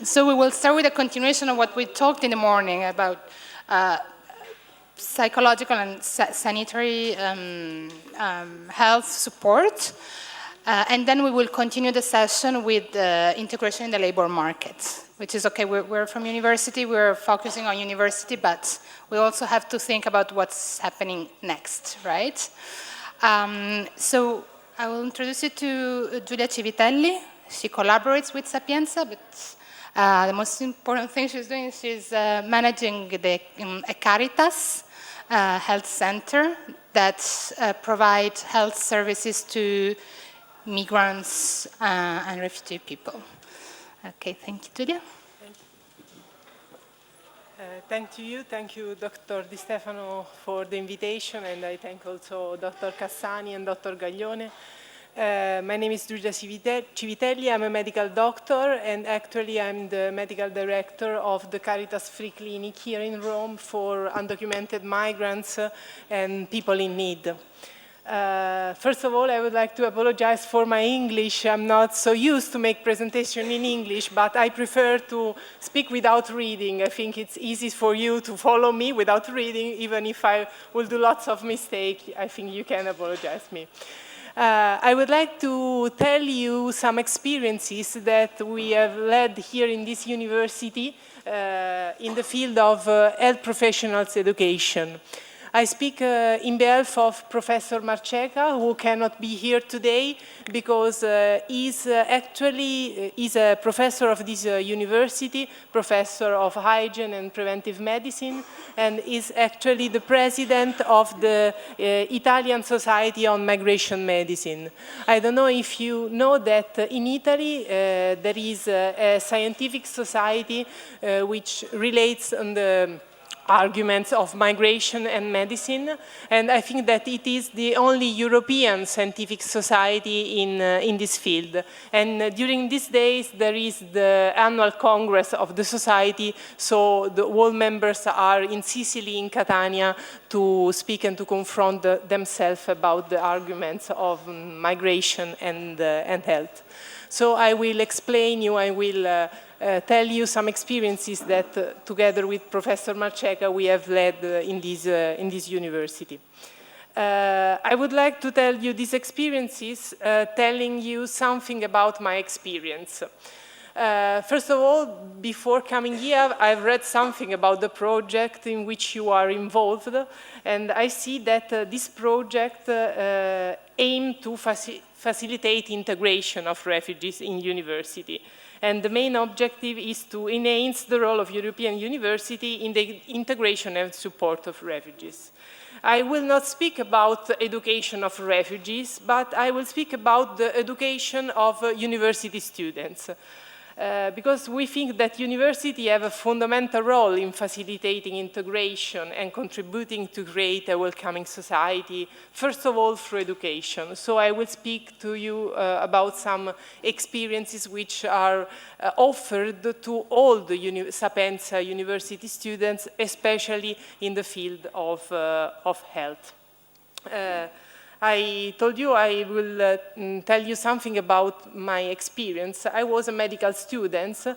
So we will start with a continuation of what we talked in the morning about psychological and sanitary health support. And then we will continue the session with integration in the labor market, which is okay. We're from university, we're focusing on university, but we also have to think about what's happening next, right? So I will introduce you to Giulia Civitelli. She collaborates with Sapienza, but the most important thing she's doing is she's managing a Caritas health center that provides health services to migrants and refugee people. Okay, thank you, Giulia. Thank you, Dr. Di Stefano, for the invitation, and I thank also Dr. Cassani and Dr. Gaglione. My name is Giulia Civitelli. I'm a medical doctor, and actually I'm the medical director of the Caritas Free Clinic here in Rome for undocumented migrants and people in need. First of all, I would like to apologize for my English. I'm not so used to make presentation in English, but I prefer to speak without reading. I think it's easy for you to follow me without reading. Even if I will do lots of mistakes, I think you can apologize me. I would like to tell you some experiences that we have led here in this university in the field of health professionals education. I speak in behalf of Professor Marcheca, who cannot be here today because he's a professor of this university, professor of hygiene and preventive medicine, and is actually the president of the Italian Society on Migration Medicine. I don't know if you know that in Italy there is a scientific society which relates on the arguments of migration and medicine, and I think that it is the only European scientific society in this field. And during these days there is the annual congress of the society, so the all members are in Sicily, in Catania, to speak and to confront themselves about the arguments of migration and health. So I will explain you, I will tell you some experiences that together with Professor Marcheca we have led in this university. I would like to tell you these experiences telling you something about my experience. First of all, before coming here, I've read something about the project in which you are involved, and I see that this project aims to facilitate integration of refugees in university. And the main objective is to enhance the role of European university in the integration and support of refugees. I will not speak about the education of refugees, but I will speak about the education of university students. Because we think that universities have a fundamental role in facilitating integration and contributing to create a welcoming society, first of all through education. So I will speak to you about some experiences which are offered to all the Sapienza University students, especially in the field of health. I told you I will tell you something about my experience. I was a medical student,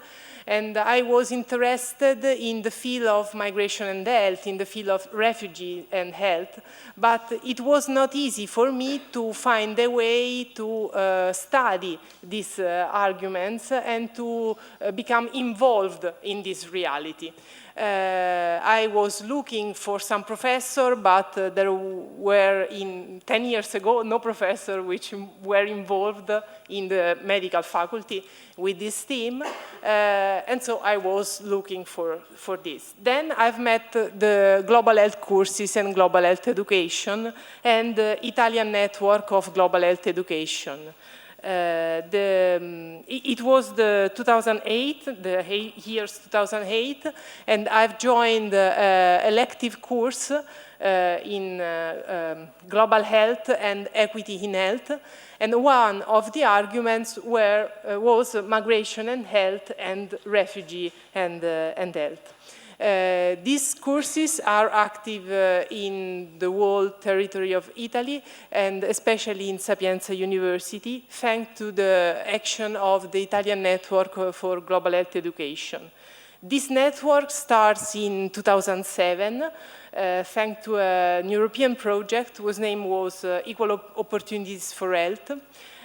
and I was interested in the field of migration and health, in the field of refugee and health, but it was not easy for me to find a way to study these arguments and to become involved in this reality. I was looking for some professor, but there were, 10 years ago, no professor which were involved in the medical faculty with this team, and so I was looking for this. Then I've met the Global Health Courses and Global Health Education and the Italian Network of Global Health Education. It was the 2008, the years 2008, and I've joined an elective course in global health and equity in health, and one of the arguments was migration and health and refugee and health. These courses are active in the whole territory of Italy and especially in Sapienza University, thanks to the action of the Italian Network for Global Health Education. This network starts in 2007, thanks to an European project whose name was Equal Opportunities for Health.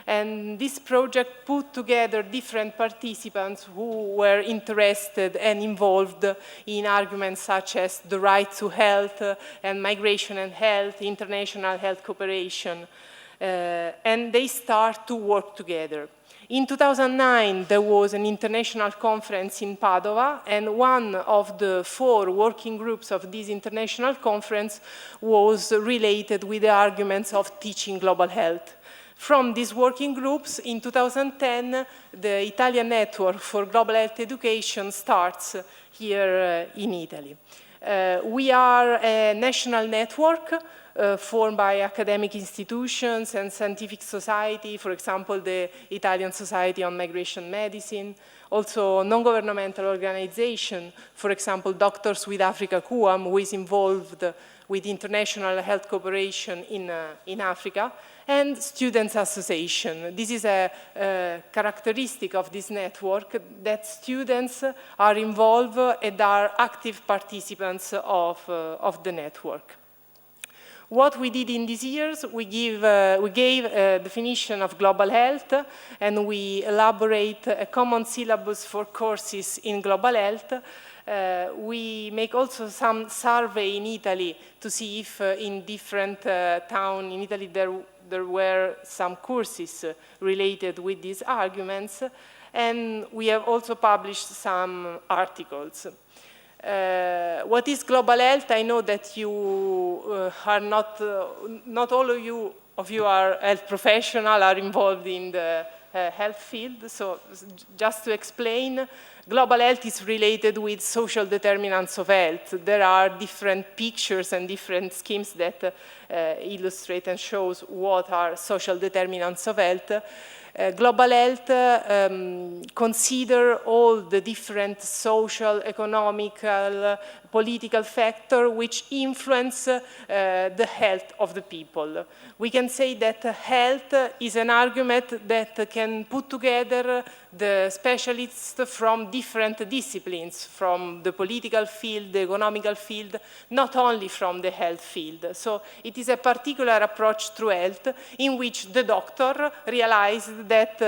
And this project put together different participants who were interested and involved in arguments such as the right to health and migration and health, international health cooperation. And they start to work together. In 2009, there was an international conference in Padova, and one of the 4 working groups of this international conference was related with the arguments of teaching global health. From these working groups, in 2010, the Italian Network for Global Health Education starts here in Italy. We are a national network formed by academic institutions and scientific society, for example, the Italian Society on Migration Medicine, also non-governmental organization, for example, Doctors with Africa QAM, who is involved with international health cooperation in Africa, and Students Association. This is a characteristic of this network, that students are involved and are active participants of the network. What we did in these years, we gave a definition of global health, and we elaborate a common syllabus for courses in global health. We make also some survey in Italy to see if in different towns in Italy there were some courses related with these arguments, and we have also published some articles. What is global health? I know that you are not all of you are health professionals, are involved in the health field. So just to explain, global health is related with social determinants of health. There are different pictures and different schemes that illustrate and shows what are social determinants of health. Global health consider all the different social, economical, political factors which influence the health of the people. We can say that health is an argument that can put together the specialists from different disciplines, from the political field, the economical field, not only from the health field. So it is a particular approach through health in which the doctor realized that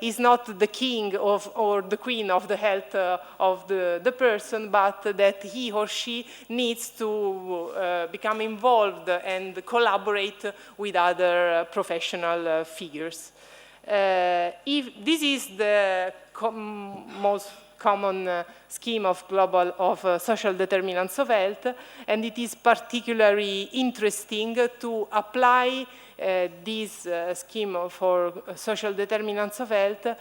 is not the king or the queen of the health of the person, but that he or she needs to become involved and collaborate with other professional figures. If this is the most common scheme of social determinants of health, and it is particularly interesting to apply this scheme for social determinants of health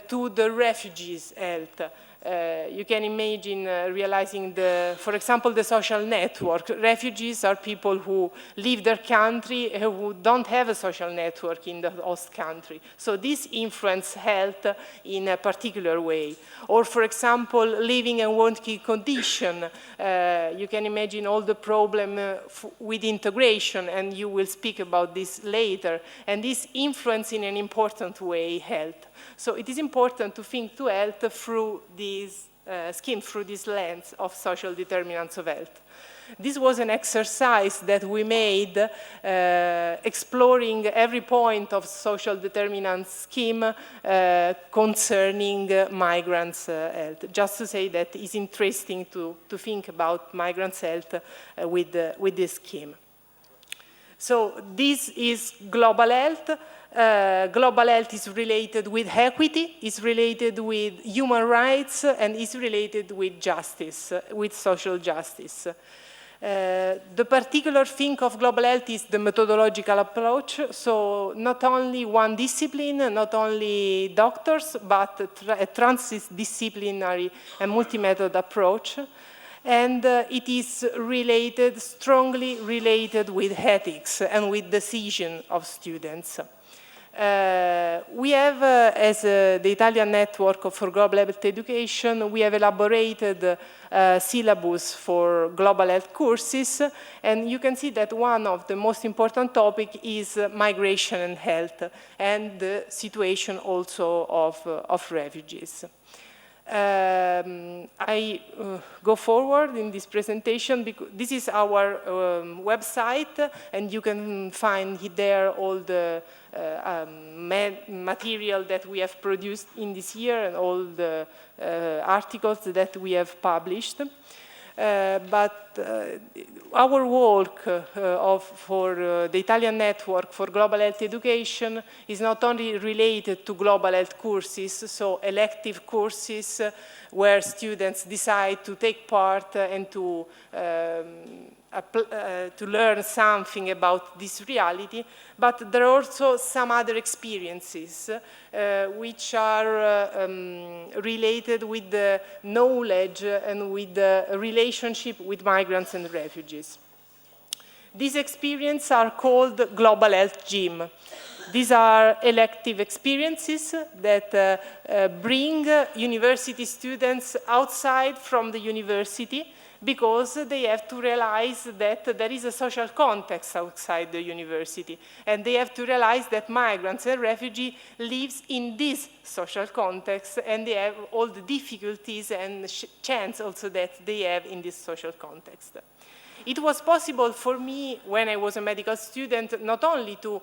to the refugees' health. You can imagine realizing, for example, the social network. Refugees are people who leave their country who don't have a social network in the host country. So this influences health in a particular way. Or, for example, living and working condition. You can imagine all the problem with integration, and you will speak about this later. And this influences in an important way health. So it is important to think to health through this scheme, through this lens of social determinants of health. This was an exercise that we made exploring every point of social determinants scheme concerning migrants' health. Just to say that it's interesting to think about migrants' health with this scheme. So this is global health. Global health is related with equity, is related with human rights, and is related with justice, with social justice. The particular thing of global health is the methodological approach, so not only one discipline, not only doctors, but a transdisciplinary and multi-method approach. And it is related, strongly related with ethics and with decision of students. We have, as the Italian Network for Global Health Education, we have elaborated syllabus for global health courses, and you can see that one of the most important topics is migration and health, and the situation also of refugees. I go forward in this presentation because this is our website, and you can find there all the material that we have produced in this year and all the articles that we have published. But our work for the Italian Network for Global Health Education is not only related to global health courses, so elective courses where students decide to take part and to learn something about this reality, but there are also some other experiences which are related with the knowledge and with the relationship with migrants and refugees. These experiences are called Global Health Gym. These are elective experiences that bring university students outside from the university because they have to realize that there is a social context outside the university, and they have to realize that migrants and refugees live in this social context, and they have all the difficulties and chance also that they have in this social context. It was possible for me, when I was a medical student, not only to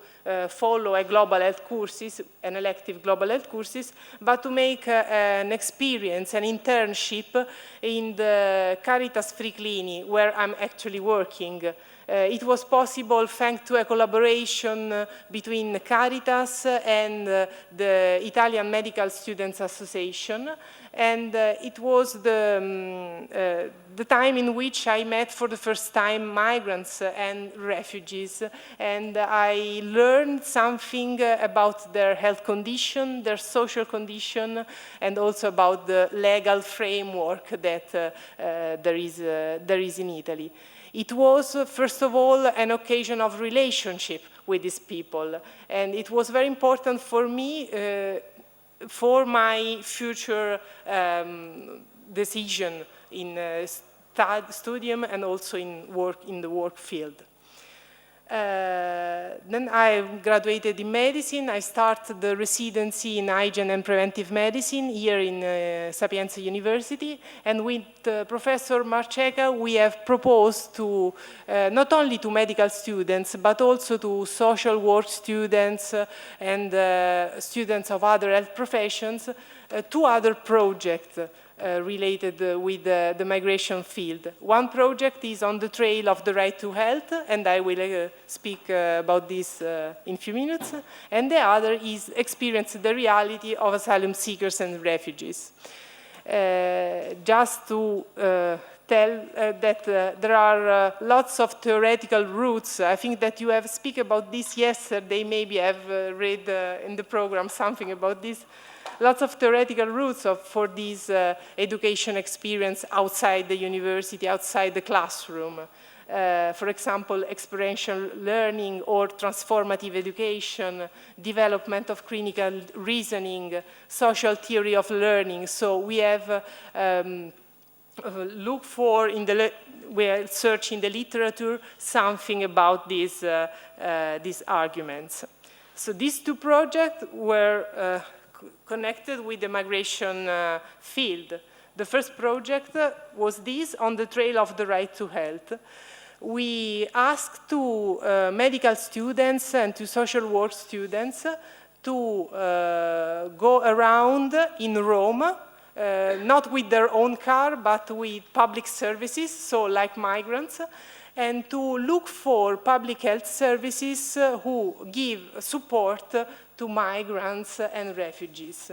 follow a global health courses, an elective global health courses, but to make an experience, an internship in the Caritas Free Clinic, where I'm actually working. It was possible thanks to a collaboration between Caritas and the Italian Medical Students Association, and it was the time in which I met for the first time migrants and refugees, and I learned something about their health condition, their social condition, and also about the legal framework that there is in Italy. It was, first of all, an occasion of relationship with these people, and it was very important for me for my future decision in studium and also in the work field. Then I graduated in medicine. I started the residency in hygiene and preventive medicine here in Sapienza University. And with Professor Marcheca, we have proposed to, not only to medical students, but also to social work students and students of other health professions, two other projects related with the migration field. One project is on the trail of the right to health, and I will speak about this in a few minutes. And the other is experience the reality of asylum seekers and refugees. Just to tell that there are lots of theoretical roots. I think that you have spoken about this yesterday, maybe I've read in the program something about this. Lots of theoretical roots for this education experience outside the university, outside the classroom. For example, experiential learning or transformative education, development of critical reasoning, social theory of learning. So we have looked for, we are searching the literature, something about these arguments. So these two projects were connected with the migration field. The first project was this, on the trail of the right to health. We asked to medical students and to social work students to go around in Rome, not with their own car, but with public services, so like migrants, and to look for public health services who give support to migrants and refugees.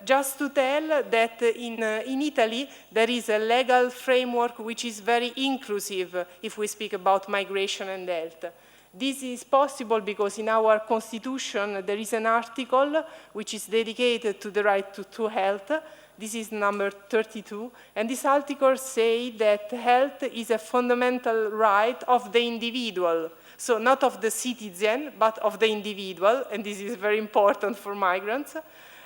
Just to tell that in Italy there is a legal framework which is very inclusive if we speak about migration and health. This is possible because in our constitution there is an article which is dedicated to the right to health. This is number 32, and this article says that health is a fundamental right of the individual. So not of the citizen, but of the individual, and this is very important for migrants.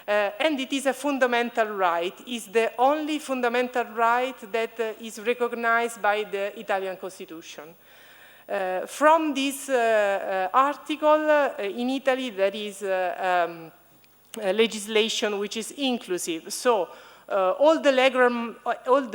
And it is a fundamental right. It's the only fundamental right that is recognized by the Italian Constitution. From this article, in Italy there is legislation which is inclusive. So all the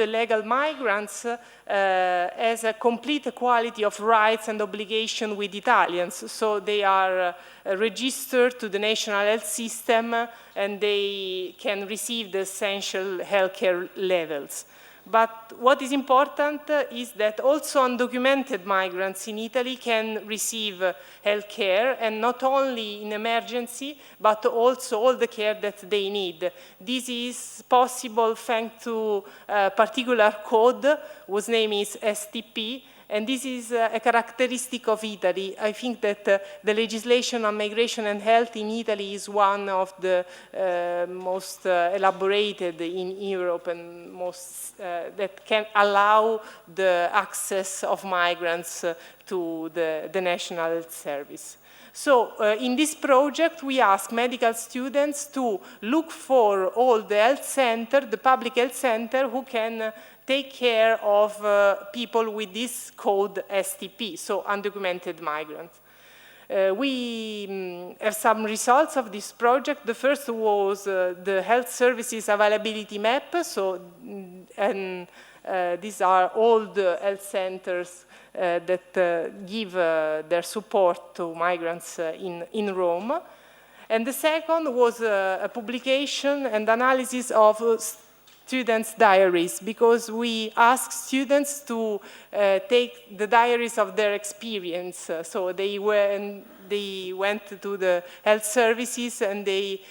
legal migrants has a complete equality of rights and obligation with Italians. So they are registered to the national health system and they can receive the essential healthcare levels. But what is important is that also undocumented migrants in Italy can receive health care, and not only in emergency, but also all the care that they need. This is possible thanks to a particular code whose name is STP, and this is a characteristic of Italy. I think that the legislation on migration and health in Italy is one of the most elaborated in Europe and most that can allow the access of migrants to the National Health Service. So in this project, we ask medical students to look for all the health center, the public health center, who can take care of people with this code STP, so undocumented migrants. We have some results of this project. The first was the health services availability map. So, and these are all the health centers that give their support to migrants in Rome. And the second was a publication and analysis of students' diaries, because we ask students to take the diaries of their experience. So they went to the health services and they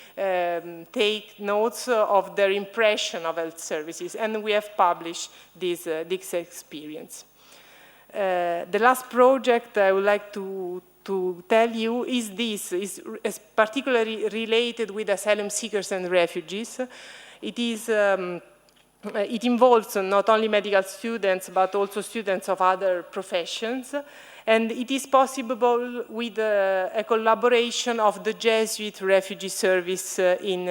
take notes of their impression of health services, and we have published this experience. The last project I would like to tell you is this, is particularly related with asylum seekers and refugees. It involves not only medical students, but also students of other professions. And it is possible with a collaboration of the Jesuit Refugee Service in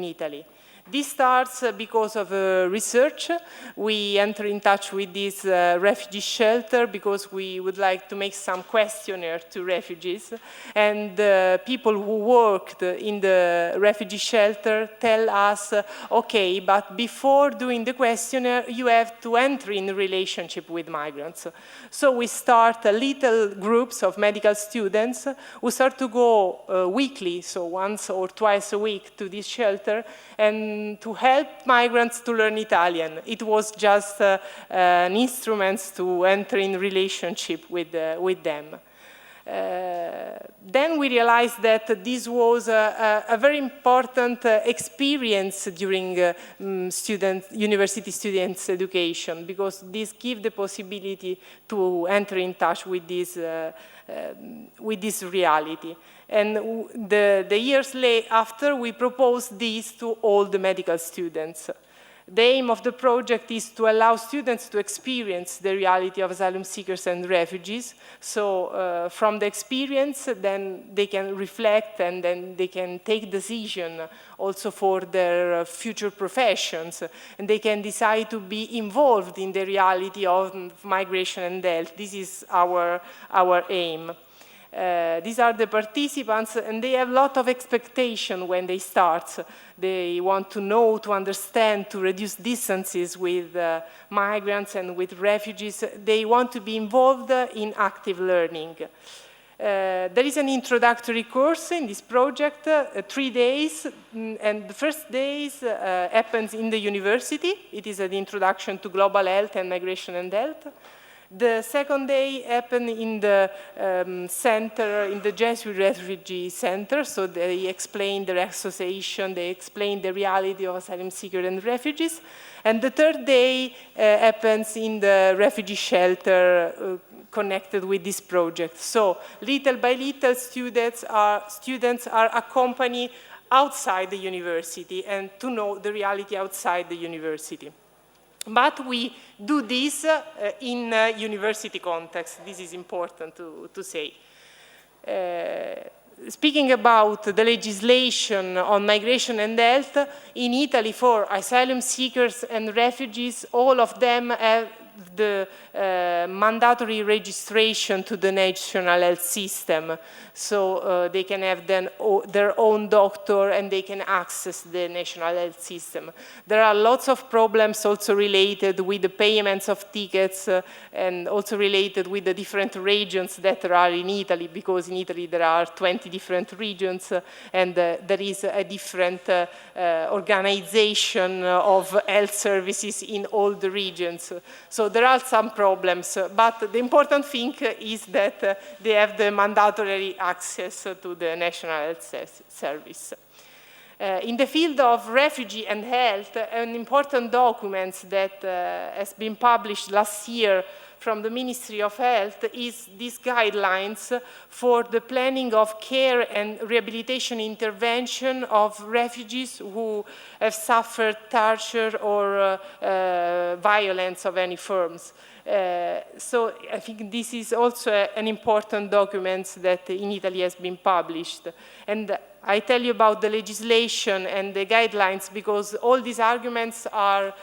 Italy. This starts because of research. We enter in touch with this refugee shelter because we would like to make some questionnaire to refugees. And people who worked in the refugee shelter tell us, okay, but before doing the questionnaire, you have to enter in a relationship with migrants. So we start little groups of medical students who start to go weekly, so once or twice a week, to this shelter, and to help migrants to learn Italian. It was just an instrument to enter in relationship with them. Then we realized that this was a very important experience during university students' education, because this gives the possibility to enter in touch with this reality. And the years after, we proposed this to all the medical students. The aim of the project is to allow students to experience the reality of asylum seekers and refugees. So from the experience, then they can reflect and then they can take decision also for their future professions. And they can decide to be involved in the reality of migration and health. This is our aim. These are the participants, and they have a lot of expectation when they start. They want to know, to understand, to reduce distances with migrants and with refugees. They want to be involved in active learning. There is an introductory course in this project, 3 days, and the first days happens in the university. It is an introduction to global health and migration and health. The second day happened in the center, in the Jesuit Refugee Center, so they explain their association, they explain the reality of asylum seekers and refugees. And the third day happens in the refugee shelter connected with this project. So little by little, students are accompanied outside the university and to know the reality outside the university. But we do this in a university context. This is important to say. Speaking about the legislation on migration and health, in Italy for asylum seekers and refugees, all of them have the mandatory registration to the national health system. So they can have then their own doctor and they can access the national health system. There are lots of problems also related with the payments of tickets and also related with the different regions that there are in Italy, because in Italy there are 20 different regions and there is a different organization of health services in all the regions. So there are some problems, but the important thing is that they have the mandatory access to the National Health Service. In the field of refugee and health, an important document that has been published last year from the Ministry of Health is these guidelines for the planning of care and rehabilitation intervention of refugees who have suffered torture or violence of any forms. So I think this is also an important document that in Italy has been published. And I tell you about the legislation and the guidelines because all these arguments are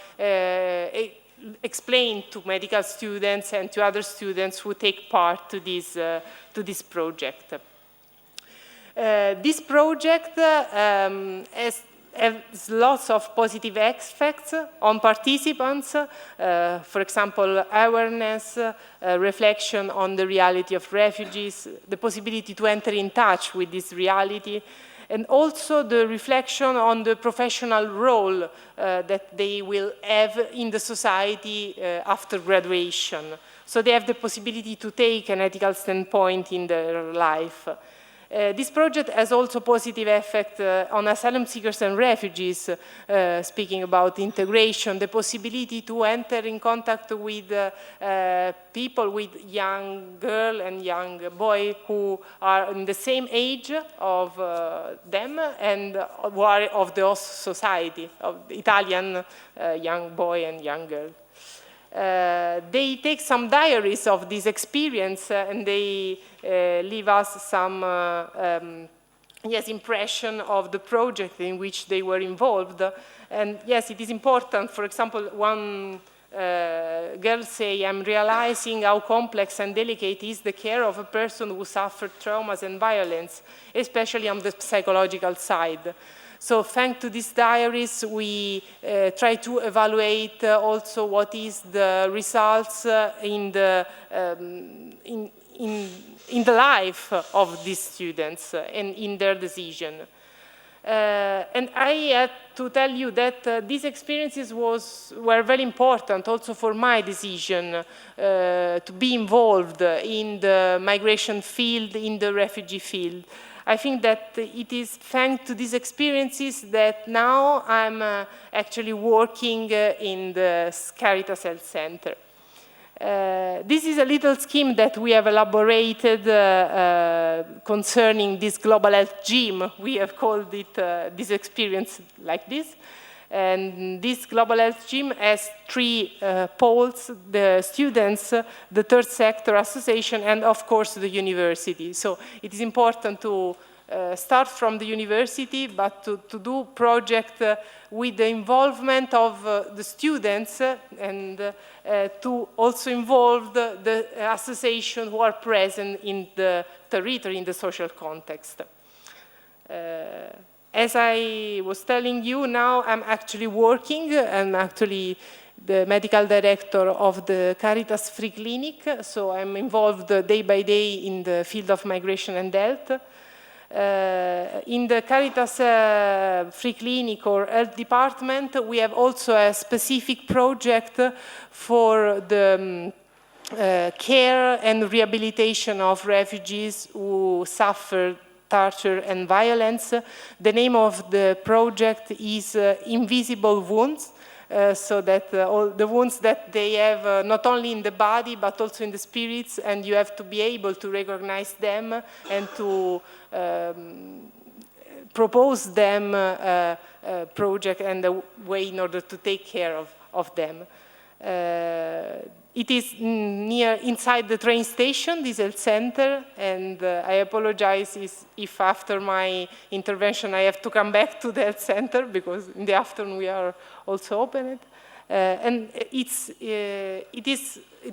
explained to medical students and to other students who take part to this project. This project has lots of positive effects on participants, for example, awareness, reflection on the reality of refugees, the possibility to enter in touch with this reality, and also the reflection on the professional role that they will have in the society after graduation. So they have the possibility to take an ethical standpoint in their life. This project has also positive effect on asylum seekers and refugees, speaking about integration, the possibility to enter in contact with people with young girl and young boy who are in the same age of them and who are of the host society, of the Italian young boy and young girl. They take some diaries of this experience and they leave us some impression of the project in which they were involved. And yes, it is important. For example, one girl say, I'm realizing how complex and delicate is the care of a person who suffered traumas and violence, especially on the psychological side. So thanks to these diaries, we try to evaluate also what is the results in the life of these students and in their decision. And I had to tell you that these experiences were very important also for my decision to be involved in the migration field, in the refugee field. I think that it is thanks to these experiences that now I'm actually working in the Caritas Health Center. This is a little scheme that we have elaborated concerning this global health gym. We have called it this experience like this. And this global health gym has three poles: the students, the third sector association, and of course the university. So it is important to start from the university, but to do project with the involvement of the students and to also involve the association who are present in the territory, in the social context. As I was telling you, now I'm actually working. I'm actually the medical director of the Caritas Free Clinic, so I'm involved day by day in the field of migration and health. In the Caritas Free Clinic or Health Department, we have also a specific project for the care and rehabilitation of refugees who suffer torture and violence. The name of the project is Invisible Wounds, so that all the wounds that they have not only in the body but also in the spirits, and you have to be able to recognize them and to propose them a project and a way in order to take care of them. It is inside the train station, this health center, and I apologize if after my intervention I have to come back to the health center, because in the afternoon we are also open. And it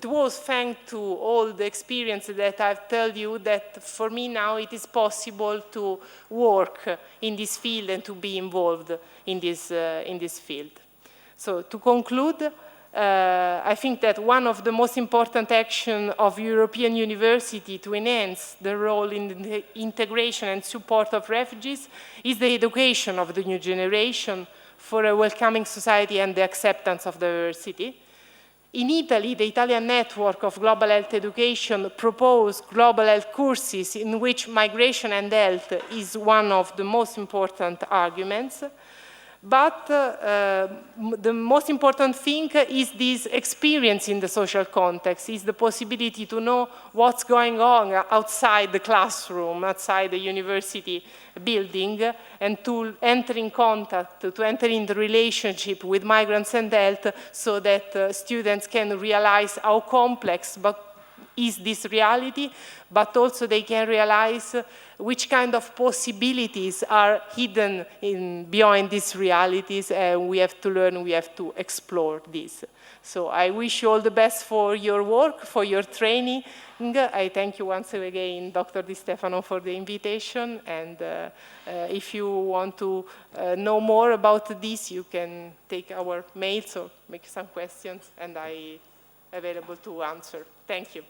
was thanks to all the experience that I've told you that for me now it is possible to work in this field and to be involved in this field. So to conclude, I think that one of the most important actions of European university to enhance the role in the integration and support of refugees is the education of the new generation for a welcoming society and the acceptance of diversity. In Italy, the Italian network of global health education proposed global health courses in which migration and health is one of the most important arguments. But the most important thing is this experience in the social context, is the possibility to know what's going on outside the classroom, outside the university building, and to enter in contact, to enter into relationship with migrants and health so that students can realize how complex is this reality, but also they can realize which kind of possibilities are hidden beyond these realities, and we have to learn, we have to explore this. So I wish you all the best for your work, for your training. I thank you once again, Dr. Di Stefano, for the invitation, and if you want to know more about this, you can take our mails or make some questions, and I'm available to answer. Thank you.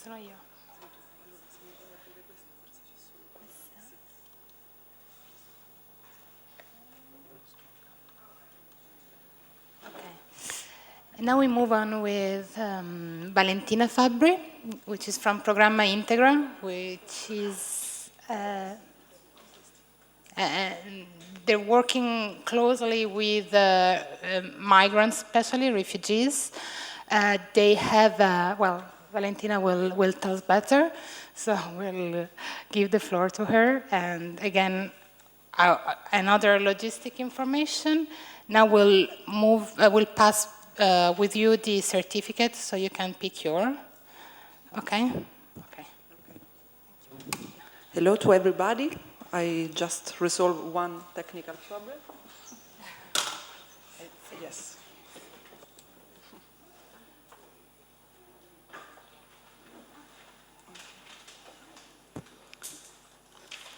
Sono io. Okay. And now we move on with Valentina Fabbri, which is from Programma Integra, which is they're working closely with migrants, especially refugees. They have, well, Valentina will tell us better, so we'll give the floor to her. And again, another logistic information. Now we'll pass with you the certificate, so you can pick your. Okay. Okay. Hello to everybody. I just resolved one technical problem. Yes.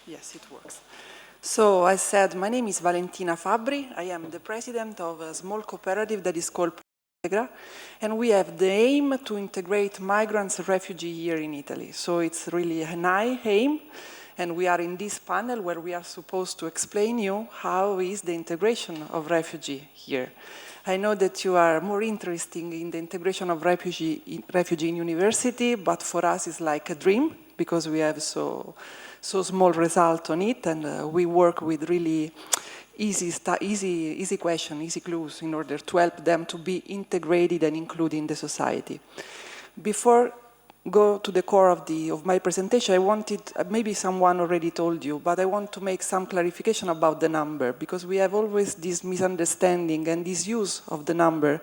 Yes, it works. So I said, my name is Valentina Fabbri. I am the president of a small cooperative that is called Integra, and we have the aim to integrate migrants and refugees here in Italy. So it's really a high aim, and we are in this panel where we are supposed to explain you how is the integration of refugees here. I know that you are more interested in the integration of refugee in university, but for us it's like a dream because we have so small result on it, and we work with really easy question, easy clues in order to help them to be integrated and included in the society. Before go to the core of my presentation, I wanted, maybe someone already told you, but I want to make some clarification about the number, because we have always this misunderstanding and this use of the number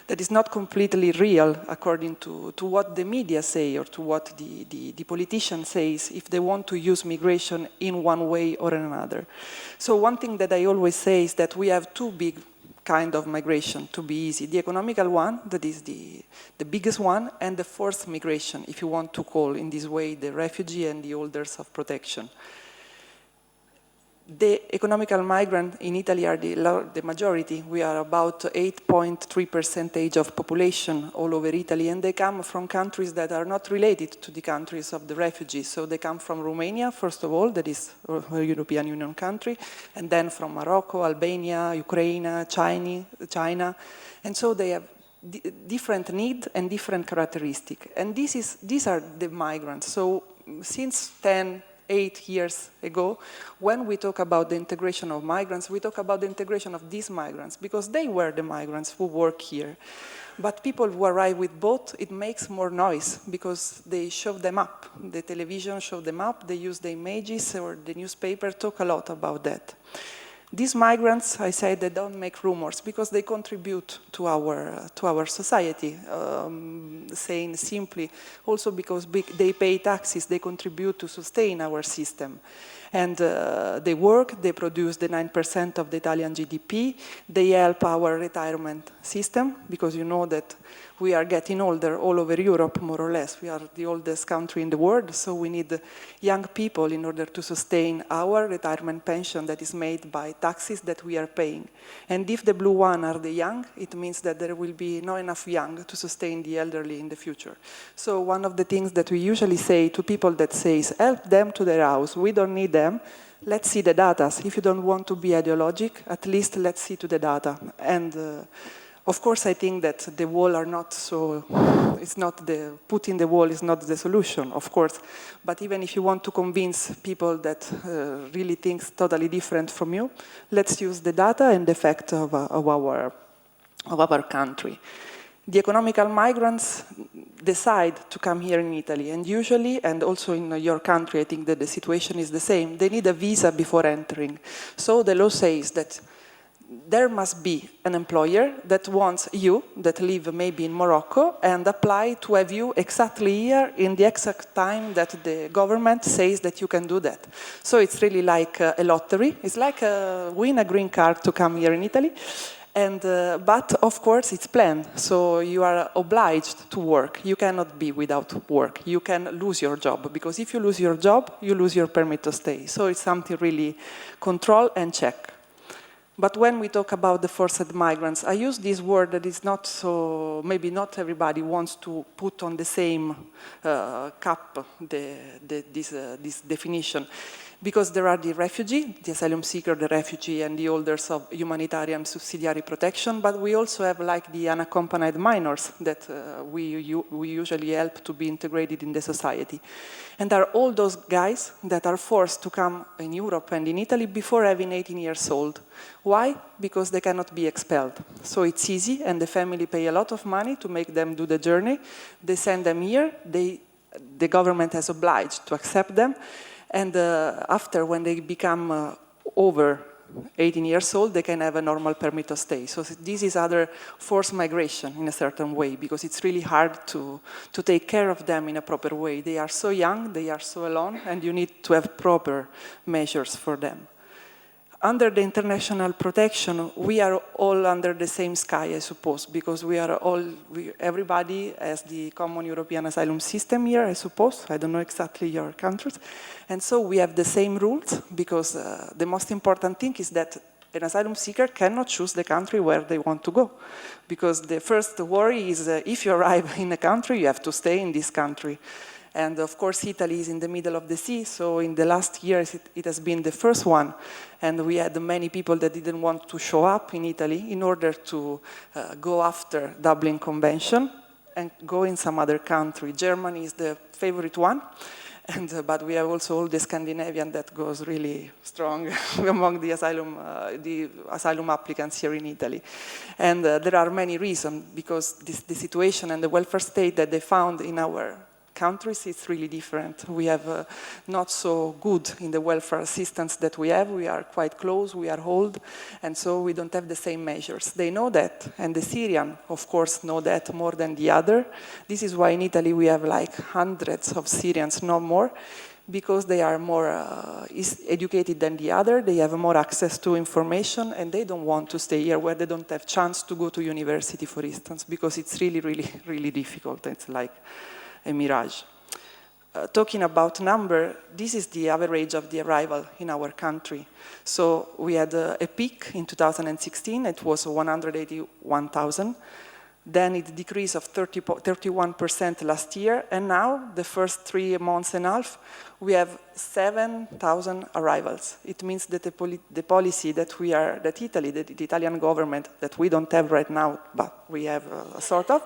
that is not completely real according to what the media say or to what the politician says if they want to use migration in one way or another. So one thing that I always say is that we have two big kind of migration to be easy. The economical one, that is the biggest one, and the forced migration, if you want to call in this way the refugee and the holders of protection. The economical migrants in Italy are the majority. We are about 8.3% of population all over Italy, and they come from countries that are not related to the countries of the refugees. So they come from Romania, first of all, that is a European Union country, and then from Morocco, Albania, Ukraine, China. And so they have different needs and different characteristics. And these are the migrants. So since 8 years ago, when we talk about the integration of migrants, we talk about the integration of these migrants, because they were the migrants who work here. But people who arrive with boat, it makes more noise, because they show them up. The television show them up, they use the images, or the newspaper talk a lot about that. These migrants, I say, they don't make rumors, because they contribute to our society, saying simply, also because they pay taxes, they contribute to sustain our system. And they work, they produce the 9% of the Italian GDP, they help our retirement system, because you know that we are getting older all over Europe, more or less. We are the oldest country in the world, so we need young people in order to sustain our retirement pension that is made by taxes that we are paying. And if the blue one are the young, it means that there will be not enough young to sustain the elderly in the future. So one of the things that we usually say to people that says, help them to their house, we don't need them, let's see the data. If you don't want to be ideologic, at least let's see to the data. And of course, I think that the wall are not so, it's not putting the wall is not the solution, of course. But even if you want to convince people that really think totally different from you, let's use the data and the fact of our country. The economical migrants decide to come here in Italy, and usually, and also in your country, I think that the situation is the same. They need a visa before entering. So the law says that there must be an employer that wants you, that live maybe in Morocco, and apply to have you exactly here in the exact time that the government says that you can do that. So it's really like a lottery. It's like win a green card to come here in Italy. And, but of course it's planned, so you are obliged to work. You cannot be without work. You can lose your job, because if you lose your job, you lose your permit to stay. So it's something really control and check. But when we talk about the forced migrants, I use this word that is not so, maybe not everybody wants to put on the same cup this definition. Because there are the refugee, the asylum seeker, the refugee, and the holders of humanitarian subsidiary protection, but we also have like the unaccompanied minors that we usually help to be integrated in the society. And are all those guys that are forced to come in Europe and in Italy before having 18 years old. Why? Because they cannot be expelled. So it's easy, and the family pay a lot of money to make them do the journey. They send them here, the government has obliged to accept them. And after, when they become over 18 years old, they can have a normal permit to stay. So this is other forced migration in a certain way, because it's really hard to take care of them in a proper way. They are so young, they are so alone, and you need to have proper measures for them. Under the international protection, we are all under the same sky, I suppose, because everybody has the common European asylum system here, I suppose. I don't know exactly your countries. And so we have the same rules, because the most important thing is that an asylum seeker cannot choose the country where they want to go. Because the first worry is if you arrive in a country, you have to stay in this country. And of course, Italy is in the middle of the sea, so in the last years it has been the first one. And we had many people that didn't want to show up in Italy in order to go after Dublin Convention and go in some other country. Germany is the favorite one, but we have also all the Scandinavian that goes really strong among the asylum applicants here in Italy. And there are many reasons, because the situation and the welfare state that they found in our countries, it's really different. We have not so good in the welfare assistance that we have. We are quite close, we are old, and so we don't have the same measures. They know that, and the Syrian, of course, know that more than the other. This is why in Italy we have like hundreds of Syrians, no more, because they are more educated than the other, they have more access to information, and they don't want to stay here where they don't have chance to go to university, for instance, because it's really, really, really difficult. It's like a mirage. talking about number, this is the average of the arrival in our country. So we had a peak in 2016, it was 181,000. Then it decreased of 31% last year, and now, the first 3 months and a half, we have 7,000 arrivals. It means that the policy that Italy, the Italian government, that we don't have right now, but we have sort of,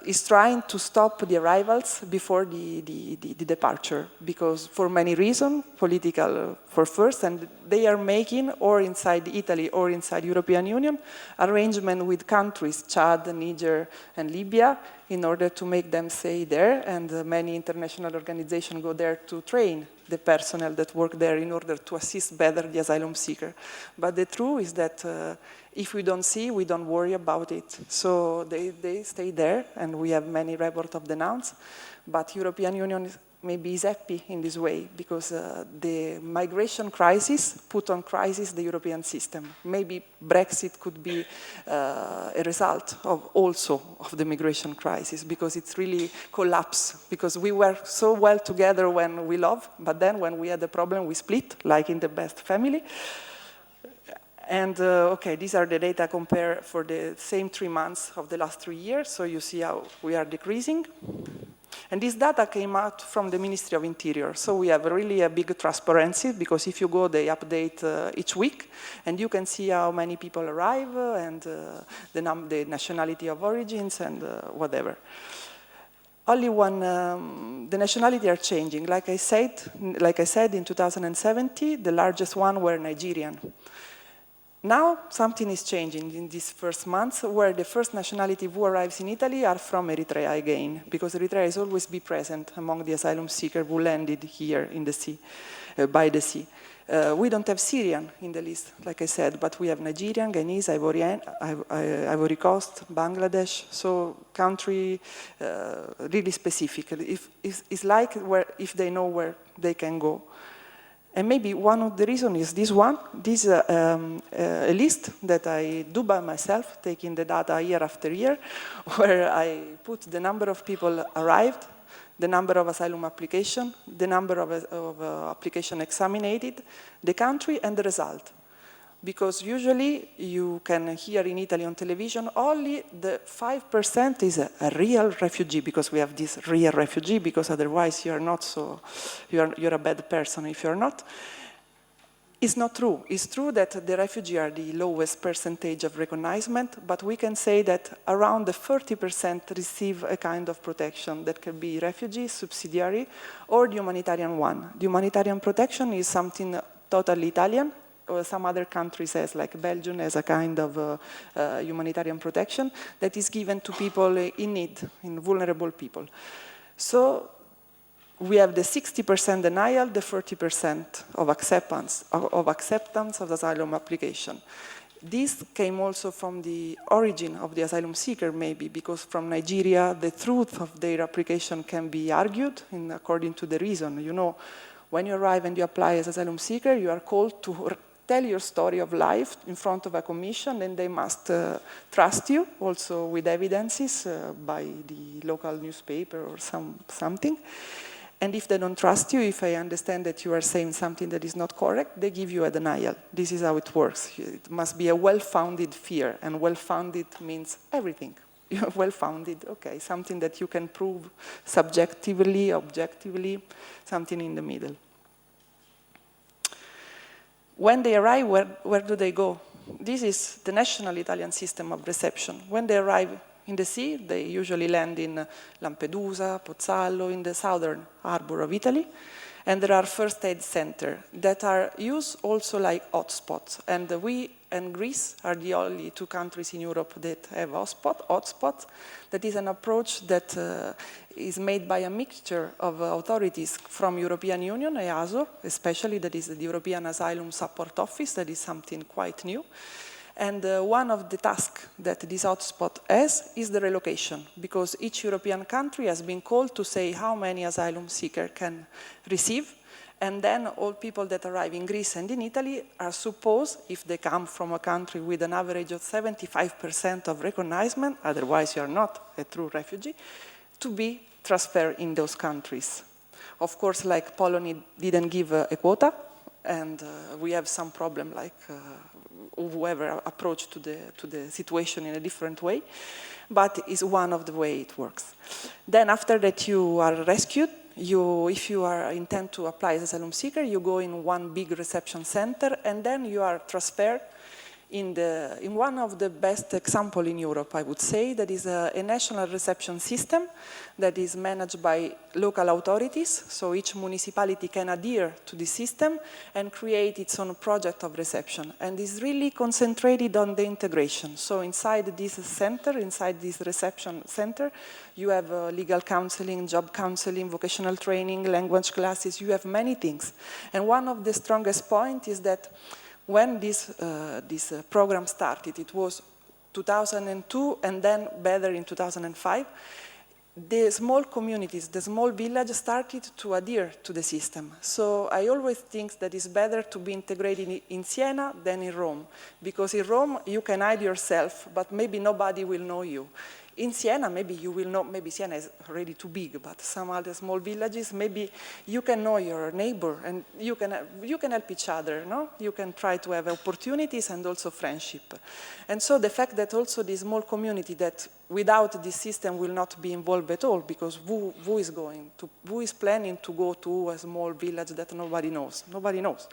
is trying to stop the arrivals before the departure, because for many reasons, political for first, and they are making, or inside Italy or inside European Union, arrangement with countries, Chad, Niger, and Libya, in order to make them stay there, and many international organizations go there to train the personnel that work there in order to assist better the asylum seeker. But the truth is that if we don't see, we don't worry about it. So they stay there, and we have many reports of denounce, but European Union maybe is happy in this way, because the migration crisis put on crisis the European system. Maybe Brexit could be a result also of the migration crisis, because it's really collapsed, because we were so well together when we love, but then when we had a problem, we split, like in the best family. And okay, these are the data compared for the same 3 months of the last 3 years, so you see how we are decreasing. And this data came out from the Ministry of Interior, so we have really a big transparency, because if you go, they update each week, and you can see how many people arrive, and the nationality of origins, and whatever. Only the nationality are changing. Like I said, in 2017, the largest one were Nigerian. Now, something is changing in these first months, where the first nationality who arrives in Italy are from Eritrea again, because Eritrea is always be present among the asylum seekers who landed here in the sea, by the sea. We don't have Syrian in the list, like I said, but we have Nigerian, Guineas, Ivory Coast, Bangladesh, so country really specific. It's like if they know where they can go. And maybe one of the reasons is this one. This is a list that I do by myself, taking the data year after year, where I put the number of people arrived, the number of asylum application, the number of application examined, the country, and the result. Because usually you can hear in Italy on television only the 5% is a real refugee, because we have this real refugee, because otherwise you're not so, you're a bad person if you're not. It's not true. It's true that the refugee are the lowest percentage of recognition, but we can say that around the 30% receive a kind of protection that can be refugee, subsidiary, or the humanitarian one. The humanitarian protection is something totally Italian. Some other countries has, like Belgium, has a kind of humanitarian protection that is given to people in need, in vulnerable people. So we have the 60% denial, the 40% of acceptance of the asylum application. This came also from the origin of the asylum seeker, maybe, because from Nigeria, the truth of their application can be argued according to the reason. You know, when you arrive and you apply as asylum seeker, you are called to tell your story of life in front of a commission, and they must trust you, also with evidences by the local newspaper or something. And if they don't trust you, if I understand that you are saying something that is not correct, they give you a denial. This is how it works. It must be a well-founded fear, and well-founded means everything. Well-founded, okay, something that you can prove subjectively, objectively, something in the middle. When they arrive, where do they go? This is the national Italian system of reception. When they arrive in the sea, they usually land in Lampedusa, Pozzallo, in the southern harbor of Italy. And there are first aid centers that are used also like hotspots. And we and Greece are the only 2 countries in Europe that have hotspots. That is an approach that is made by a mixture of authorities from European Union, EASO, especially, that is the European Asylum Support Office, that is something quite new. And one of the tasks that this hotspot has is the relocation, because each European country has been called to say how many asylum seekers can receive. And then all people that arrive in Greece and in Italy are supposed, if they come from a country with an average of 75% of recognition, otherwise you are not a true refugee, to be transferred in those countries. Of course, like Poland didn't give a quota, and we have some problem like whoever approached to the situation in a different way, but it's one of the way it works. Then after that you are rescued, if you are intend to apply as asylum seeker, you go in one big reception center, and then you are transferred in one of the best example in Europe, I would say, that is a national reception system that is managed by local authorities. So each municipality can adhere to the system and create its own project of reception. And is really concentrated on the integration. So inside this center, inside this reception center, you have legal counseling, job counseling, vocational training, language classes, you have many things. And one of the strongest points is that when this program started, it was 2002 and then better in 2005, the small communities, the small villages started to adhere to the system. So I always think that it's better to be integrated in Siena than in Rome, because in Rome you can hide yourself, but maybe nobody will know you. In Siena, maybe you will know, maybe Siena is already too big, but some other small villages, maybe you can know your neighbor and you can help each other, no? You can try to have opportunities and also friendship. And so the fact that also the small community that without this system will not be involved at all, because who is planning to go to a small village that nobody knows? Nobody knows.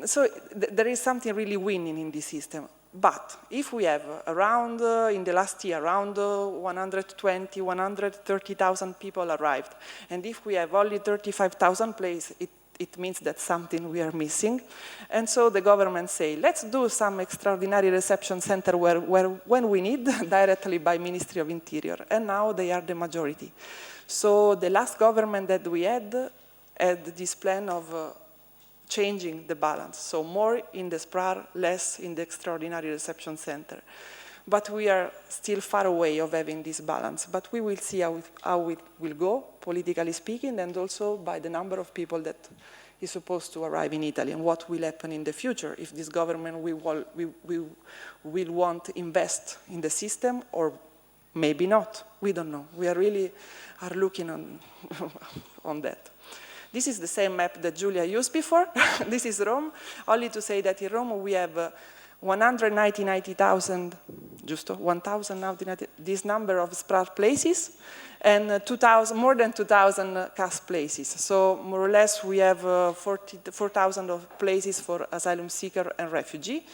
So there is something really winning in this system. But if we have around, in the last year, around 120, 130,000 people arrived, and if we have only 35,000 places, it means that something we are missing. And so the government say, let's do some extraordinary reception center when we need, directly by Ministry of Interior. And now they are the majority. So the last government that we had this plan of changing the balance, so more in the SPRAR, less in the extraordinary reception center. But we are still far away of having this balance, but we will see how it will go, politically speaking, and also by the number of people that is supposed to arrive in Italy, and what will happen in the future, if this government will want to invest in the system, or maybe not, we don't know. We are really looking on that. This is the same map that Julia used before. This is Rome. Only to say that in Rome we have 190,000, just 1,090, this number of SPRAR places, and more than 2,000 CAS places. So more or less we have 4,000 of places for asylum seeker and refugee,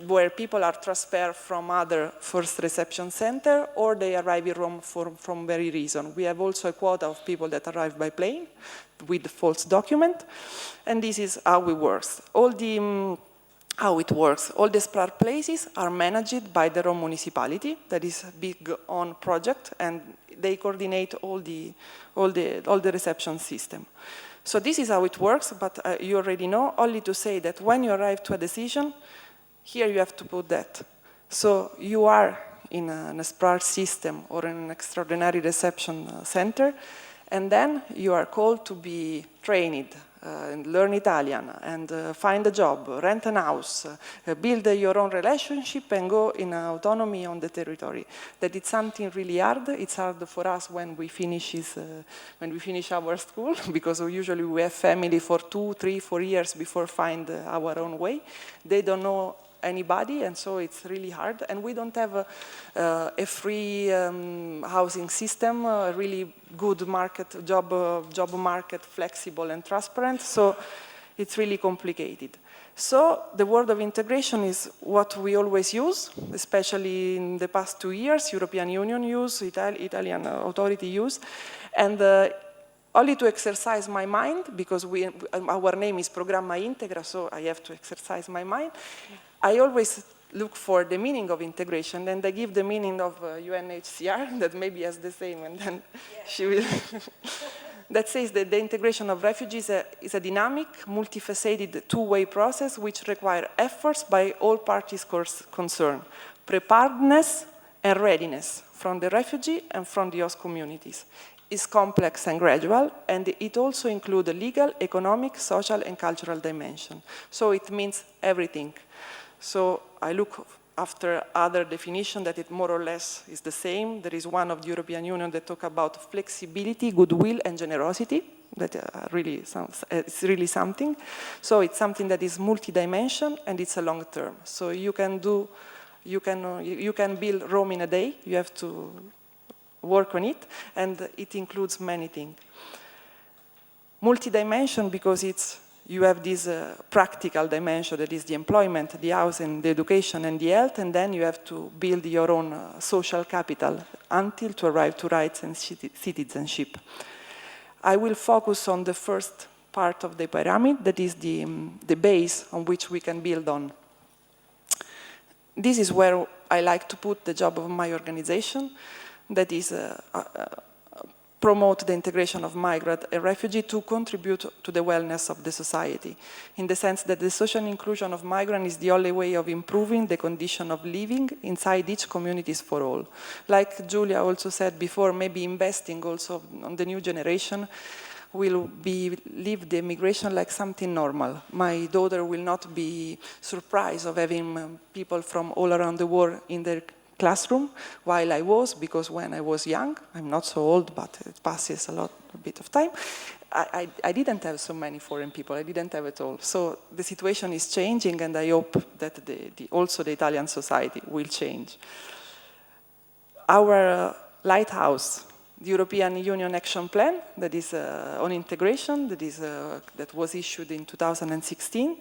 where people are transferred from other first reception center, or they arrive in Rome from very reason. We have also a quota of people that arrive by plane with false document, and this is how it works. All the SPRAR places are managed by the Rome municipality, that is a big own project, and they coordinate all the reception system. So this is how it works, but you already know, only to say that when you arrive to a decision, here you have to put that. So you are in a SPRAR system or in an extraordinary reception center, and then you are called to be trained and learn Italian and find a job, rent a house, build your own relationship and go in autonomy on the territory. That it's something really hard. It's hard for us when we finish our school, because usually we have family for 2, 3, 4 years before find our own way. They don't know anybody, and so it's really hard. And we don't have a free housing system, a really good market, job market, flexible and transparent, so it's really complicated. So the word of integration is what we always use, especially in the past 2 years, European Union use, Italian authority use, and only to exercise my mind, because our name is Programma Integra, so I have to exercise my mind. I always look for the meaning of integration, and I give the meaning of UNHCR, that maybe has the same, and then she will. That says that the integration of refugees is a dynamic, multifaceted, two-way process which requires efforts by all parties concerned, preparedness and readiness from the refugee and from the host communities. It's complex and gradual, and it also includes a legal, economic, social, and cultural dimension. So it means everything. So I look after other definition that it more or less is the same. There is one of the European Union that talk about flexibility, goodwill, and generosity. That really sounds, it's really something. So it's something that is multi-dimension and it's a long term. So you can do, you can build Rome in a day. You have to work on it, and it includes many things. Multi-dimension because you have this practical dimension that is the employment, the housing, the education, and the health, and then you have to build your own social capital until to arrive to rights and citizenship. I will focus on the first part of the pyramid, that is the base on which we can build on. This is where I like to put the job of my organization, that is promote the integration of migrant and refugee to contribute to the wellness of the society, in the sense that the social inclusion of migrants is the only way of improving the condition of living inside each communities for all. Like Julia also said before, maybe investing also on the new generation will leave the immigration like something normal. My daughter will not be surprised of having people from all around the world in their classroom, while I was, because when I was young, I'm not so old, but it passes a bit of time, I didn't have so many foreign people, I didn't have it all. So the situation is changing, and I hope that also the Italian society will change. Our lighthouse, the European Union Action Plan, that is on integration, that was issued in 2016,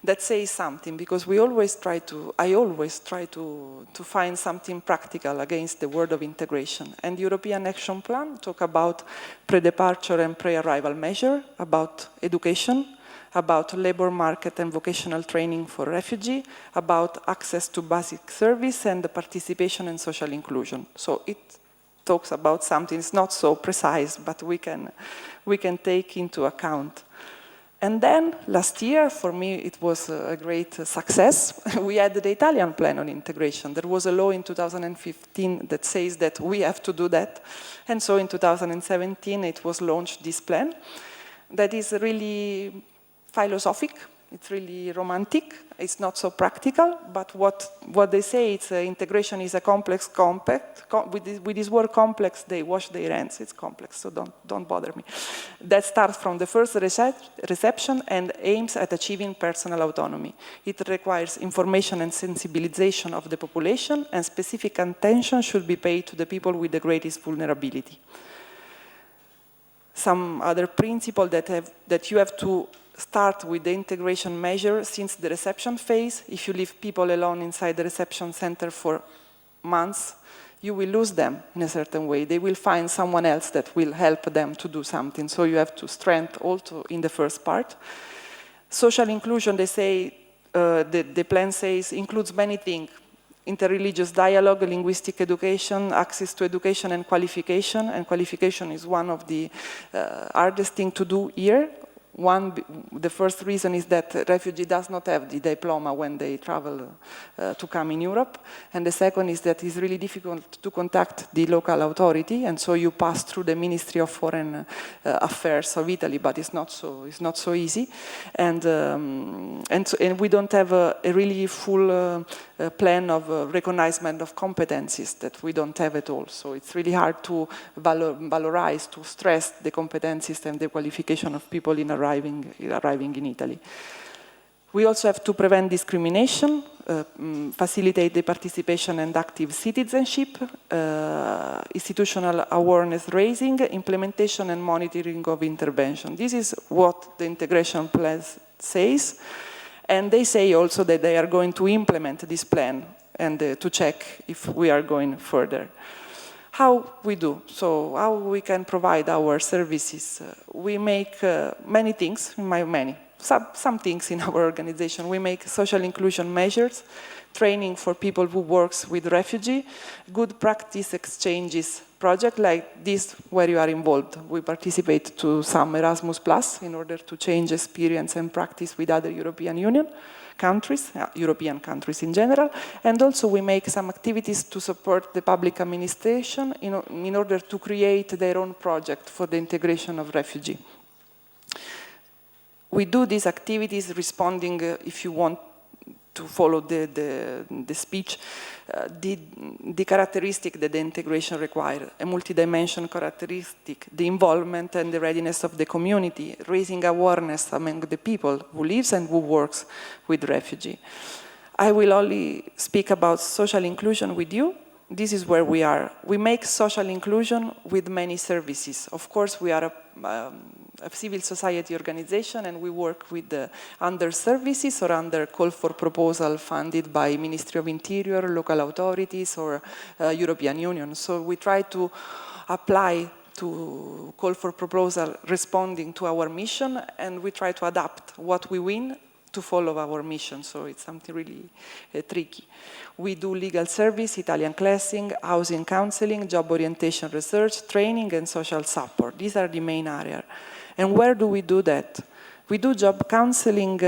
that says something, because I always try to find something practical against the word of integration. And the European Action Plan talk about pre-departure and pre-arrival measure, about education, about labor market and vocational training for refugees, about access to basic service and the participation and social inclusion. So it talks about something, it's not so precise, but we can take into account. And then, last year, for me, it was a great success. We had the Italian plan on integration. There was a law in 2015 that says that we have to do that. And so in 2017, it was launched, this plan, that is really philosophic. It's really romantic. It's not so practical, but what they say, it's integration is a complex compact. With this word complex, they wash their hands. It's complex, so don't bother me. That starts from the first reception and aims at achieving personal autonomy. It requires information and sensibilization of the population, and specific attention should be paid to the people with the greatest vulnerability. Some other principle that you have to start with the integration measure since the reception phase. If you leave people alone inside the reception center for months, you will lose them in a certain way. They will find someone else that will help them to do something. So you have to strengthen also in the first part. Social inclusion, they say, the plan says, includes many things. Interreligious dialogue, linguistic education, access to education and qualification. And qualification is one of the hardest things to do here. The first reason is that refugee does not have the diploma when they travel to come in Europe. And the second is that it's really difficult to contact the local authority, and so you pass through the Ministry of Foreign Affairs of Italy, but it's not so easy. And we don't have a really full plan of recognition of competencies, that we don't have at all. So it's really hard to valorize, to stress the competencies and the qualification of people in arriving in Italy. We also have to prevent discrimination, facilitate the participation and active citizenship, institutional awareness raising, implementation and monitoring of intervention. This is what the integration plan says. And they say also that they are going to implement this plan and to check if we are going further. How we do? So how we can provide our services? We make many things, some things in our organization. We make social inclusion measures, training for people who works with refugees, good practice exchanges project like this where you are involved. We participate to some Erasmus Plus in order to change experience and practice with other European Union countries, European countries in general, and also we make some activities to support the public administration in order to create their own project for the integration of refugees. We do these activities responding, if you want, to follow the speech, the characteristic that the integration requires, a multi-dimensional characteristic, the involvement and the readiness of the community, raising awareness among the people who lives and who works with refugees. I will only speak about social inclusion with you. This is where we are. We make social inclusion with many services. Of course, we are a civil society organization and we work with under services or under call for proposal funded by Ministry of Interior, local authorities or European Union. So we try to apply to call for proposal responding to our mission, and we try to adapt what we win to follow our mission, so it's something really tricky. We do legal service, Italian classing, housing counseling, job orientation research, training and social support. These are the main areas. And where do we do that? We do job counseling,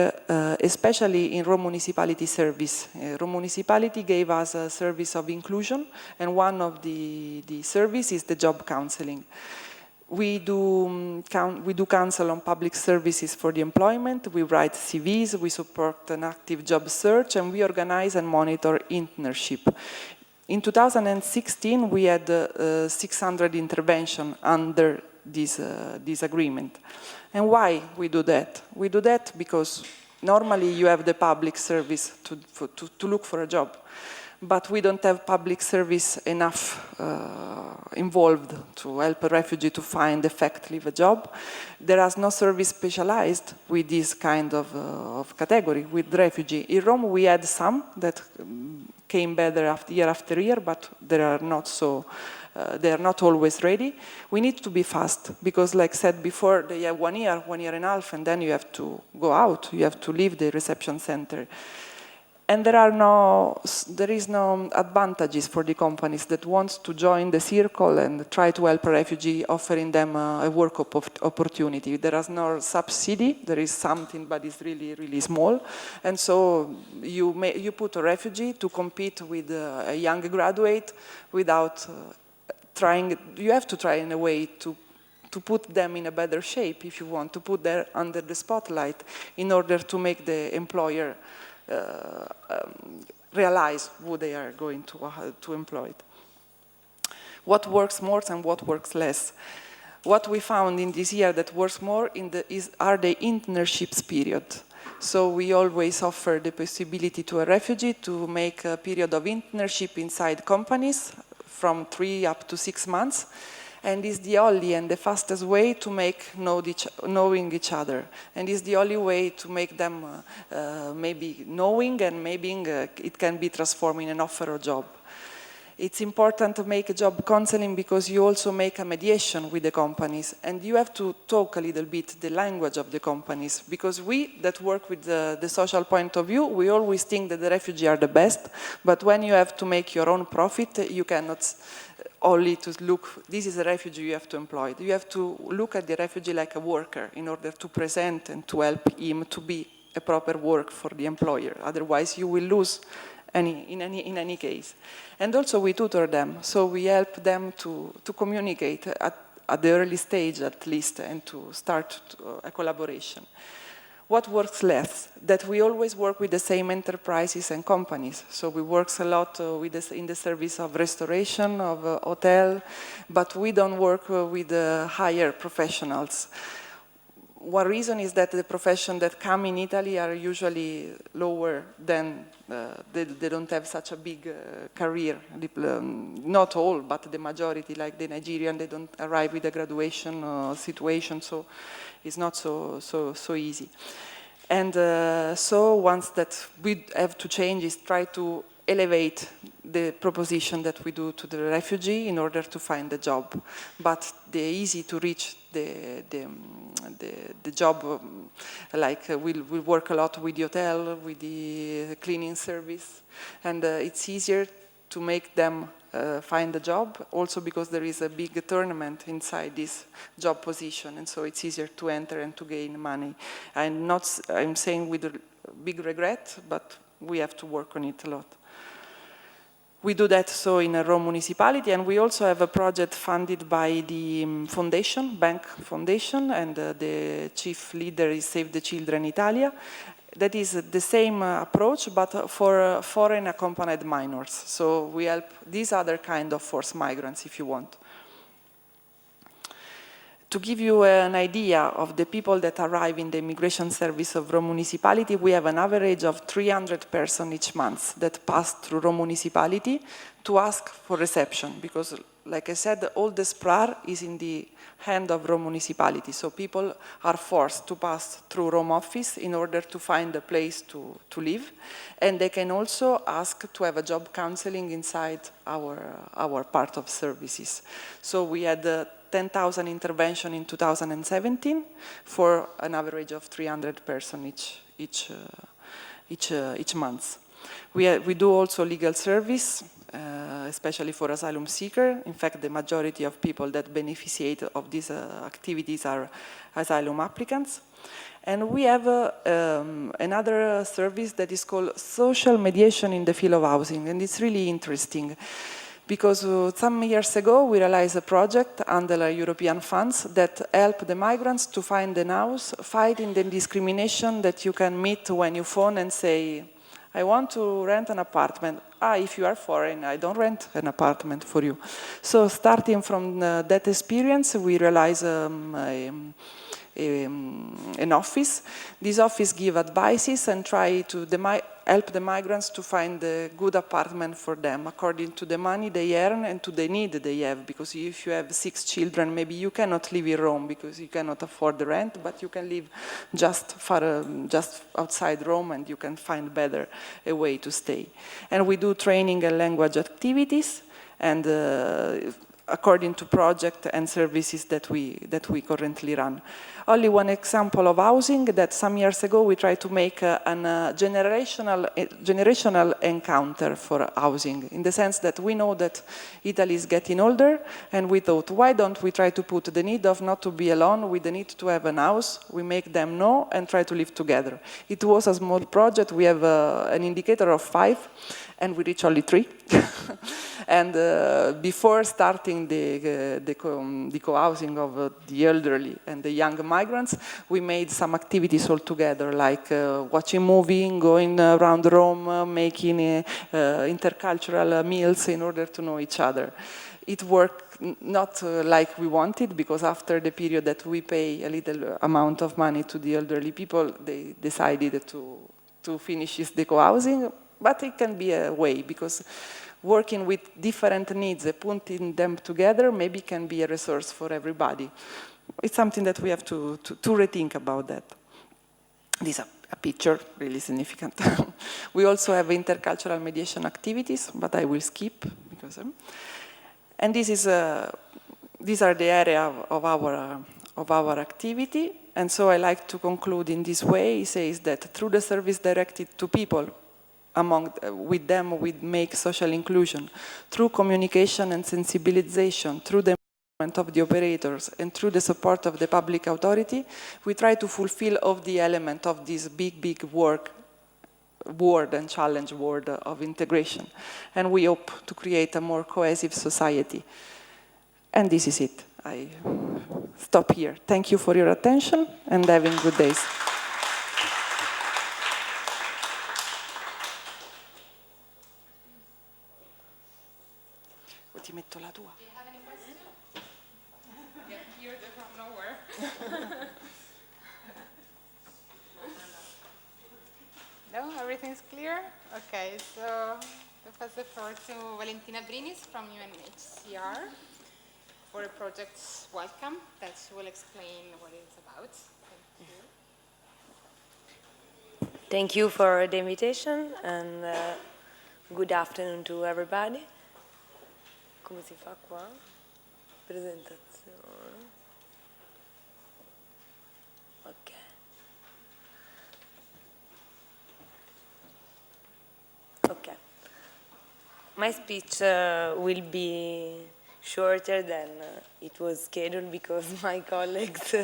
especially in Rome municipality service. Rome municipality gave us a service of inclusion, and one of the service is the job counseling. We do counsel on public services for the employment, we write CVs, we support an active job search, and we organize and monitor internship. In 2016, we had 600 interventions under this agreement. And why we do that? We do that because normally you have the public service to look for a job. But we don't have public service enough involved to help a refugee to find effectively a job. There is no service specialized with this kind of category, with refugee. In Rome we had some that came better year after year, but they are not always ready. We need to be fast, because like said before, they have 1 year, 1.5 years, and then you have to go out, you have to leave the reception center. And there is no advantages for the companies that want to join the circle and try to help a refugee, offering them a work opportunity. There is no subsidy, there is something, but it's really, really small. And so you put a refugee to compete with a young graduate without trying. You have to try in a way to put them in a better shape, if you want, to put them under the spotlight in order to make the employer realize who they are going to employ. What works more and what works less? What we found in this year that works more are the internships period. So we always offer the possibility to a refugee to make a period of internship inside companies from 3 up to 6 months. And is the only and the fastest way to make knowing each other. And is the only way to make them maybe knowing, and maybe it can be transformed in an offer of job. It's important to make a job counseling because you also make a mediation with the companies, and you have to talk a little bit the language of the companies, because we that work with the social point of view, we always think that the refugees are the best, but when you have to make your own profit, you cannot only to look, this is a refugee you have to employ. You have to look at the refugee like a worker in order to present and to help him to be a proper work for the employer. Otherwise you will lose in any case. And also we tutor them, so we help them to communicate at the early stage at least, and to start a collaboration. What works less? That we always work with the same enterprises and companies. So we work a lot in the service of restoration, of hotel, but we don't work with higher professionals. One reason is that the professions that come in Italy are usually lower than, they don't have such a big career. Not all, but the majority, like the Nigerian, they don't arrive with a graduation situation, so it's not so easy. And so once that we have to change is try to elevate the proposition that we do to the refugee in order to find a job. But the easy to reach the job, like we work a lot with the hotel, with the cleaning service, and it's easier to make them find a job, also because there is a big tournament inside this job position, and so it's easier to enter and to gain money. I'm saying with a big regret, but we have to work on it a lot. We do that so in a Rome municipality, and we also have a project funded by the foundation, Bank Foundation, and the chief leader is Save the Children Italia. That is the same approach, but for foreign accompanied minors. So we help these other kind of forced migrants, if you want. To give you an idea of the people that arrive in the immigration service of Rome municipality, we have an average of 300 persons each month that pass through Rome municipality to ask for reception, because, like I said, all the SPRAR is in the hand of Rome municipality, so people are forced to pass through Rome office in order to find a place to live, and they can also ask to have a job counseling inside our part of services. So we had 10,000 intervention in 2017 for an average of 300 persons each month. We do also legal service, especially for asylum seeker. In fact, the majority of people that beneficiate of these activities are asylum applicants. And we have another service that is called social mediation in the field of housing, and it's really interesting. Because some years ago, we realized a project under European funds that help the migrants to find an house, fighting the discrimination that you can meet when you phone and say, I want to rent an apartment. If you are foreign, I don't rent an apartment for you. So starting from that experience, we realized an office. This office gives advices and try to help the migrants to find a good apartment for them according to the money they earn and to the need they have. Because if you have 6 children, maybe you cannot live in Rome because you cannot afford the rent, but you can live just outside Rome and you can find better a way to stay. And we do training and language activities, and according to project and services that we currently run. Only one example of housing that some years ago we tried to make a generational encounter for housing, in the sense that we know that Italy is getting older, and we thought, why don't we try to put the need of not to be alone with the need to have an house, we make them know and try to live together. It was a small project, we have an indicator of 5, and we reach only 3. And before starting the co-housing of the elderly and the young migrants, we made some activities all together, like watching movie, going around Rome, making intercultural meals in order to know each other. It worked not like we wanted, because after the period that we pay a little amount of money to the elderly people, they decided to finish the co-housing. But it can be a way, because working with different needs, putting them together, maybe can be a resource for everybody. It's something that we have to rethink about that. This is a picture, really significant. We also have intercultural mediation activities, but I will skip, because... and this is, these are the area of our activity. And so I like to conclude in this way. It says that through the service directed to people, with them we make social inclusion, through communication and sensibilization, through the involvement of the operators, and through the support of the public authority, we try to fulfill all the elements of this big word and challenge word of integration. And we hope to create a more cohesive society. And this is it. I stop here. Thank you for your attention, and having good days. Ti metto la tua. Do you have any questions? Yeah, you're from nowhere. No, everything's clear? Okay, so I pass the floor to Valentina from UNHCR for the project's welcome, that she will explain what it's about. Thank you. Thank you for the invitation, and good afternoon to everybody. Come si fa qua? Presentazione. Ok. Okay. My speech will be shorter than it was scheduled, because my colleagues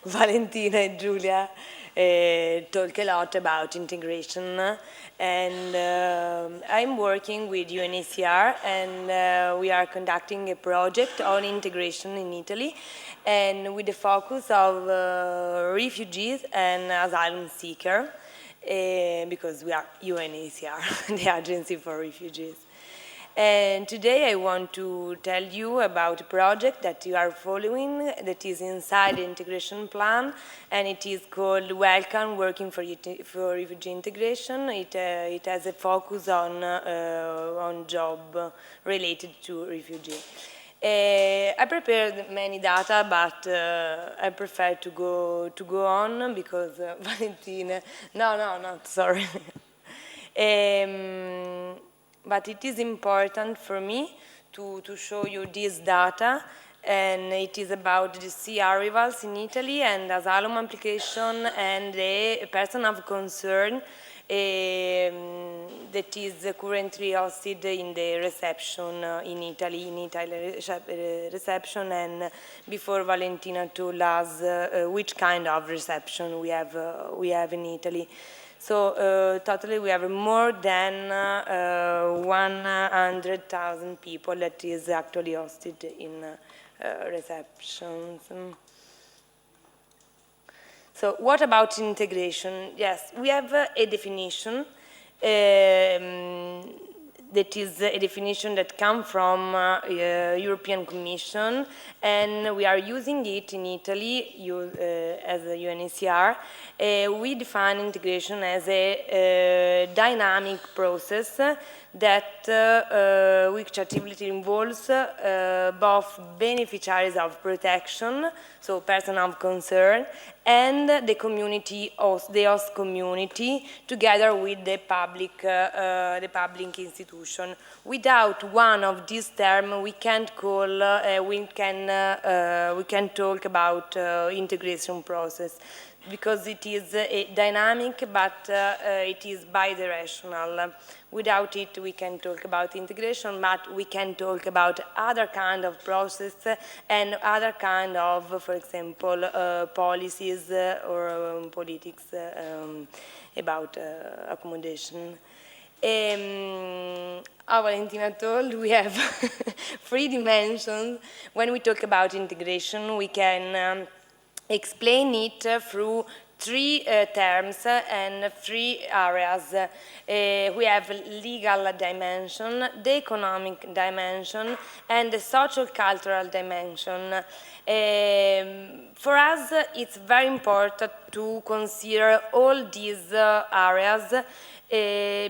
Valentina and Giulia talk a lot about integration, and I'm working with UNHCR, and we are conducting a project on integration in Italy, and with the focus of refugees and asylum seekers, because we are UNHCR, the Agency for Refugees. And today I want to tell you about a project that you are following that is inside the integration plan, and it is called Welcome, Working for Refugee Integration. It has a focus on job related to refugee. I prepared many data, but I prefer to go on because Valentina. No, sorry. But it is important for me to show you this data, and it is about the sea arrivals in Italy and asylum application and the person of concern that is currently hosted in the reception in Italy reception, and before Valentina told us which kind of reception we have in Italy. So totally we have more than 100,000 people that is actually hosted in receptions. So what about integration? Yes, we have a definition that is a definition that comes from European Commission, and we are using it in Italy as a UNHCR. We define integration as a dynamic process that which activity involves both beneficiaries of protection, so person of concern, and the community, the host community, together with the public institution. Without one of these terms, we can't we can talk about integration process, because it is dynamic, but it is bidirectional. Without it, we can talk about integration, but we can talk about other kind of process and other kind of, for example, policies or politics about accommodation. Valentina told we have 3 dimensions. When we talk about integration, we can explain it through 3 terms and 3 areas. We have legal dimension, the economic dimension, and the social cultural dimension. For us, it's very important to consider all these areas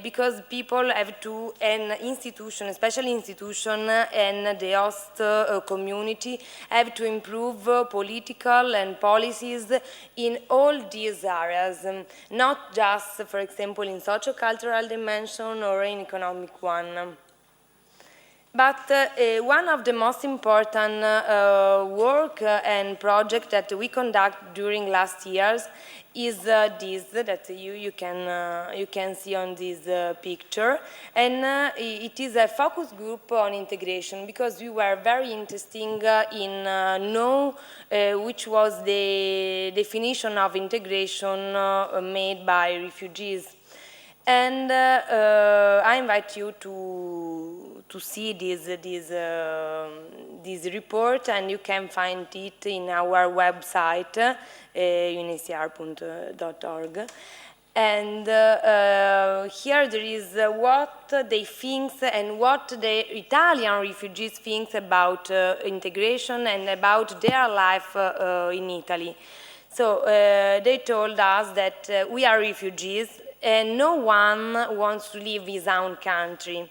because people have to, and institution, especially institution and the host community, have to improve political and policies in all these areas, not just, for example, in socio-cultural dimension or in economic one. But one of the most important work and project that we conduct during last years is this that you can see on this picture, and it is a focus group on integration, because we were very interested in know which was the definition of integration made by refugees. And I invite you to see this report, and you can find it in our website, unhcr.org. And here there is what they think and what the Italian refugees think about integration and about their life in Italy. So they told us that we are refugees, and no one wants to leave his own country.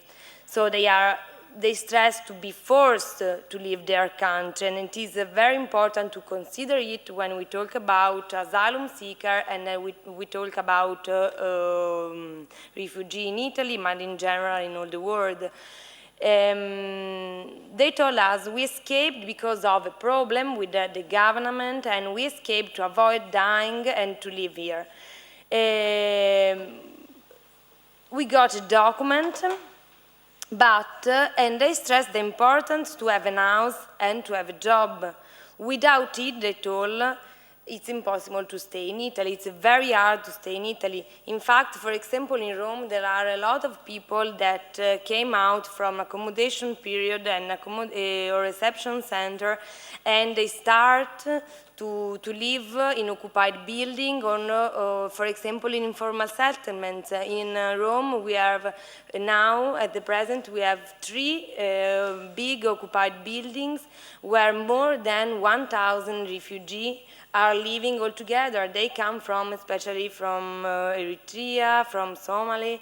So they stress to be forced to leave their country, and it is very important to consider it when we talk about asylum seeker and we talk about refugee in Italy, but in general in all the world. They told us we escaped because of a problem with the government, and we escaped to avoid dying and to live here. We got a document, but, and they stressed the importance to have a house and to have a job. Without it, they told, it's impossible to stay in Italy. It's very hard to stay in Italy. In fact, for example, in Rome, there are a lot of people that came out from accommodation period and or reception center, and they start to live in occupied building or, for example, in informal settlements. In Rome, we have now, at the present, we have 3 big occupied buildings where more than 1,000 refugees are living all together. They come from, especially from Eritrea, from Somalia,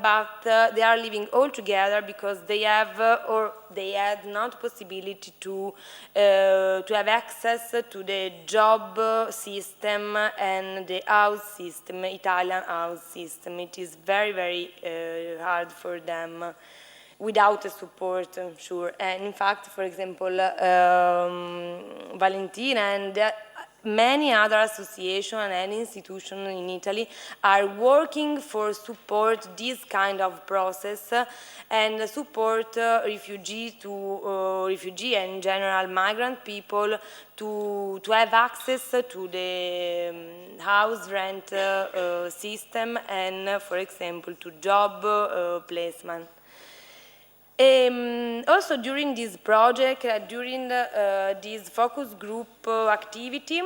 but they are living all together because they have or they had not possibility to have access to the job system and the house system, Italian house system. It is very, very hard for them without a support, I'm sure. And in fact, for example, Valentina and many other associations and institutions in Italy are working for support this kind of process and support refugee and in general migrant people to have access to the house rent system and, for example, to job placement. Also during this project, during this focus group activity,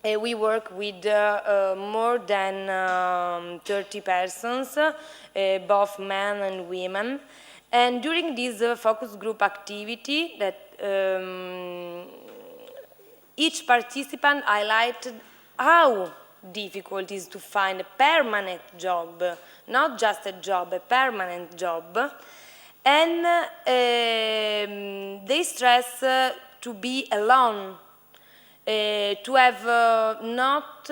we work with more than 30 persons, both men and women. And during this focus group activity, that each participant highlighted how difficult it is to find a permanent job, not just a job, a permanent job. And they stress to be alone, to have not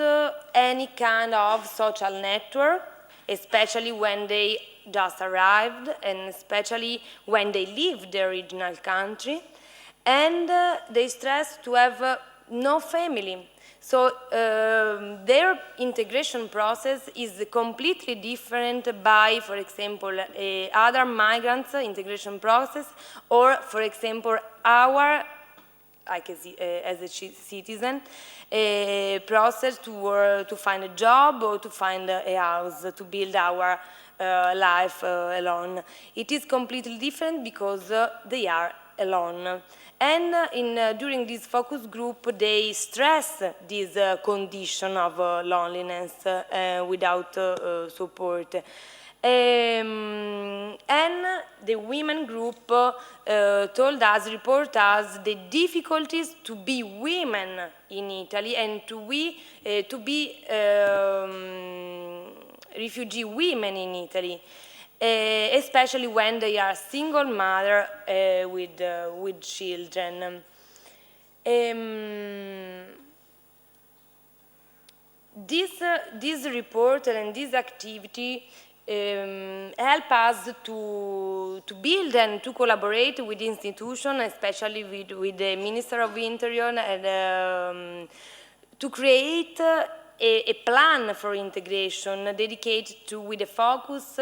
any kind of social network, especially when they just arrived and especially when they leave the original country. And they stress to have no family. So their integration process is completely different by, for example, other migrants' integration process, or, for example, our, as a citizen, process to find a job or to find a house, to build our life alone. It is completely different because they are alone. And during this focus group, they stress this condition of loneliness without support. And the women group told us, report us, the difficulties to be women in Italy and to be refugee women in Italy. Especially when they are single mother with children. This report and this activity help us to build and to collaborate with institutions, especially with the Minister of Interior, and to create a plan for integration dedicated with a focus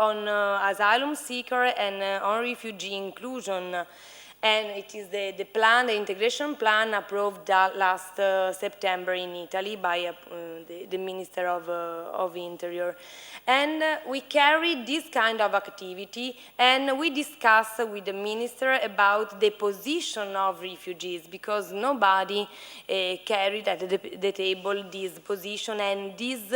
on asylum seeker and on refugee inclusion. And it is the plan, the integration plan approved last September in Italy by the Minister of Interior. And we carry this kind of activity and we discuss with the Minister about the position of refugees, because nobody carried at the table this position and this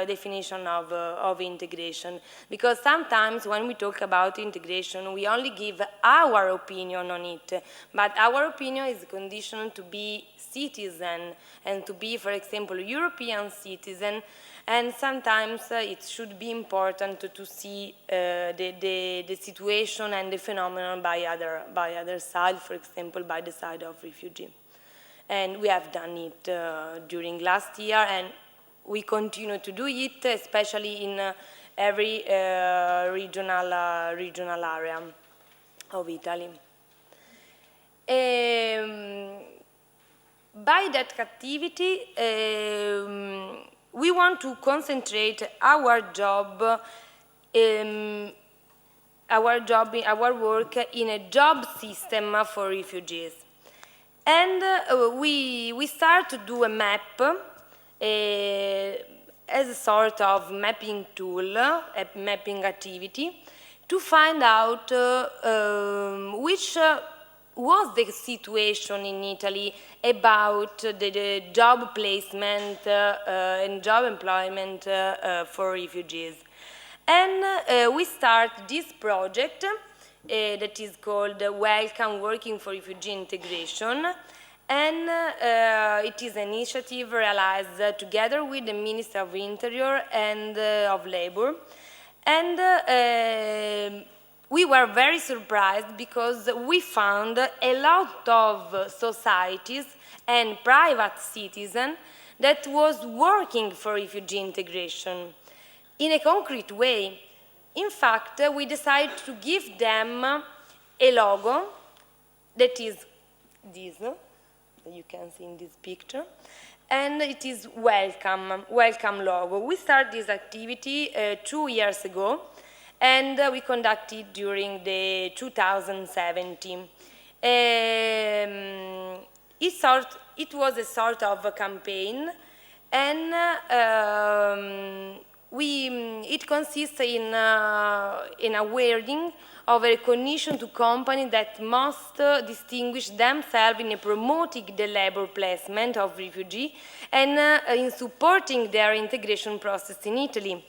definition of integration. Because sometimes when we talk about integration, we only give our opinion on it, but our opinion is conditioned to be citizen and to be, for example, European citizen, and sometimes it should be important to see the situation and the phenomenon by other side, for example, by the side of refugee. And we have done it during last year, and we continue to do it, especially in every regional area of Italy. By that activity, we want to concentrate our work in a job system for refugees. And we start to do a map as a sort of mapping tool, a mapping activity, to find out which was the situation in Italy about the job placement and job employment for refugees. And we start this project that is called Welcome Working for Refugee Integration, and it is an initiative realized together with the Minister of Interior and of Labor. And we were very surprised because we found a lot of societies and private citizens that was working for refugee integration in a concrete way. In fact, we decided to give them a logo that is this, that you can see in this picture, and it is welcome logo. We started this activity 2 years ago, and we conducted during the 2017. It was a sort of a campaign, and it consists in a wording of a recognition to companies that must distinguish themselves in promoting the labor placement of refugees and in supporting their integration process in Italy.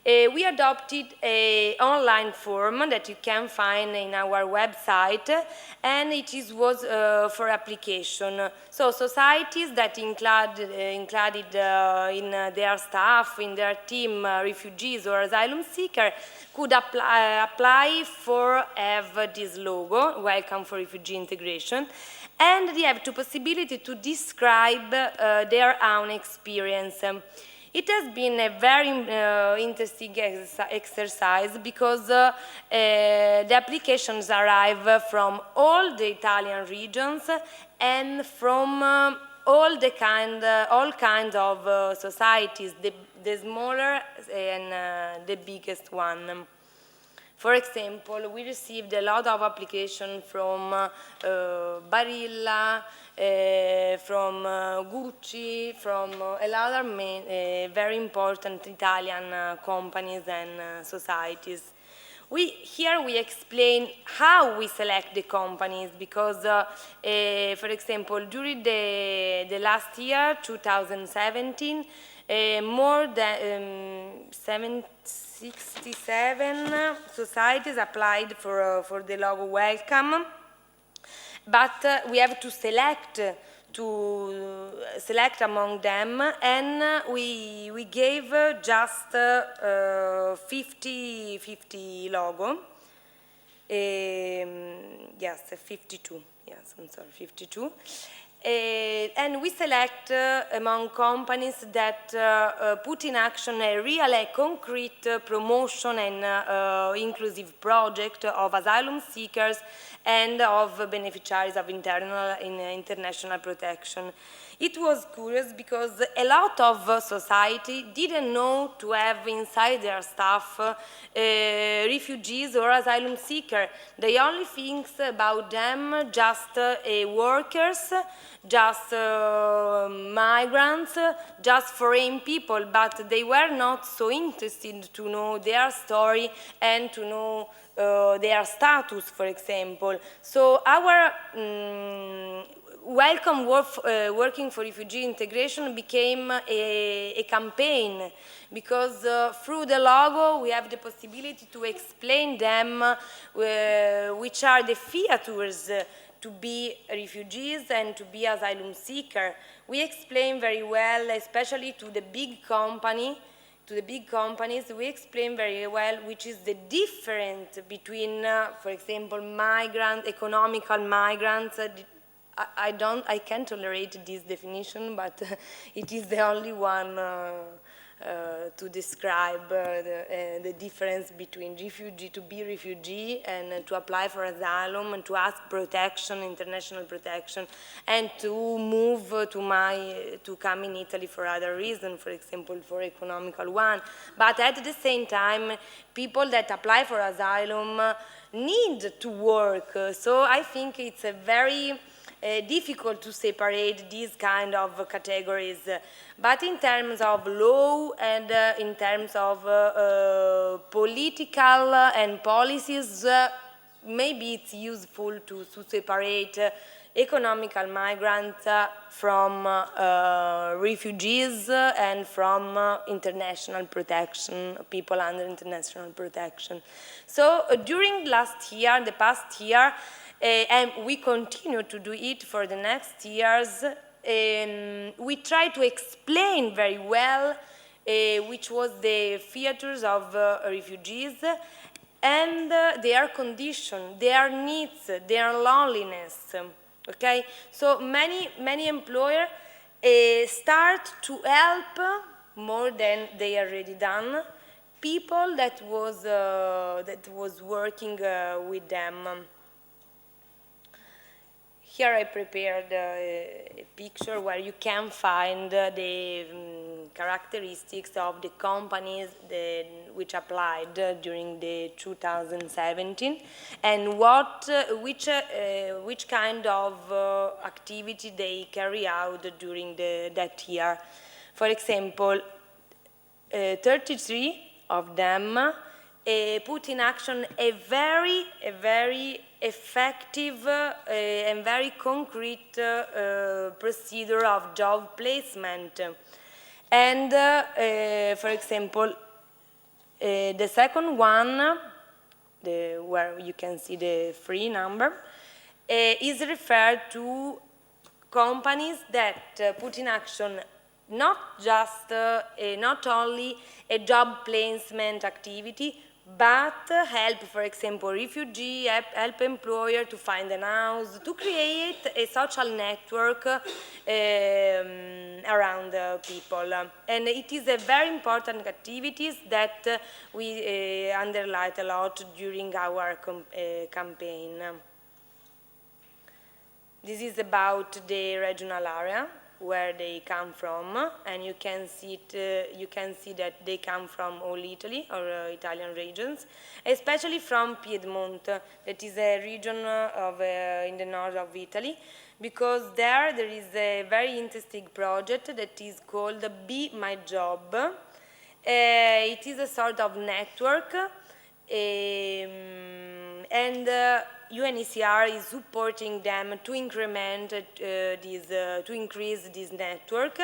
We adopted an online form that you can find in our website, and it was for application. So societies that included in their staff, in their team, refugees or asylum seekers, could apply for have this logo, Welcome for Refugee Integration, and they have the possibility to describe their own experience. It has been a very interesting exercise because the applications arrive from all the Italian regions and from all kinds of societies, the smaller and the biggest one. For example, we received a lot of applications from Barilla, from Gucci, from a lot of very important Italian companies and societies. Here we explain how we select the companies because, for example, during the last year, 2017, more than 67 societies applied for the logo Welcome, but we have to select among them, and we gave just 50 logo. Yes, 52. Yes, I'm sorry, 52. And we select among companies that put in action a real, concrete promotion and inclusive project of asylum seekers and of beneficiaries of international protection. It was curious because a lot of society didn't know to have inside their staff refugees or asylum seekers. They only think about them just workers, just migrants, just foreign people, but they were not so interested to know their story and to know their status, for example. So our Welcome Working for Refugee Integration became a campaign because through the logo we have the possibility to explain them which are the features to be refugees and to be asylum seeker. We explain very well, especially to the big companies, we explain very well which is the difference between, for example, economical migrants. I can't tolerate this definition, but it is the only one to describe the difference between to be refugee and to apply for asylum and to ask protection, international protection, and to move to come in Italy for other reasons, for example, for economical one. But at the same time, people that apply for asylum need to work. So I think it's a very difficult to separate these kind of categories. But in terms of law and in terms of political and policies, maybe it's useful to separate economical migrants from refugees and from international protection, people under international protection. So during the past year, and we continue to do it for the next years, we try to explain very well which was the features of refugees and their condition, their needs, their loneliness. Okay, so many employers start to help more than they already done people that was working with them. Here I prepared a picture where you can find the characteristics of the companies which applied during the 2017 and which kind of activity they carry out during that year. For example, 33 of them put in action a very effective and very concrete procedure of job placement. And for example, the second one, where you can see the free number, is referred to companies that put in action not only a job placement activity, but help, for example, refugee, help employer to find a house, to create a social network around people. And it is a very important activities that we underlined a lot during our campaign. This is about the regional area where they come from, and you can see that they come from all Italy or Italian regions, especially from Piedmont, that is a region in the north of Italy, because there is a very interesting project that is called Be My Job. It is a sort of network, and UNHCR is supporting them to increase this network.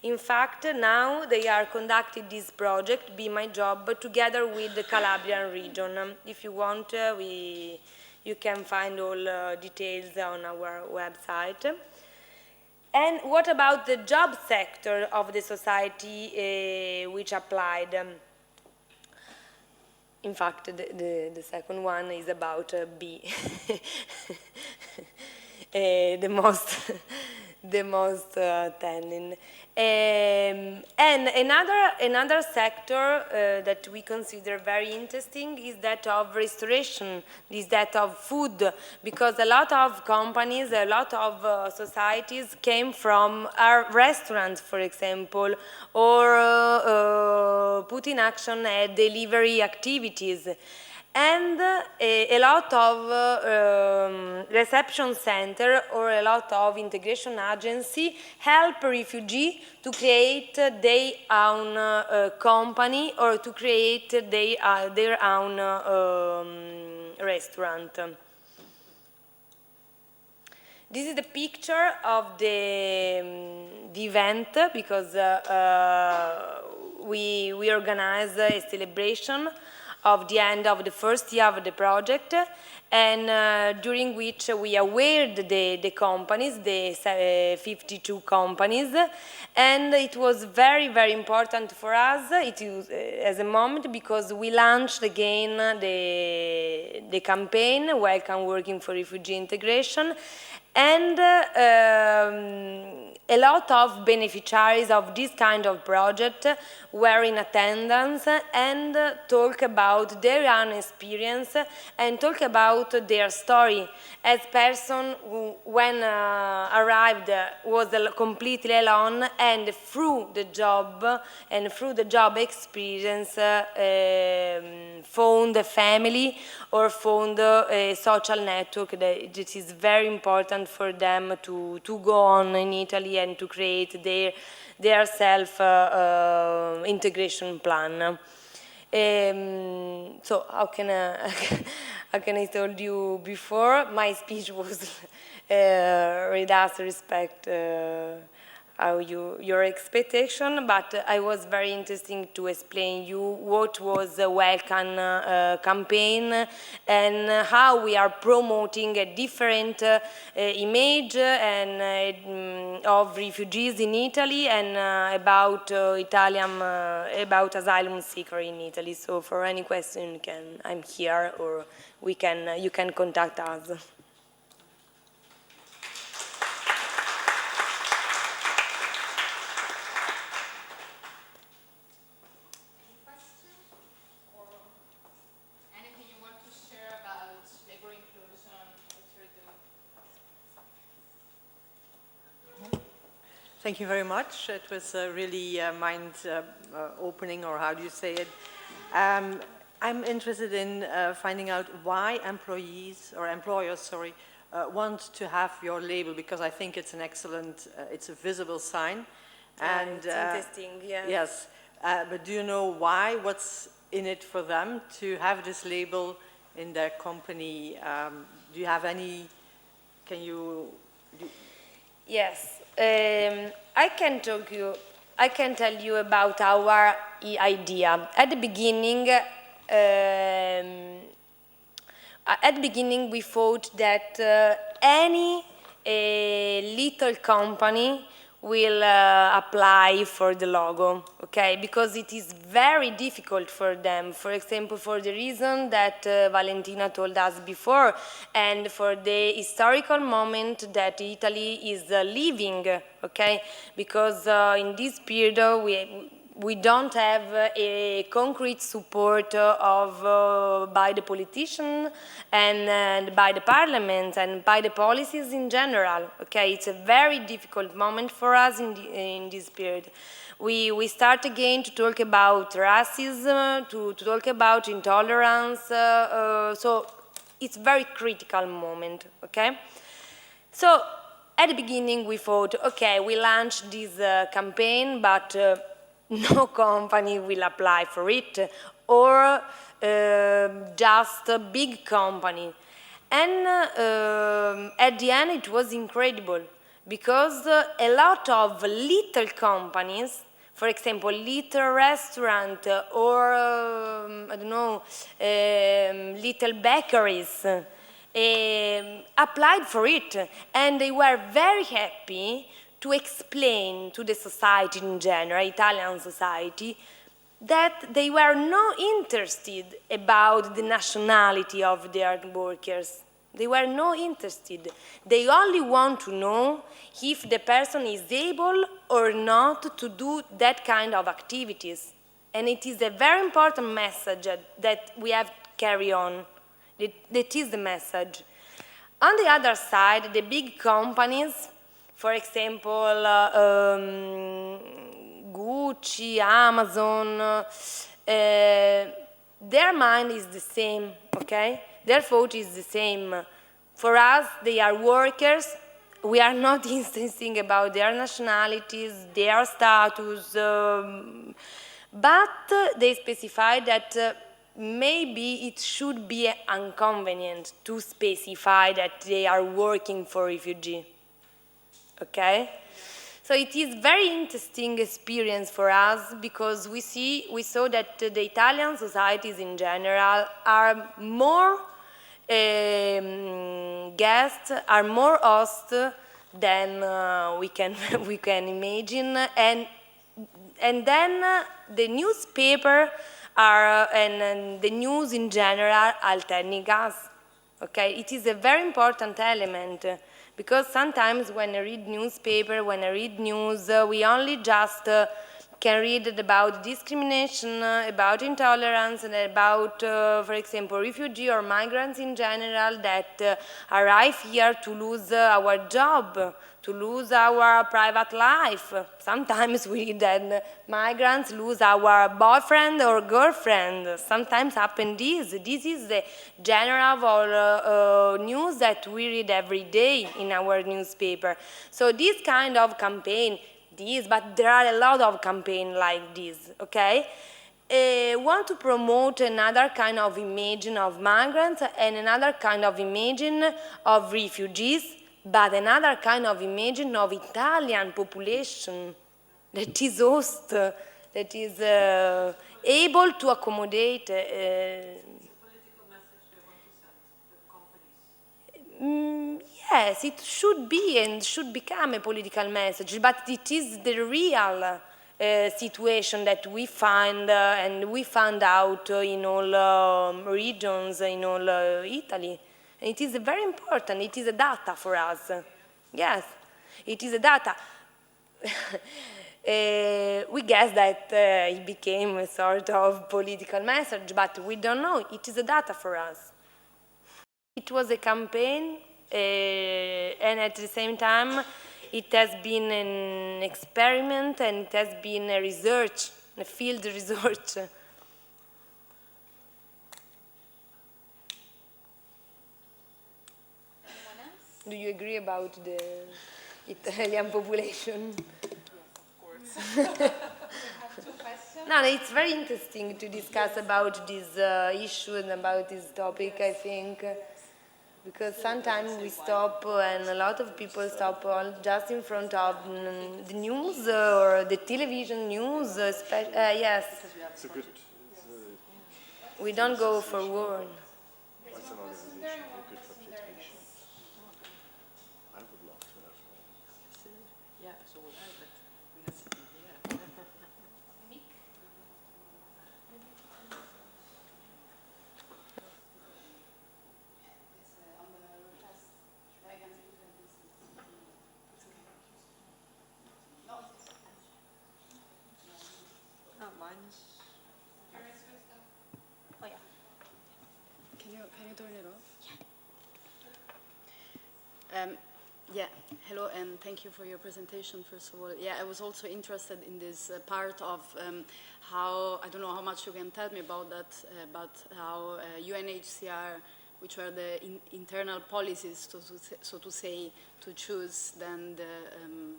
In fact, now they are conducting this project, Be My Job, together with the Calabrian region. If you want, you can find all details on our website. And what about the job sector of the society which applied? In fact, the second one is about B, the most tending. And another sector that we consider very interesting is that of restoration, is that of food, because a lot of companies, a lot of societies came from our restaurants, for example, or put in action delivery activities. And a lot of reception center or a lot of integration agency help refugees to create their own company or to create their own restaurant. This is the picture of the event, because we organized a celebration of the end of the first year of the project, and during which we awarded the companies, the 52 companies, and it was very important for us. It was as a moment because we launched again the campaign Welcome Working for Refugee Integration, and a lot of beneficiaries of this kind of project were in attendance and talk about their own experience and talk about their story as person who, when arrived, was completely alone, and through the job experience found a family or found a social network that is very important for them to go on in Italy and to create their self-integration plan. So how can I told you before, my speech was with us respect your expectation, but I was very interesting to explain you what was the Welcome campaign and how we are promoting a different image and of refugees in Italy and about about asylum seeker in Italy. So for any question, I'm here, or you can contact us. Thank you very much. It was really mind-opening, or how do you say it? I'm interested in finding out why employers want to have your label, because I think it's an excellent, it's a visible sign. And it's interesting, yeah. Yes, but do you know why? What's in it for them to have this label in their company? Do you have any, Yes, I can tell you about our idea. At the beginning, we thought that any little company will apply for the logo, okay? Because it is very difficult for them. For example, for the reason that Valentina told us before, and for the historical moment that Italy is living, okay? Because in this period we don't have a concrete support by the politicians and by the parliament and by the policies in general. Okay, it's a very difficult moment for us in this period. We start again to talk about racism, to talk about intolerance. So it's a very critical moment. Okay, so at the beginning we thought, okay, we launched this campaign, but no company will apply for it, or just a big company. And at the end it was incredible, because a lot of little companies, for example, little restaurant or, I don't know, little bakeries, applied for it, and they were very happy to explain to the society in general, Italian society, that they were not interested about the nationality of their workers. They were not interested. They only want to know if the person is able or not to do that kind of activities. And it is a very important message that we have to carry on. That is the message. On the other side, the big companies, for example, Gucci, Amazon, their mind is the same, okay? Their thought is the same. For us, they are workers. We are not insisting about their nationalities, their status, but they specify that maybe it should be inconvenient to specify that they are working for refugees. Okay, so it is very interesting experience for us, because we saw that the Italian societies in general are more guests, are more hosts than we can imagine, and then the newspaper and the news in general are telling us. Okay, it is a very important element, Because sometimes when I read newspaper, when I read news, we only just can read about discrimination, about intolerance, and about, for example, refugee or migrants in general that arrive here to lose our job, to lose our private life. Sometimes we read that migrants lose our boyfriend or girlfriend. Sometimes happen this. This is the general news that we read every day in our newspaper. So this kind of campaign, but there are a lot of campaigns like this, okay? Want to promote another kind of image of migrants and another kind of image of refugees, but another kind of image of Italian population that is host, that is able to accommodate. Yes, it should be and should become a political message, but it is the real situation that we find and we found out in all regions, in all Italy. And it is very important. It is a data for us. Yes, it is a data. We guess that it became a sort of political message, but we don't know. It is a data for us. It was a campaign, and at the same time, it has been an experiment and it has been a research, a field research. Do you agree about the Italian population? Yes, of course. No, it's very interesting to discuss about this issue and about this topic, I think, because sometimes we stop and a lot of people stop just in front of the news or the television news, yes. It's a good, We don't go forward. it's an organization with good reputation. I would love to have. Yeah, so would I, but we have to be here. Mine's. Oh yeah. Can you turn it off? Yeah. Hello, and thank you for your presentation. First of all, yeah, I was also interested in this part of how, I don't know how much you can tell me about that, but how UNHCR, which are the internal policies, so to say, to choose then the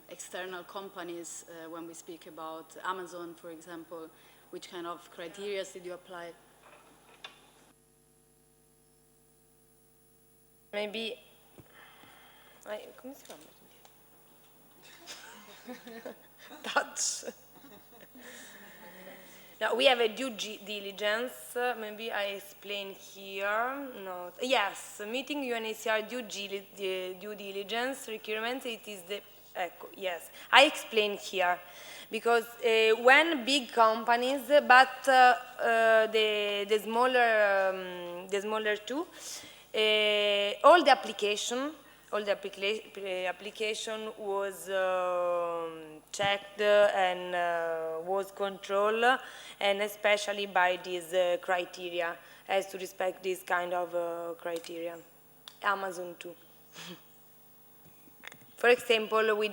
external companies when we speak about Amazon, for example, which kind of criteria did you apply? Maybe, come si chiama? Touch. Now, we have a due diligence, maybe I explain here. No. Yes, meeting UNHCR due diligence requirements, it is the, yes, I explain here. Because when big companies, but the smaller two, all the application was checked and was controlled, and especially by these criteria, as to respect this kind of criteria. Amazon too. For example, we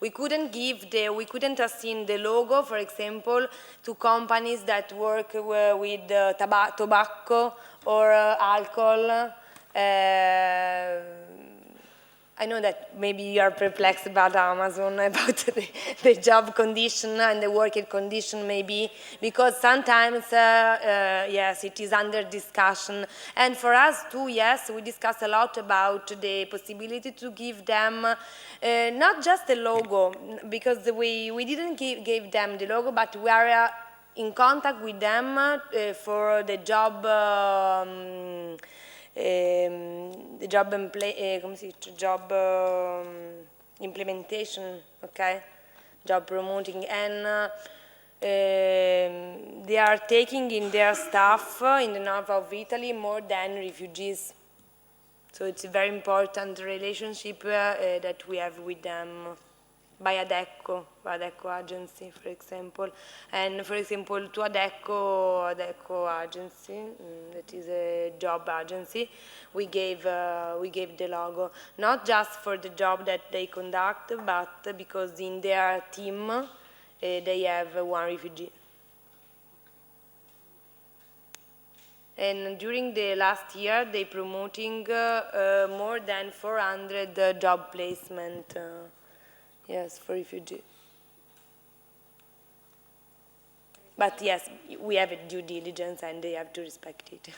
couldn't assign the logo, for example, to companies that work with tobacco or alcohol. I know that maybe you are perplexed about Amazon, about the job condition and the working condition maybe, because sometimes, yes, it is under discussion. And for us too, yes, we discuss a lot about the possibility to give them not just the logo, because we didn't give them the logo, but we are in contact with them for the job the job implementation, okay, job promoting, and they are taking in their staff in the north of Italy more than refugees. So it's a very important relationship that we have with them by ADECO agency, for example. And for example, to ADECO agency, that is a job agency, we gave the logo, not just for the job that they conduct, but because in their team, they have one refugee. And during the last year, they promoting more than 400 job placement, yes, for refugees. But yes, we have a due diligence and they have to respect it.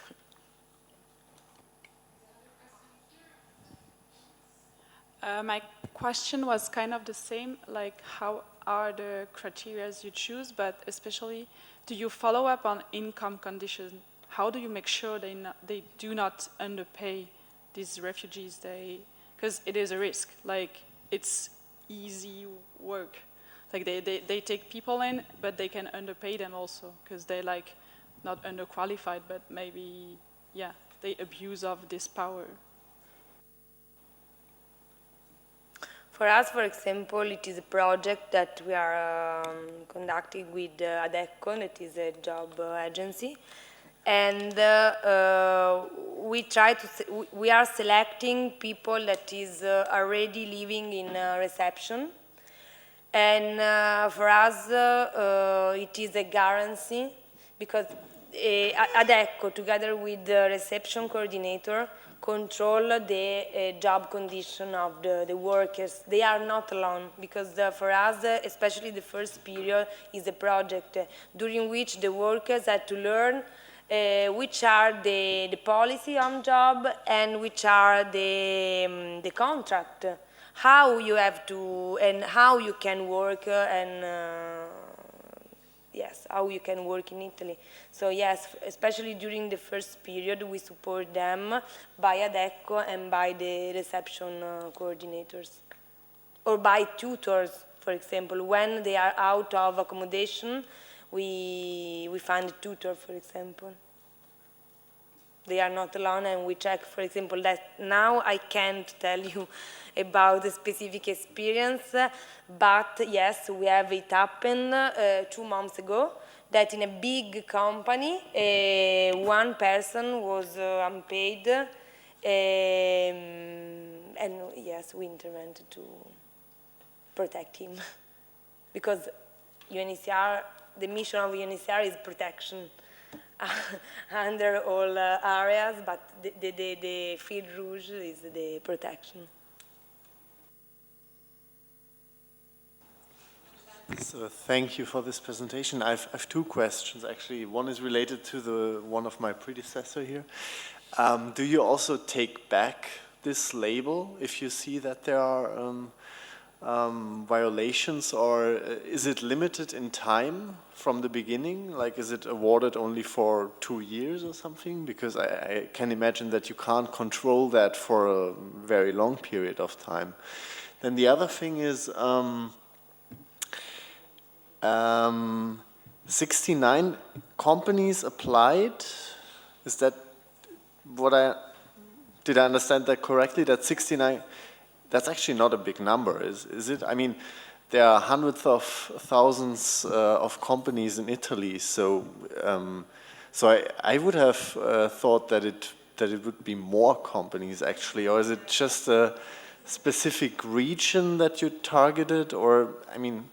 My question was kind of the same, like how are the criteria you choose, but especially do you follow up on income conditions? How do you make sure they do not underpay these refugees? Because it is a risk, like it's easy work. Like they take people in, but they can underpay them also, because they're like not underqualified, but maybe, yeah, they abuse of this power. For us, for example, it is a project that we are conducting with ADECO, that is a job agency. And we are selecting people that is already living in reception. And for us, it is a guarantee, because ADECO, together with the reception coordinator, control the job condition of the workers. They are not alone, because for us, especially the first period, is a project during which the workers had to learn which are the policy on job and which are the contract, how you have to, and how you can work, and yes, how you can work in Italy. So yes, especially during the first period, we support them by ADECO and by the reception coordinators, or by tutors, for example. When they are out of accommodation, we find a tutor, for example. They are not alone, and we check, for example, that now I can't tell you about the specific experience, but yes, we have it happened 2 months ago, that in a big company, one person was unpaid, and yes, we intervened to protect him. Because UNHCR, the mission of UNHCR is protection under all areas, but the fil rouge is the protection. So thank you for this presentation. I've 2 questions, actually. One is related to one of my predecessor here. Do you also take back this label if you see that there are violations, or is it limited in time from the beginning? Like, is it awarded only for 2 years or something? Because I can imagine that you can't control that for a very long period of time. Then the other thing is 69 companies applied. Is that did I understand that correctly? That 69, that's actually not a big number, is it? I mean, there are hundreds of thousands of companies in Italy, so I would have thought that it would be more companies actually, or is it just a specific region that you targeted, or I mean?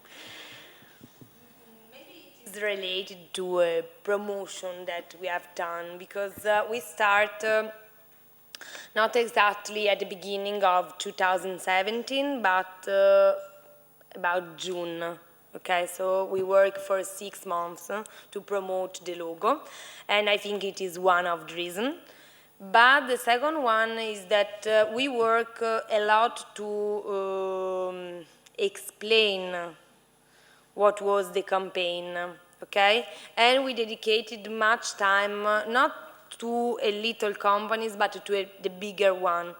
Maybe it is related to a promotion that we have done, because we start not exactly at the beginning of 2017, but about June. Okay, so we work for 6 months to promote the logo, and I think it is one of the reasons. But the second one is that we work a lot to explain what was the campaign, okay? And we dedicated much time, not to a little companies, but to the bigger one.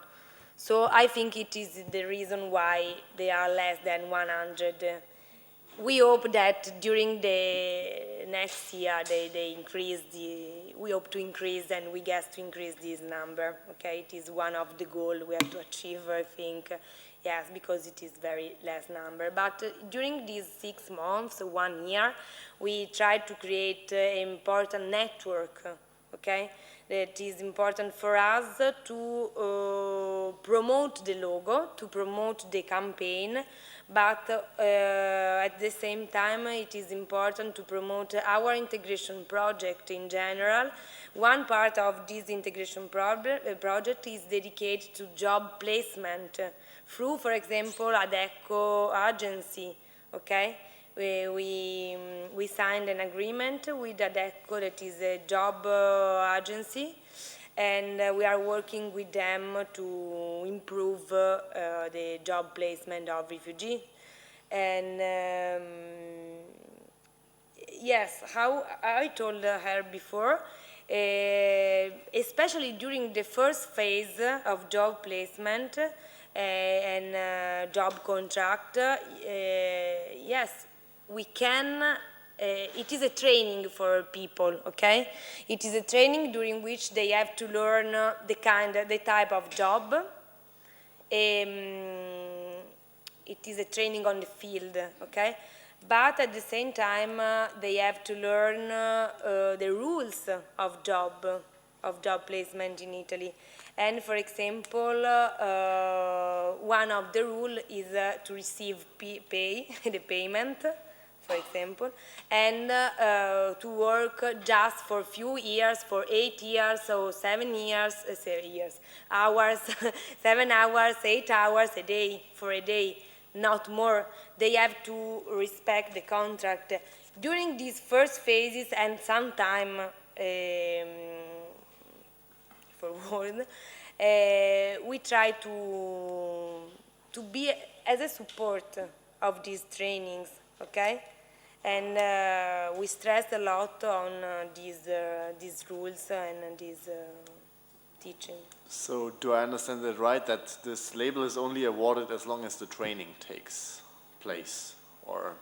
So I think it is the reason why they are less than 100. we hope that during the next year they increase we hope to increase and we guess to increase this number, okay? It is one of the goals we have to achieve, I think, yes, because it is very less number. But during these 6 months, 1 year, we tried to create an important network, okay? That is important for us to promote the logo, to promote the campaign, but at the same time it is important to promote our integration project in general. One part of this integration project is dedicated to job placement through, for example, ADECO agency, okay? We signed an agreement with ADECO, that is a job agency, and we are working with them to improve the job placement of refugees. And yes, how I told her before, especially during the first phase of job placement and job contract, yes, we can, it is a training for people, okay? It is a training during which they have to learn the type of job. It is a training on the field, okay? But at the same time, they have to learn the rules of job placement in Italy. And for example, one of the rules is to receive the payment, for example, and to work just for a few years, for 8 years or 7 years, hours, 7 hours, 8 hours a day, for a day, not more. They have to respect the contract. During these first phases and sometime forward, we try to be as a support of these trainings, okay? And we stress a lot on these rules and these teaching. So do I understand that right, that this label is only awarded as long as the training takes place, or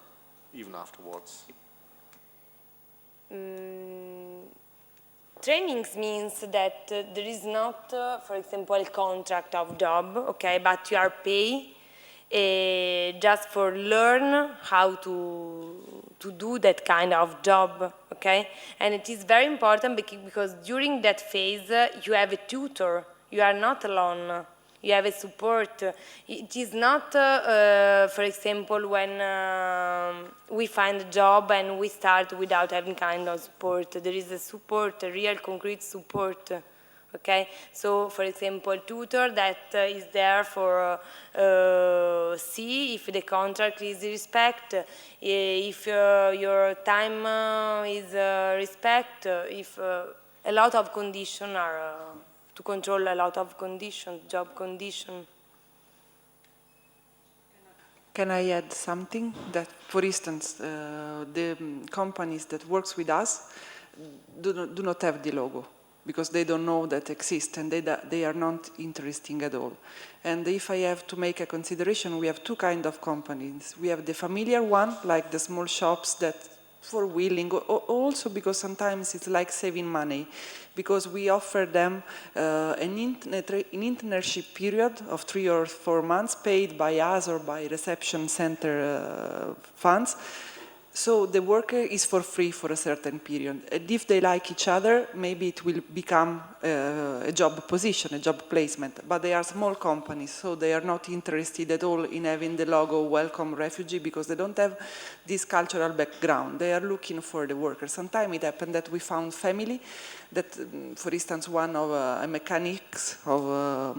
even afterwards? Trainings means that there is not, for example, a contract of job, okay, but you are paid just for learn how to do that kind of job, okay? And it is very important because during that phase you have a tutor. You are not alone. You have a support. It is not, for example, when we find a job and we start without having kind of support. There is a support, a real concrete support. Okay, so for example, tutor that is there for see if the contract is respect, if your time is respect, if a lot of conditions are to control a lot of conditions, job conditions. Can I add something? That, for instance, the companies that works with us do not have the logo, because they don't know that exists and they are not interesting at all. And if I have to make a consideration, we have two kinds of companies. We have the familiar one, like the small shops that for willing, also because sometimes it's like saving money, because we offer them an internship period of 3 or 4 months paid by us or by reception center funds. So the worker is for free for a certain period. And if they like each other, maybe it will become a job position, a job placement. But they are small companies, so they are not interested at all in having the logo Welcome Refugee, because they don't have this cultural background. They are looking for the workers. Sometimes it happened that we found family that, for instance, one of a mechanics of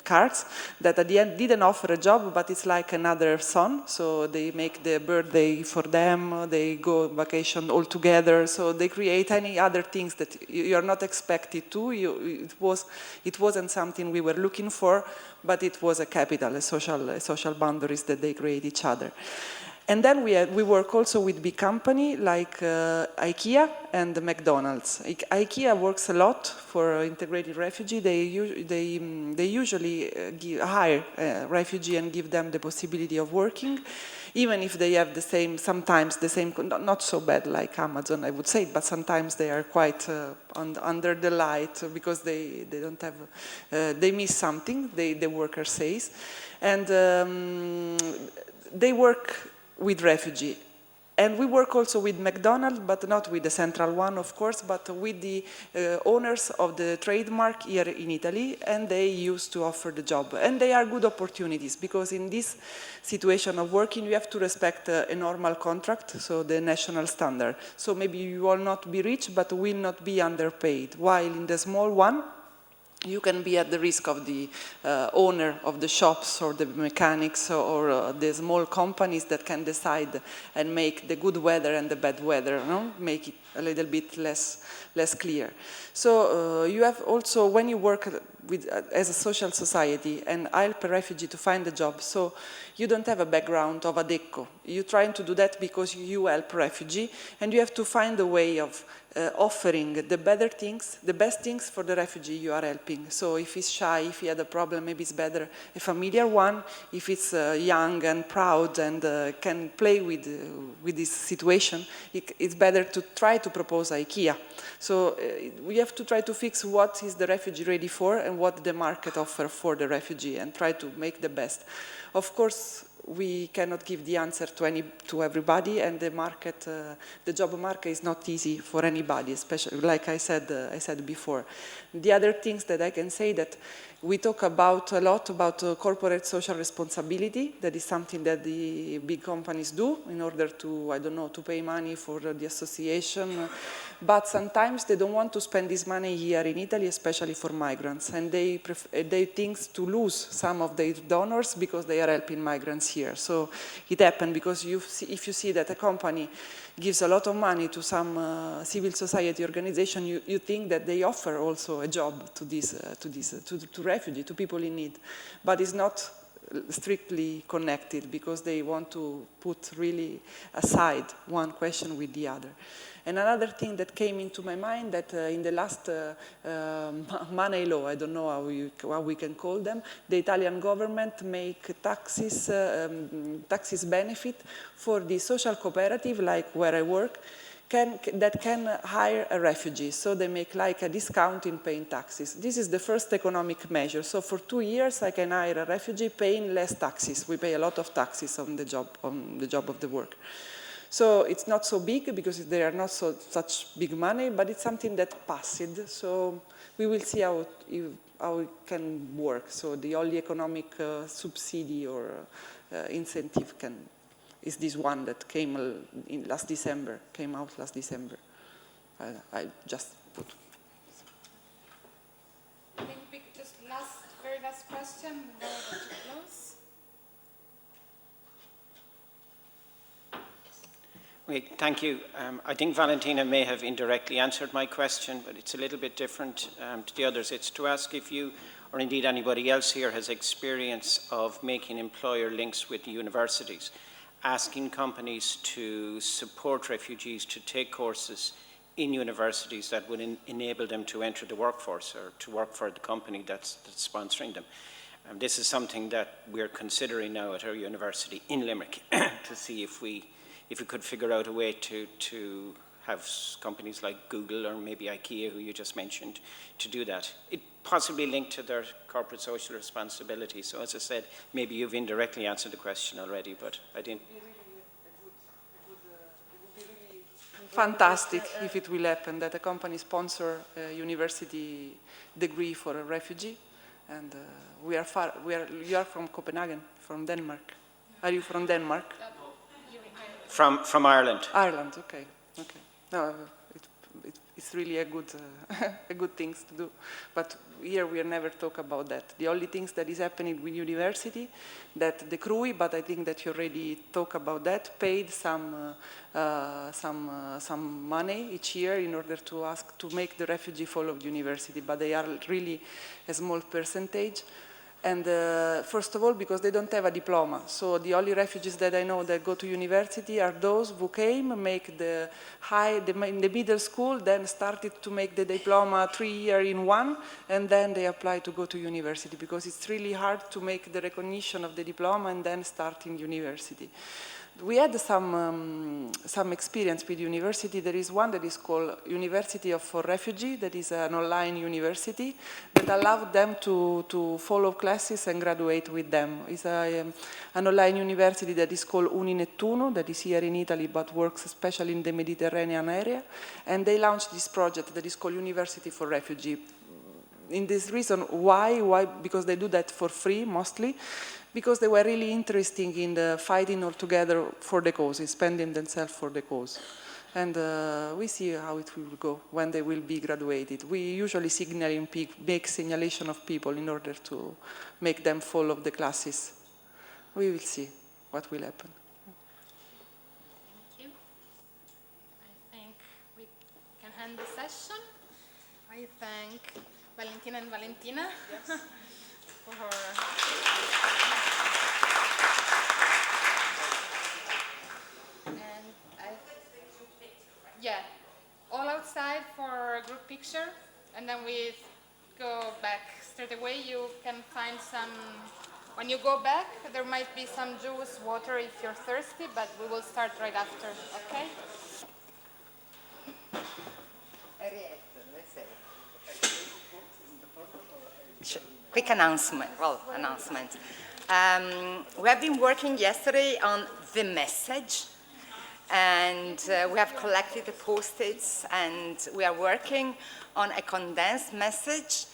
cars that at the end didn't offer a job, but it's like another son. So they make the birthday for them, they go vacation all together. So they create any other things that you are not expected to. It wasn't something we were looking for, but it was a capital, a social boundaries that they create each other. And then we work also with big company like IKEA and the McDonald's. IKEA works a lot for integrated refugee. They usually hire refugee and give them the possibility of working, even if they have the same, sometimes the same, not so bad like Amazon, I would say, but sometimes they are quite under the light because they don't have, they miss something, the worker says. And they work with refugee. And we work also with McDonald's, but not with the central one, of course, but with the owners of the trademark here in Italy, and they used to offer the job. And they are good opportunities, because in this situation of working, you have to respect a normal contract, so the national standard. So maybe you will not be rich, but will not be underpaid, while in the small one, you can be at the risk of the owner of the shops or the mechanics or the small companies that can decide and make the good weather and the bad weather, no? Make it a little bit less clear. So you have also, when you work with, as a social society and help a refugee to find a job, so you don't have a background of Adecco. You're trying to do that because you help refugee, and you have to find a way of offering the better things, the best things for the refugee you are helping. So if he's shy, if he had a problem, maybe it's better a familiar one. If it's young and proud and can play with this situation, it's better to try to propose IKEA. So we have to try to fix what is the refugee ready for and what the market offer for the refugee and try to make the best. Of course, we cannot give the answer to everybody, and the market, the job market is not easy for anybody, especially like I said before. The other things that I can say that we talk about a lot about corporate social responsibility. That is something that the big companies do in order to, I don't know, to pay money for the association. But sometimes they don't want to spend this money here in Italy, especially for migrants. And they think to lose some of their donors because they are helping migrants here. So it happened because if you see that a company gives a lot of money to some civil society organization, you think that they offer also a job to refugees, to people in need. But it's not strictly connected because they want to put really aside one question with the other. And another thing that came into my mind that in the last money law, I don't know how we can call them, the Italian government make taxes benefit for the social cooperative, like where I work, that can hire a refugee. So they make like a discount in paying taxes. This is the first economic measure. So for 2 years, I can hire a refugee paying less taxes. We pay a lot of taxes on the job of the work. So it's not so big because they are not such big money, but it's something that passed. So we will see how it can work. So the only economic subsidy or incentive is this one that came out last December. I just put. Can you pick just very last question? Then we're going to close. Wait, thank you. I think Valentina may have indirectly answered my question, but it's a little bit different to the others. It's to ask if you, or indeed anybody else here, has experience of making employer links with the universities, asking companies to support refugees to take courses in universities that would enable them to enter the workforce or to work for the company that's sponsoring them. This is something that we're considering now at our university in Limerick to see if we could figure out a way to have companies like Google or maybe IKEA, who you just mentioned, to do that. It possibly linked to their corporate social responsibility. So as I said, maybe you've indirectly answered the question already, but I didn't. Fantastic if it will happen, that a company sponsor a university degree for a refugee. And you are from Copenhagen, from Denmark. Are you from Denmark? From Ireland. Ireland, okay. No, it's really a good thing to do. But here we never talk about that. The only things that is happening with university, that the crew, but I think that you already talk about that, paid some money each year in order to make the refugee follow the university, but they are really a small percentage. And first of all, because they don't have a diploma. So the only refugees that I know that go to university are those who came, make in the middle school, then started to make the diploma 3 years in one, and then they apply to go to university, because it's really hard to make the recognition of the diploma and then start in university. We had some experience with university. There is one that is called University for Refugees, that is an online university that allowed them to follow classes and graduate with them. It's an online university that is called Uninettuno, that is here in Italy but works especially in the Mediterranean area. And they launched this project that is called University for Refugees. In this reason, why? Because they do that for free, mostly. Because they were really interested in fighting all together for the cause, spending themselves for the cause. And we see how it will go when they will be graduated. We usually make signalation of people in order to make them follow the classes. We will see what will happen. Thank you. I think we can end the session. I thank Valentina and Valentina. Yes. Yeah, all outside for a group picture, and then we go back straight away. You can find some, when you go back, there might be some juice, water if you're thirsty, but we will start right after, okay? Quick announcement, we have been working yesterday on the message, and we have collected the post-its, and we are working on a condensed message.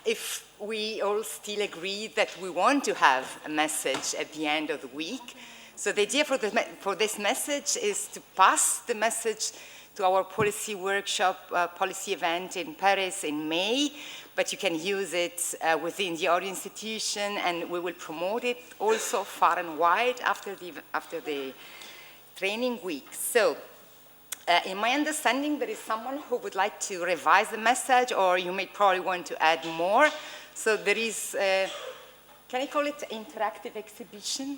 If we all still agree that we want to have a message at the end of the week. So the idea for this message is to pass the message to our policy workshop, policy event in Paris in May, but you can use it within your institution, and we will promote it also far and wide after the training week. So, in my understanding, there is someone who would like to revise the message, or you may probably want to add more. So there is, can I call it interactive exhibition?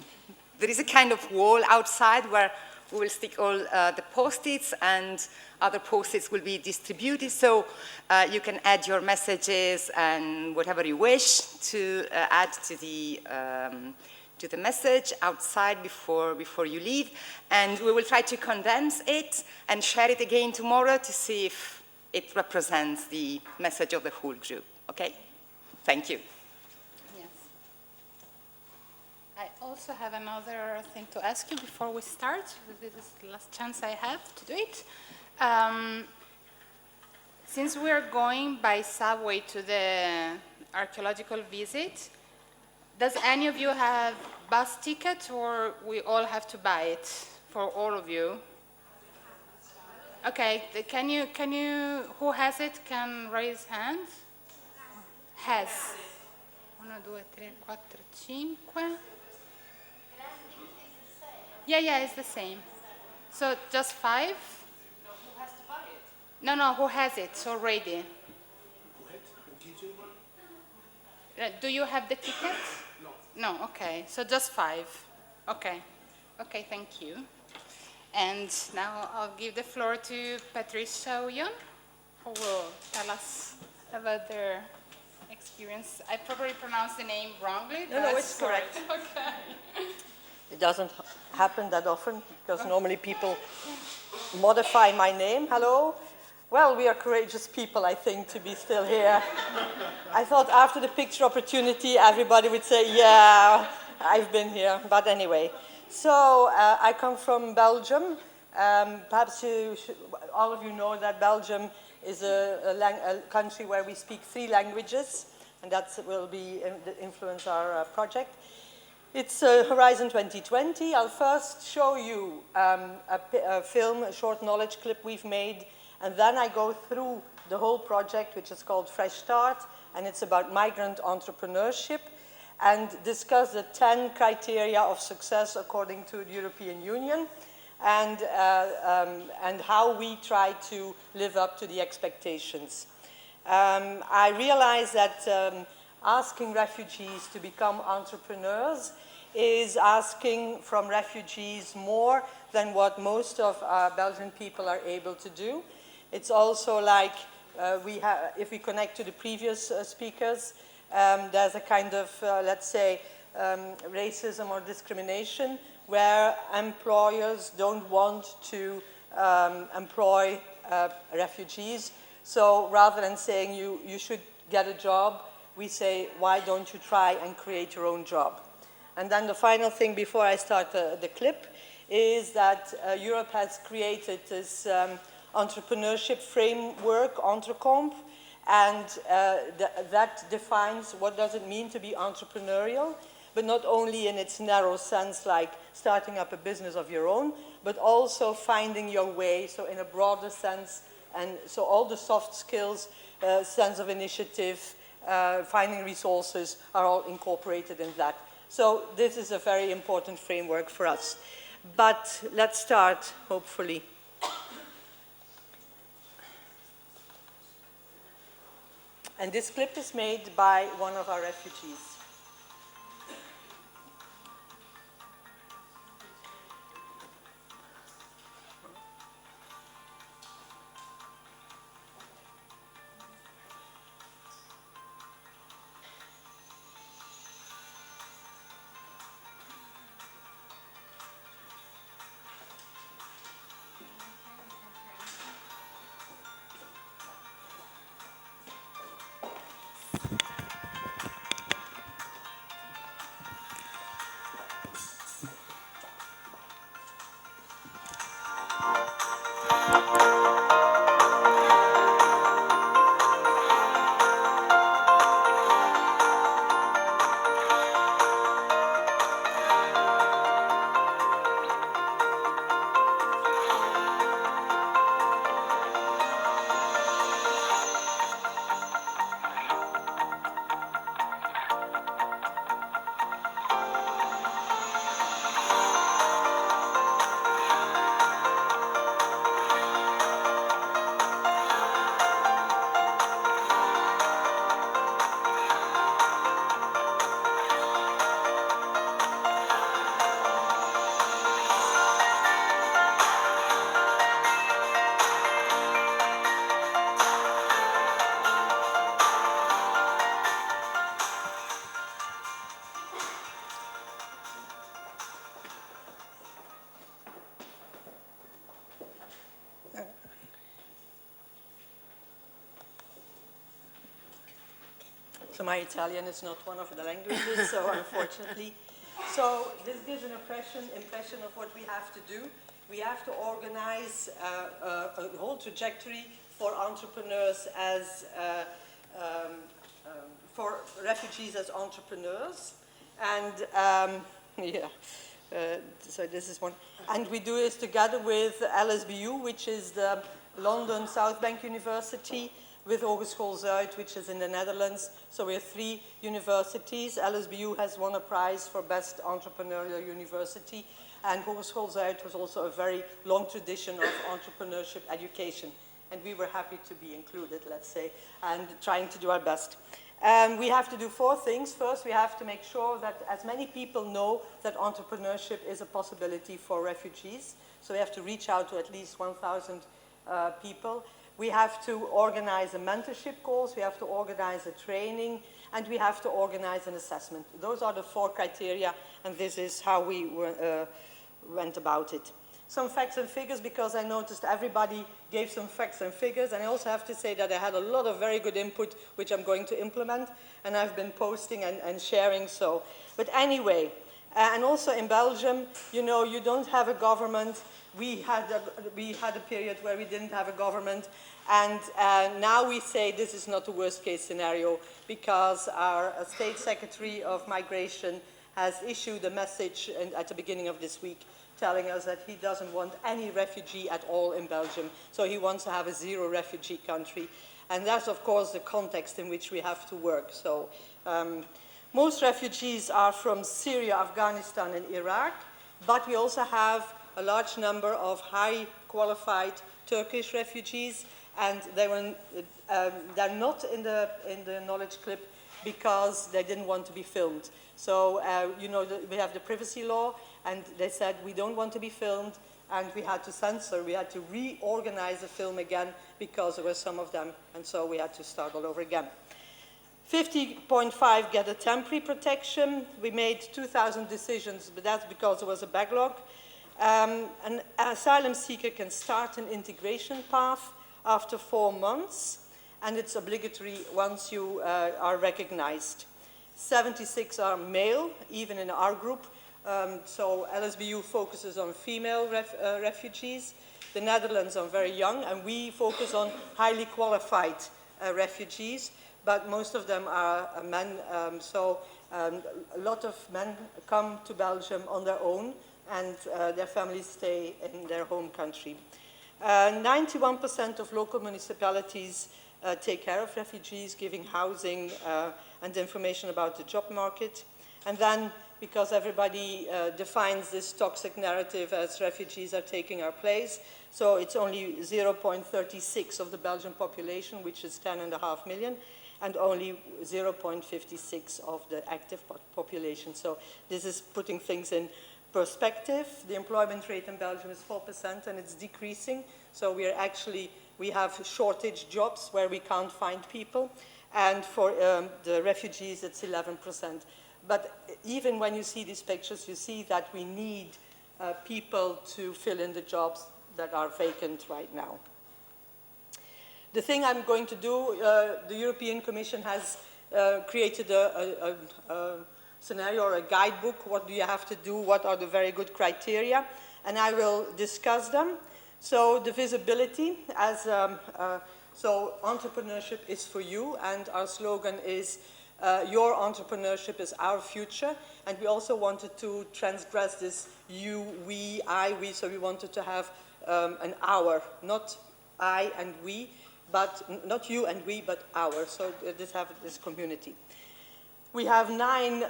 There is a kind of wall outside where we will stick all the post-its, and other post-its will be distributed. So you can add your messages and whatever you wish to add to the message outside before you leave. And we will try to condense it and share it again tomorrow to see if it represents the message of the whole group. Okay? Thank you. I also have another thing to ask you before we start. This is the last chance I have to do it. Since we are going by subway to the archaeological visit, does any of you have bus ticket, or we all have to buy it for all of you? Okay, can you, who has it can raise hands? Has. 1, 2, 3, 4, 5. Yeah, it's the same. So just 5? No, who has to buy it? No, who has it already? Do you have the ticket? No, okay. So just 5. Okay, thank you. And now I'll give the floor to Patricia Uyon, who will tell us about their experience. I probably pronounced the name wrongly. No, it's correct. Okay. It doesn't happen that often, because normally people modify my name. Hello. Well, we are courageous people, I think, to be still here. I thought after the picture opportunity, everybody would say, yeah, I've been here. But anyway, so I come from Belgium. Perhaps all of you know that Belgium is a country where we speak 3 languages, and that will influence our project. It's Horizon 2020. I'll first show you a film, a short knowledge clip we've made, and then I go through the whole project, which is called Fresh Start, and it's about migrant entrepreneurship, and discuss the 10 criteria of success according to the European Union, and how we try to live up to the expectations. I realize that asking refugees to become entrepreneurs is asking from refugees more than what most of Belgian people are able to do. It's also like, if we connect to the previous speakers, there's a kind of, let's say, racism or discrimination where employers don't want to employ refugees. So rather than saying you should get a job, we say, why don't you try and create your own job? And then the final thing before I start the clip is that Europe has created this entrepreneurship framework, Entrecomp, and that defines what does it mean to be entrepreneurial, but not only in its narrow sense like starting up a business of your own, but also finding your way, so in a broader sense, and so all the soft skills, sense of initiative, finding resources are all incorporated in that. So this is a very important framework for us. But let's start, hopefully. And this clip is made by one of our refugees. So my Italian is not one of the languages, so unfortunately. So this gives an impression of what we have to do. We have to organize a whole trajectory for entrepreneurs as, for refugees as entrepreneurs. And so this is one. And we do this together with LSBU, which is the London South Bank University, with Hogeschool Zuid, which is in the Netherlands. So we have 3 universities. LSBU has won a prize for Best Entrepreneurial University, and Hogeschool Zuid was also a very long tradition of entrepreneurship education. And we were happy to be included, let's say, and trying to do our best. We have to do 4 things. First, we have to make sure that as many people know that entrepreneurship is a possibility for refugees. So we have to reach out to at least 1,000 people. We have to organize a mentorship course, we have to organize a training, and we have to organize an assessment. Those are the 4 criteria, and this is how we went about it. Some facts and figures, because I noticed everybody gave some facts and figures, and I also have to say that I had a lot of very good input, which I'm going to implement, and I've been posting and sharing, so. But anyway, and also in Belgium, you know, you don't have a government. We had a period where we didn't have a government, and now we say this is not the worst case scenario, because our State Secretary of Migration has issued a message at the beginning of this week telling us that he doesn't want any refugee at all in Belgium, so he wants to have a 0 refugee country. And that's, of course, the context in which we have to work. So most refugees are from Syria, Afghanistan, and Iraq, but we also have a large number of high qualified Turkish refugees, and they're not in the knowledge clip because they didn't want to be filmed. So, you know, we have the privacy law, and they said we don't want to be filmed, and we had to censor, we had to reorganize the film again because there were some of them, and so we had to start all over again. 50.5 get a temporary protection. We made 2,000 decisions, but that's because there was a backlog. An asylum seeker can start an integration path after 4 months, and it's obligatory once you are recognized. 76 are male, even in our group. So LSBU focuses on female refugees. The Netherlands are very young, and we focus on highly qualified refugees, but most of them are men. A lot of men come to Belgium on their own, and their families stay in their home country. 91% of local municipalities take care of refugees, giving housing and information about the job market. And then, because everybody defines this toxic narrative as refugees are taking our place, so it's only 0.36 of the Belgian population, which is 10.5 million, and only 0.56 of the active population. So this is putting things in perspective. The employment rate in Belgium is 4%, and it's decreasing. So we have shortage jobs where we can't find people. And for the refugees, it's 11%. But even when you see these pictures, you see that we need people to fill in the jobs that are vacant right now. The thing I'm going to do, the European Commission has created a scenario or a guidebook. What do you have to do? What are the very good criteria? And I will discuss them. So the visibility, so entrepreneurship is for you, and our slogan is your entrepreneurship is our future. And we also wanted to transgress this you, we, I, we, so we wanted to have an our, not I and we, but not you and we, but our, so have this community. We have 9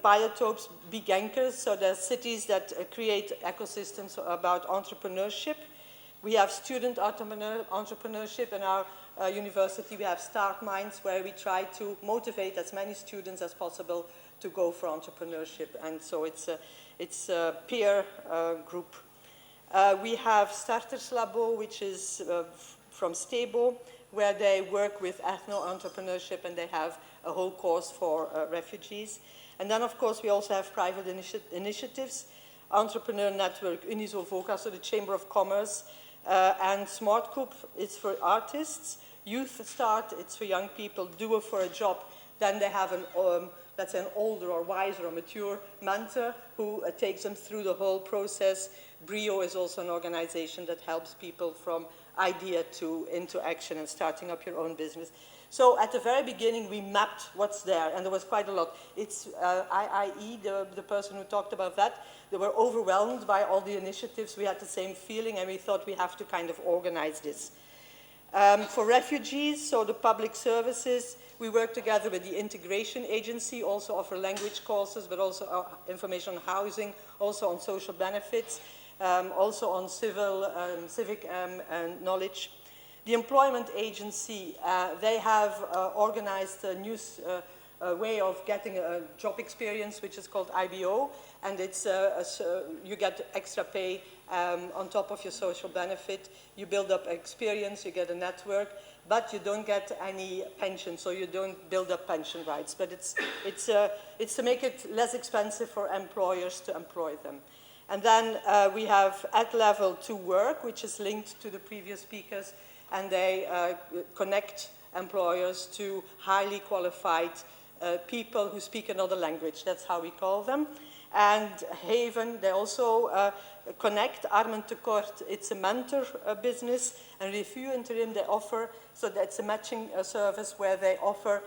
biotopes, big anchors, so there are cities that create ecosystems about entrepreneurship. We have student entrepreneurship in our university. We have start minds where we try to motivate as many students as possible to go for entrepreneurship, and so it's a peer group. We have Starters Labo, which is from Stebo, where they work with ethno-entrepreneurship, and they have a whole course for refugees. And then, of course, we also have private initiatives. Entrepreneur Network, Uniso Voca, so the Chamber of Commerce, and Smart Coop is for artists. Youth Start, it's for young people. Duo for a Job, then they have let's say an older or wiser or mature mentor who takes them through the whole process. Brio is also an organization that helps people from idea into action and starting up your own business. So at the very beginning, we mapped what's there, and there was quite a lot. It's IIE, the person who talked about that. They were overwhelmed by all the initiatives. We had the same feeling, and we thought we have to kind of organize this. For refugees, so the public services, we work together with the Integration Agency, also offer language courses, but also information on housing, also on social benefits, also on civic knowledge. The Employment Agency, they have organized a new way of getting a job experience, which is called IBO, and it's you get extra pay on top of your social benefit. You build up experience, you get a network, but you don't get any pension, so you don't build up pension rights. But it's to make it less expensive for employers to employ them. And then we have At Level to Work, which is linked to the previous speakers, and they connect employers to highly qualified people who speak another language. That's how we call them. And Haven, they also connect. Armen Tekort, it's a mentor business. And Refugee Interim, they offer, so that's a matching service where they offer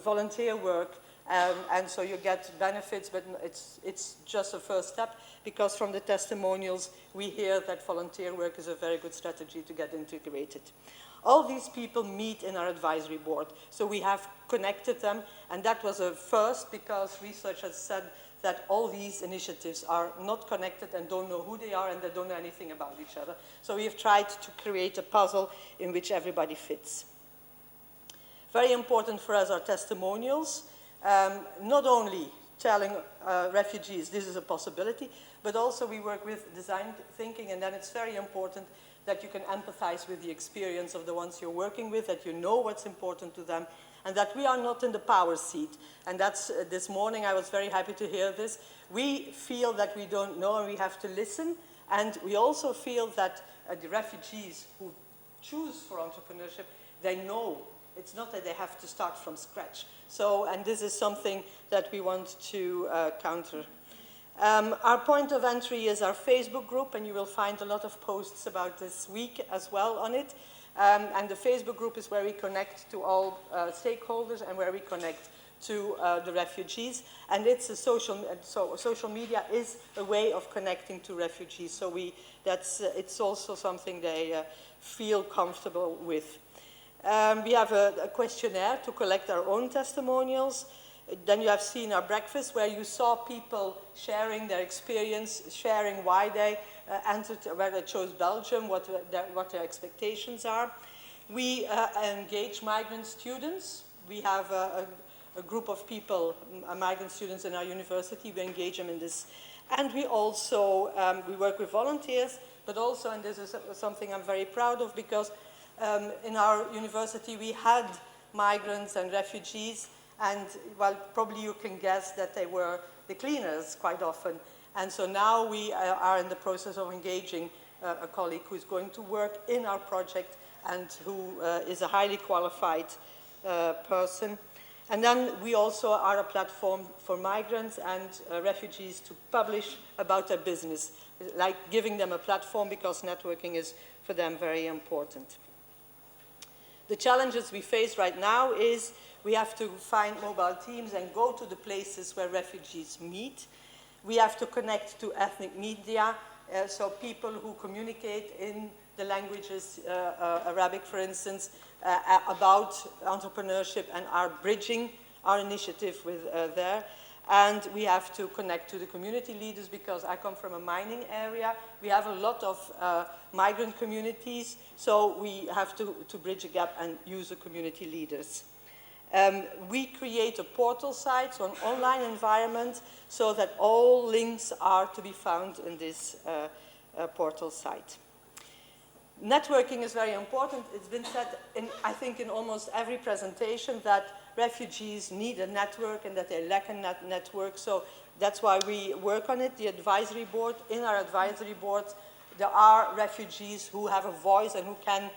volunteer work. And so you get benefits, but it's just a first step, because from the testimonials, we hear that volunteer work is a very good strategy to get integrated. All these people meet in our advisory board, so we have connected them, and that was a first, because researchers said that all these initiatives are not connected and don't know who they are, and they don't know anything about each other. So we have tried to create a puzzle in which everybody fits. Very important for us are testimonials, not only telling refugees this is a possibility, but also we work with design thinking, and then it's very important that you can empathize with the experience of the ones you're working with, that you know what's important to them, and that we are not in the power seat. And that's, this morning I was very happy to hear this. We feel that we don't know and we have to listen, and we also feel that the refugees who choose for entrepreneurship, they know. It's not that they have to start from scratch. So, and this is something that we want to counter. Our point of entry is our Facebook group, and you will find a lot of posts about this week as well on it. And the Facebook group is where we connect to all stakeholders and where we connect to the refugees. And it's a social media is a way of connecting to refugees. So it's also something they feel comfortable with. We have a questionnaire to collect our own testimonials. Then you have seen our breakfast where you saw people sharing their experience, sharing why they entered, where they chose Belgium, what their expectations are. We engage migrant students. We have a group of people, migrant students in our university. We engage them in this. And we also, we work with volunteers, but also, and this is something I'm very proud of, because in our university we had migrants and refugees, and well, probably you can guess that they were the cleaners quite often. And so now we are in the process of engaging a colleague who's going to work in our project and who is a highly qualified person. And then we also are a platform for migrants and refugees to publish about their business, like giving them a platform, because networking is for them very important. The challenges we face right now is we have to find mobile teams and go to the places where refugees meet. We have to connect to ethnic media, so people who communicate in the languages, Arabic for instance, about entrepreneurship, and are bridging our initiative with there. And we have to connect to the community leaders, because I come from a mining area. We have a lot of migrant communities, so we have to bridge a gap and use the community leaders. We create a portal site, so an online environment, so that all links are to be found in this portal site. Networking is very important. It's been said, I think, in almost every presentation that refugees need a network and that they lack a network. So that's why we work on it. The advisory board, in our advisory board, there are refugees who have a voice and who can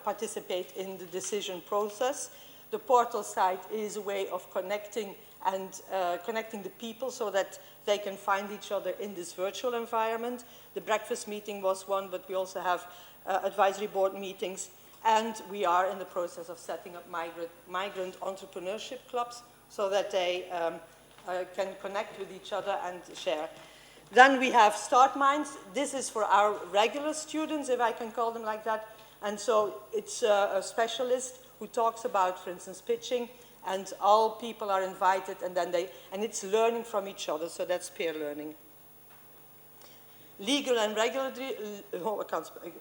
participate in the decision process. The portal site is a way of connecting and connecting the people so that they can find each other in this virtual environment. The breakfast meeting was one, but we also have advisory board meetings. And we are in the process of setting up migrant entrepreneurship clubs so that they can connect with each other and share. Then we have Start Minds. This is for our regular students, if I can call them like that. And so it's a specialist who talks about, for instance, pitching, and all people are invited, and then and it's learning from each other, so that's peer learning. Legal and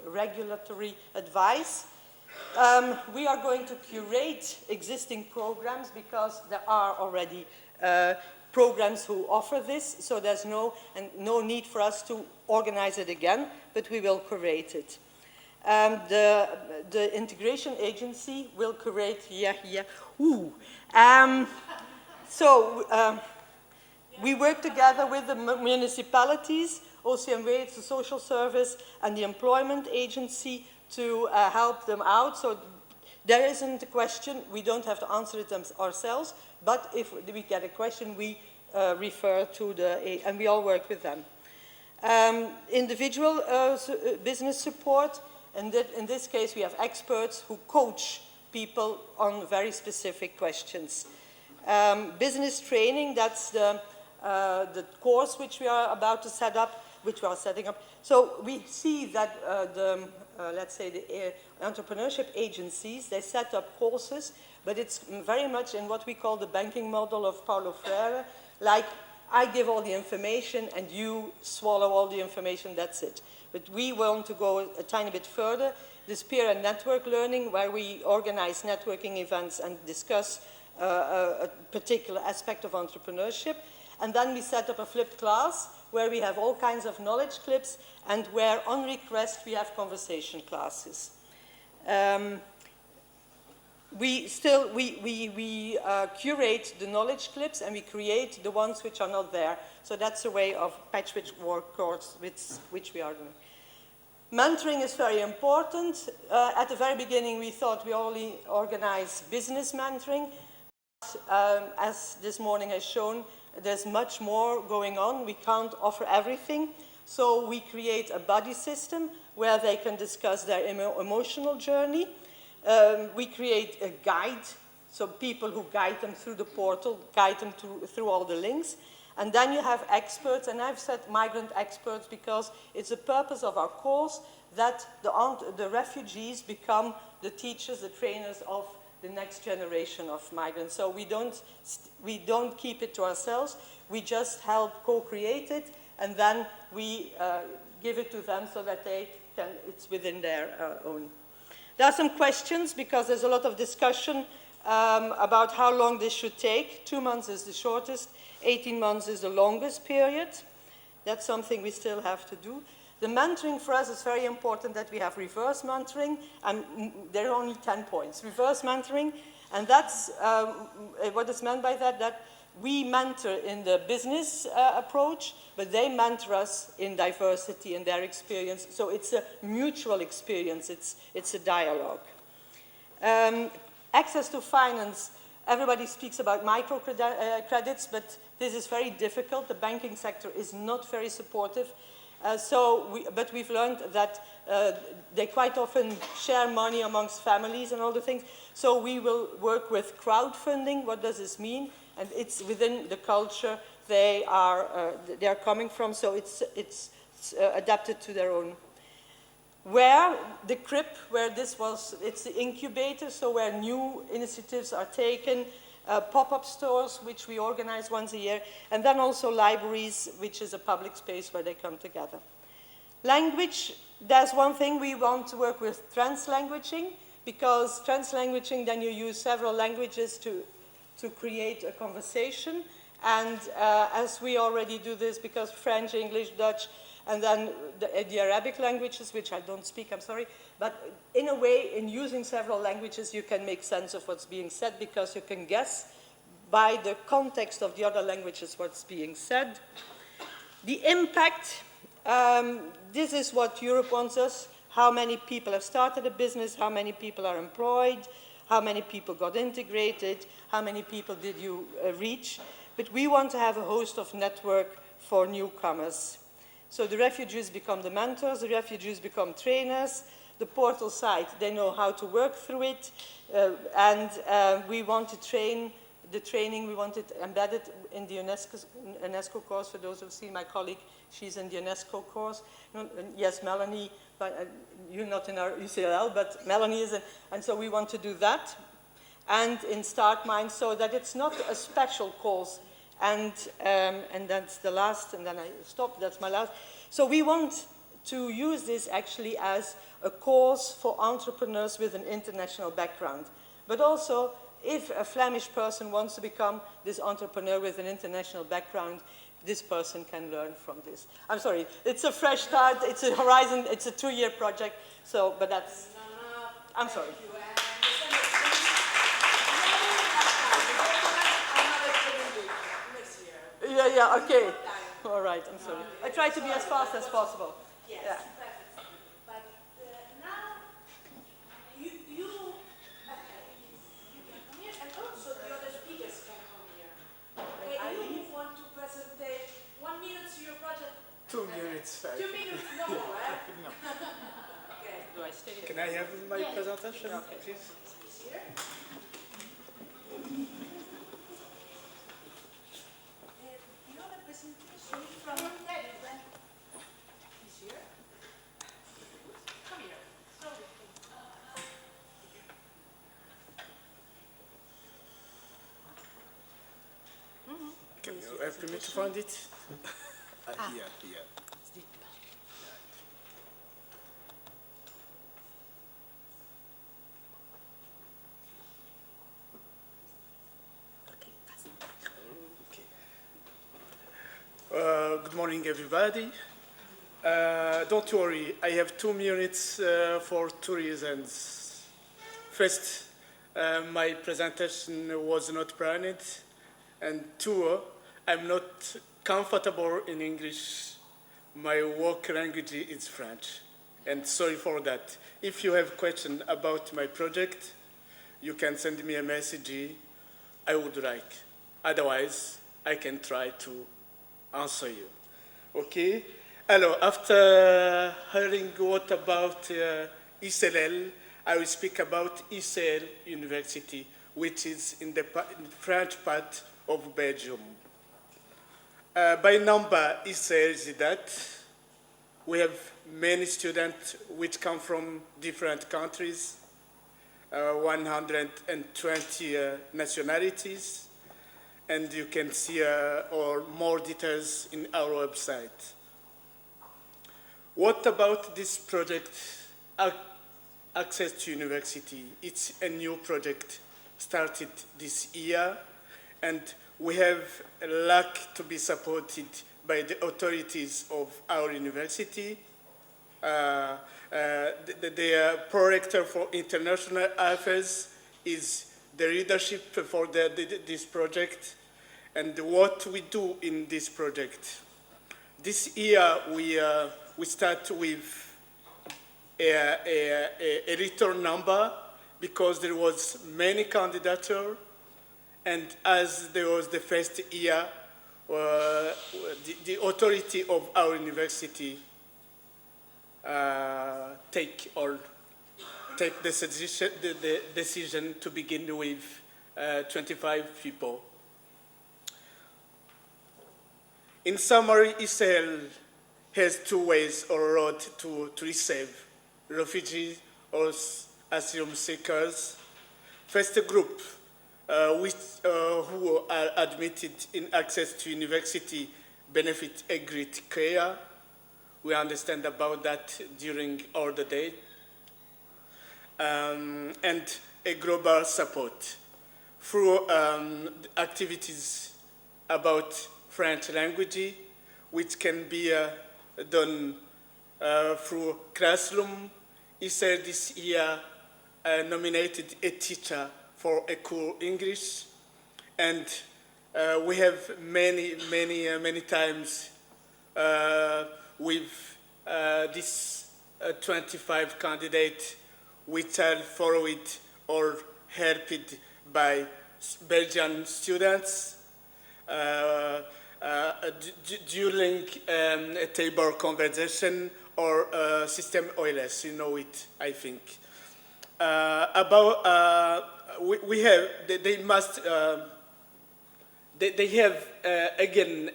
regulatory advice. We are going to curate existing programs, because there are already programs who offer this, so there's no need for us to organize it again, but we will curate it. The integration agency will curate, we work together with the municipalities, OCMW, it's the social service, and the employment agency to help them out. So there isn't a question, we don't have to answer it ourselves, but if we get a question, we refer to and we all work with them. Individual business support. And in this case, we have experts who coach people on very specific questions. Business training, that's the course which we are about to set up, which we are setting up. So we see that let's say the entrepreneurship agencies, they set up courses, but it's very much in what we call the banking model of Paulo Freire. Like, I give all the information and you swallow all the information, that's it. But we want to go a tiny bit further. This peer and network learning, where we organize networking events and discuss a particular aspect of entrepreneurship. And then we set up a flipped class where we have all kinds of knowledge clips and where on request we have conversation classes. We curate the knowledge clips and we create the ones which are not there. So that's a way of patchwork course which we are doing. Mentoring is very important. At the very beginning we thought we only organize business mentoring. But, as this morning has shown, there's much more going on. We can't offer everything. So we create a buddy system where they can discuss their emotional journey. We create a guide, so people who guide them through the portal, guide them through all the links. And then you have experts, and I've said migrant experts because it's the purpose of our course that the refugees become the teachers, the trainers of the next generation of migrants. So we don't keep it to ourselves, we just help co-create it, and then we give it to them so that it's within their own. There are some questions because there's a lot of discussion about how long this should take. 2 months is the shortest, 18 months is the longest period. That's something we still have to do. The mentoring for us is very important that we have reverse mentoring, and there are only 10 points. Reverse mentoring, and that's what is meant by that, that we mentor in the business approach, but they mentor us in diversity and their experience. So it's a mutual experience, it's a dialogue. Access to finance, everybody speaks about microcredits, but this is very difficult. The banking sector is not very supportive. But we've learned that they quite often share money amongst families and all the things. So we will work with crowdfunding. What does this mean? And it's within the culture they are coming from, so it's adapted to their own. Where the CRIP, where this was, it's the incubator, so where new initiatives are taken, pop-up stores, which we organize once a year, and then also libraries, which is a public space where they come together. Language, there's one thing we want to work with translanguaging, because translanguaging, then you use several languages to create a conversation. And as we already do this, because French, English, Dutch, and then the Arabic languages, which I don't speak, I'm sorry, but in a way, in using several languages, you can make sense of what's being said, because you can guess by the context of the other languages what's being said. The impact, this is what Europe wants us. How many people have started a business, how many people are employed, how many people got integrated, how many people did you reach. But we want to have a host of network for newcomers. So the refugees become the mentors, the refugees become trainers, the portal site, they know how to work through it, and we want to train, the training, we want it embedded in the UNESCO course. For those who've seen my colleague, she's in the UNESCO course. Yes, Melanie, but you're not in our UCLL, but Melanie is in, and so we want to do that. And in StartMind, so that it's not a special course. And that's the last, and then I stop, that's my last. So we want to use this actually as a course for entrepreneurs with an international background. But also, if a Flemish person wants to become this entrepreneur with an international background, this person can learn from this. I'm sorry, it's a fresh start, it's a horizon, it's a 2-year project, so, but that's, I'm sorry. Yeah, okay. All right, I'm sorry. I try to be as fast as possible. Yes, yeah. perfect. But now, you can come here, and also the other speakers can come here. Okay, you want to present 1 minute to your project? 2 minutes. 2 minutes, no more, right? No. Okay. Do I stay here? Can I have my presentation, okay. please? Here. From David. He's here. Come here. have to find it. Here. Good morning, everybody. Don't worry, I have 2 minutes for 2 reasons. First, my presentation was not planned, and 2, I'm not comfortable in English. My work language is French, and sorry for that. If you have questions about my project, you can send me a message. I would like. Otherwise, I can try to answer you. Okay? Alors, after hearing what about ICLL, I will speak about ICL University, which is in the French part of Belgium. By number, ICL is that we have many students which come from different countries, 120 nationalities, and you can see more details in our website. What about this project, Access to University? It's a new project started this year, and we have luck to be supported by the authorities of our university. The Prorector for International Affairs is the leadership for this project, and what we do in this project. This year, we start with a return number because there was many candidatures, and as there was the first year, the authority of our university take the decision to begin with 25 people. In summary, Israel has 2 ways or road to receive refugees or asylum seekers. First group, who are admitted in access to university benefit a great care. We understand about that during all the day. And a global support through activities about French language, which can be done through classroom. ICL this year nominated a teacher for a course English, and we have many times with this 25 candidates which are followed or helped by Belgian students during a table conversation or system OLS, you know it, I think. We have, they must, they have, again,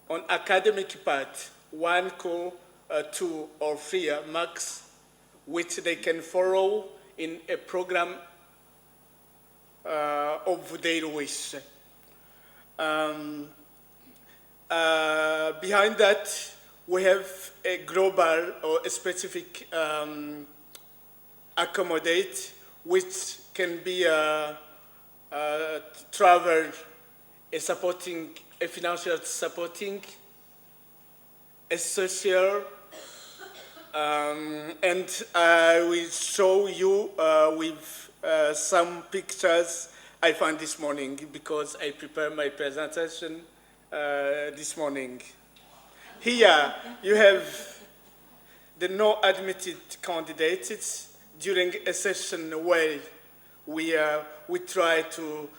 on academic part, 1 course, 2 or 3 max, which they can follow in a program of their wish. Behind that, we have a global or a specific accommodate, which can be travel, a financial supporting, a social, and I will show you with some pictures I found this morning because I prepared my presentation this morning. Here you have the no admitted candidates during a session where we try to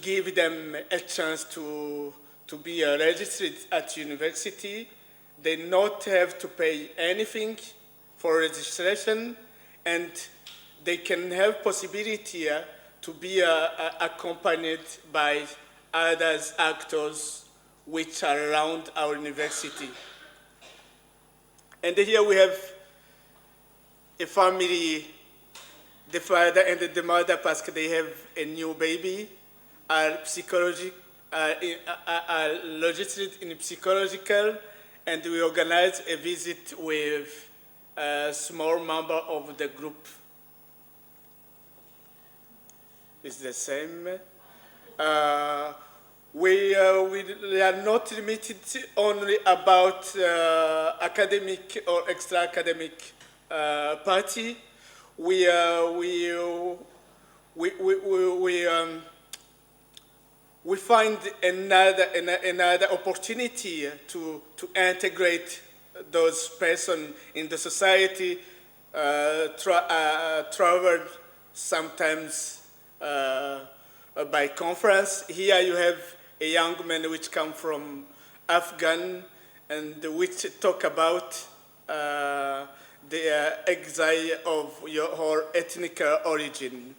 give them a chance to be registered at university. They not have to pay anything for registration, and they can have possibility to be accompanied by other actors which are around our university. And here we have a family the father and the mother, parce que they have a new baby, are registered in psychological, and we organize a visit with a small member of the group. It's the same. We are not limited only about academic or extra-academic party. We find another opportunity to integrate those persons in the society, travel sometimes by conference. Here you have a young man which come from Afghan and which talk about the exile of your ethnic origin.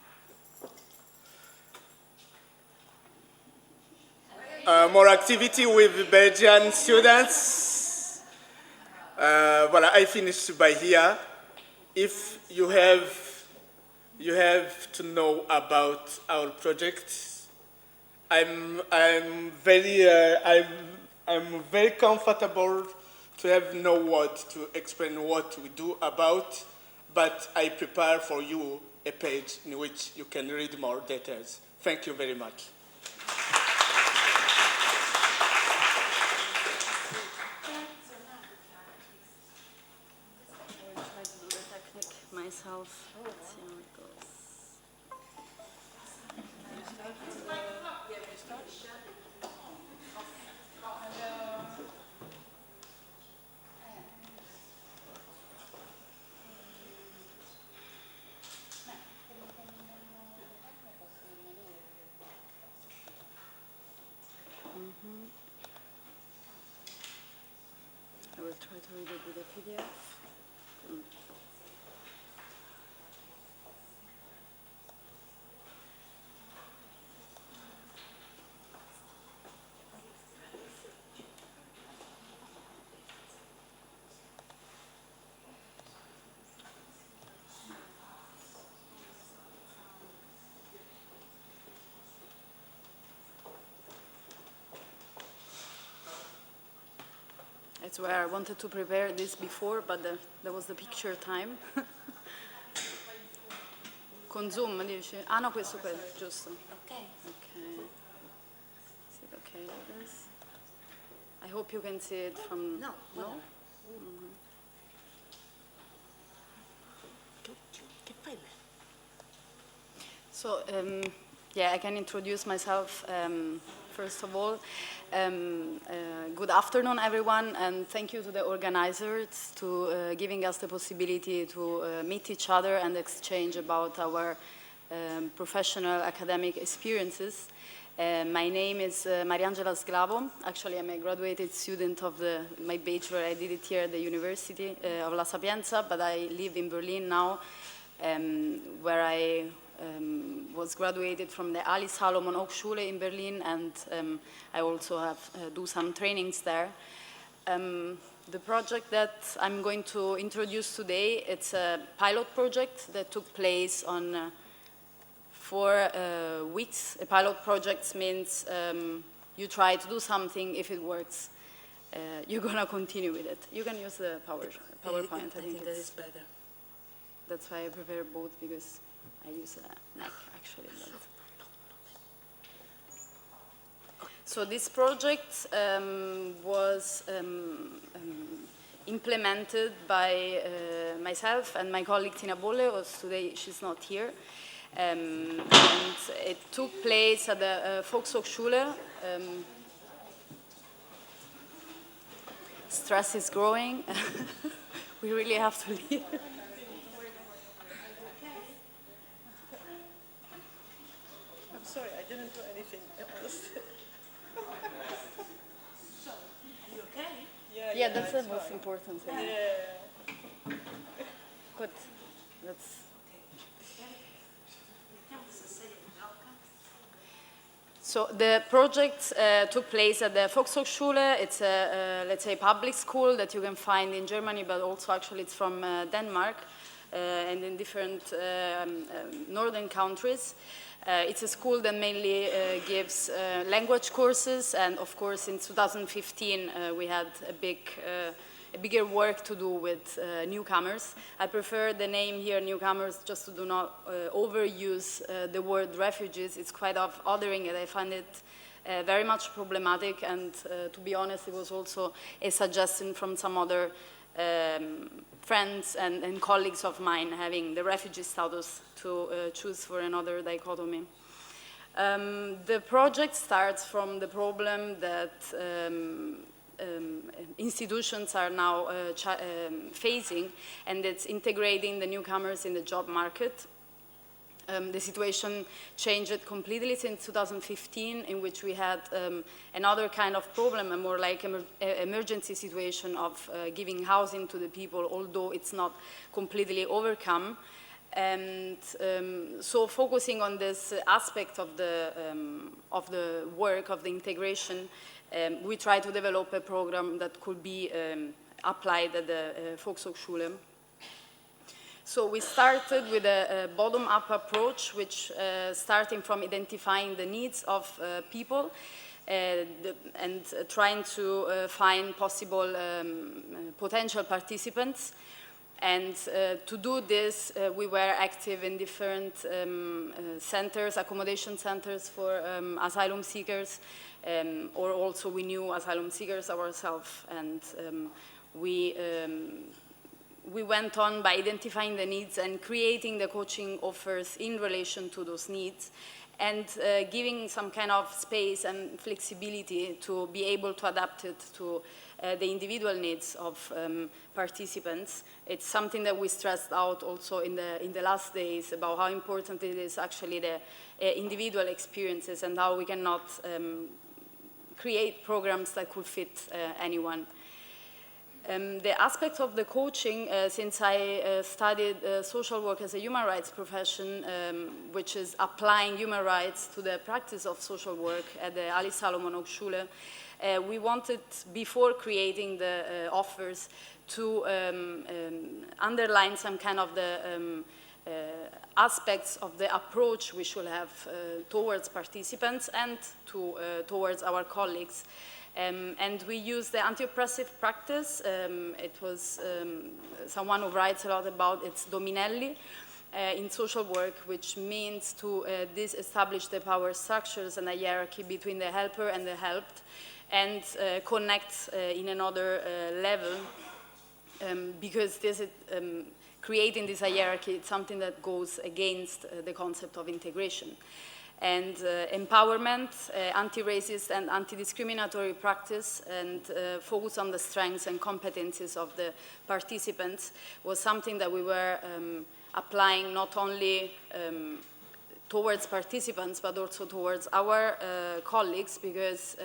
More activity with Belgian students. Voilà, I finished by here. If you have to know about our project, I'm very comfortable to have no word to explain what we do about, but I prepare for you a page in which you can read more details. Thank you very much. Myself. Let's see how it goes. I will try to read it with a PDF. That's where I wanted to prepare this before, but there was the picture time. Con Zoom, dici? Ah no, questo, giusto. Okay. Okay. Is it okay like this? I hope you can see it from... No? Mm-hmm. So, yeah, I can introduce myself first of all. Good afternoon, everyone, and thank you to the organizers to giving us the possibility to meet each other and exchange about our professional academic experiences. My name is Mariangela Sglavo. Actually, I'm a graduated student of my bachelor. I did it here at the University of La Sapienza, but I live in Berlin now, where I was graduated from the Ali Salomon Hochschule in Berlin, and I also do some trainings there. The project that I'm going to introduce today, it's a pilot project that took place on 4 weeks. A pilot project means you try to do something. If it works, you're gonna continue with it. You can use the PowerPoint. I think that is better. That's why I prepare both, because I use a Mac, actually. So this project was implemented by myself and my colleague Tina Bolle. Today she's not here. And it took place at the Volkshochschule. Stress is growing. We really have to leave. Sorry, I didn't do anything else. So, are you okay? Yeah, that's the most important thing. Yeah. Good. That's. So the project took place at the Volkshochschule. It's a, let's say, public school that you can find in Germany, but also actually it's from Denmark. and in different northern countries. It's a school that mainly gives language courses, and of course in 2015 we had a bigger work to do with newcomers. I prefer the name here, newcomers, just to do not overuse the word refugees. It's quite othering, and I find it very much problematic, and to be honest, it was also a suggestion from some other friends and colleagues of mine having the refugee status to choose for another dichotomy. The project starts from the problem that institutions are now facing, and it's integrating the newcomers in the job market. The situation changed completely since 2015, in which we had another kind of problem, a more like emergency situation of giving housing to the people, although it's not completely overcome. And so focusing on this aspect of the work, of the integration, we try to develop a program that could be applied at the Volkshochschule. So we started with a bottom-up approach, which starting from identifying the needs of people and trying to find possible potential participants. And to do this, we were active in different centers, accommodation centers for asylum seekers, or also we knew asylum seekers ourselves, and we went on by identifying the needs and creating the coaching offers in relation to those needs, and giving some kind of space and flexibility to be able to adapt it to the individual needs of participants. It's something that we stressed out also in the last days about how important it is actually the individual experiences, and how we cannot create programs that could fit anyone. The aspects of the coaching, since I studied social work as a human rights profession, which is applying human rights to the practice of social work at the Ali Salomon Hochschule, we wanted, before creating the offers, to underline some kind of the aspects of the approach we should have towards participants and towards our colleagues. And we use the anti-oppressive practice. It was someone who writes a lot about it's Dominelli in social work, which means to disestablish the power structures and a hierarchy between the helper and the helped, and connect in another level, because this is, creating this hierarchy, it's something that goes against the concept of integration. And empowerment, anti-racist and anti-discriminatory practice, and focus on the strengths and competencies of the participants was something that we were applying not only towards participants, but also towards our colleagues, because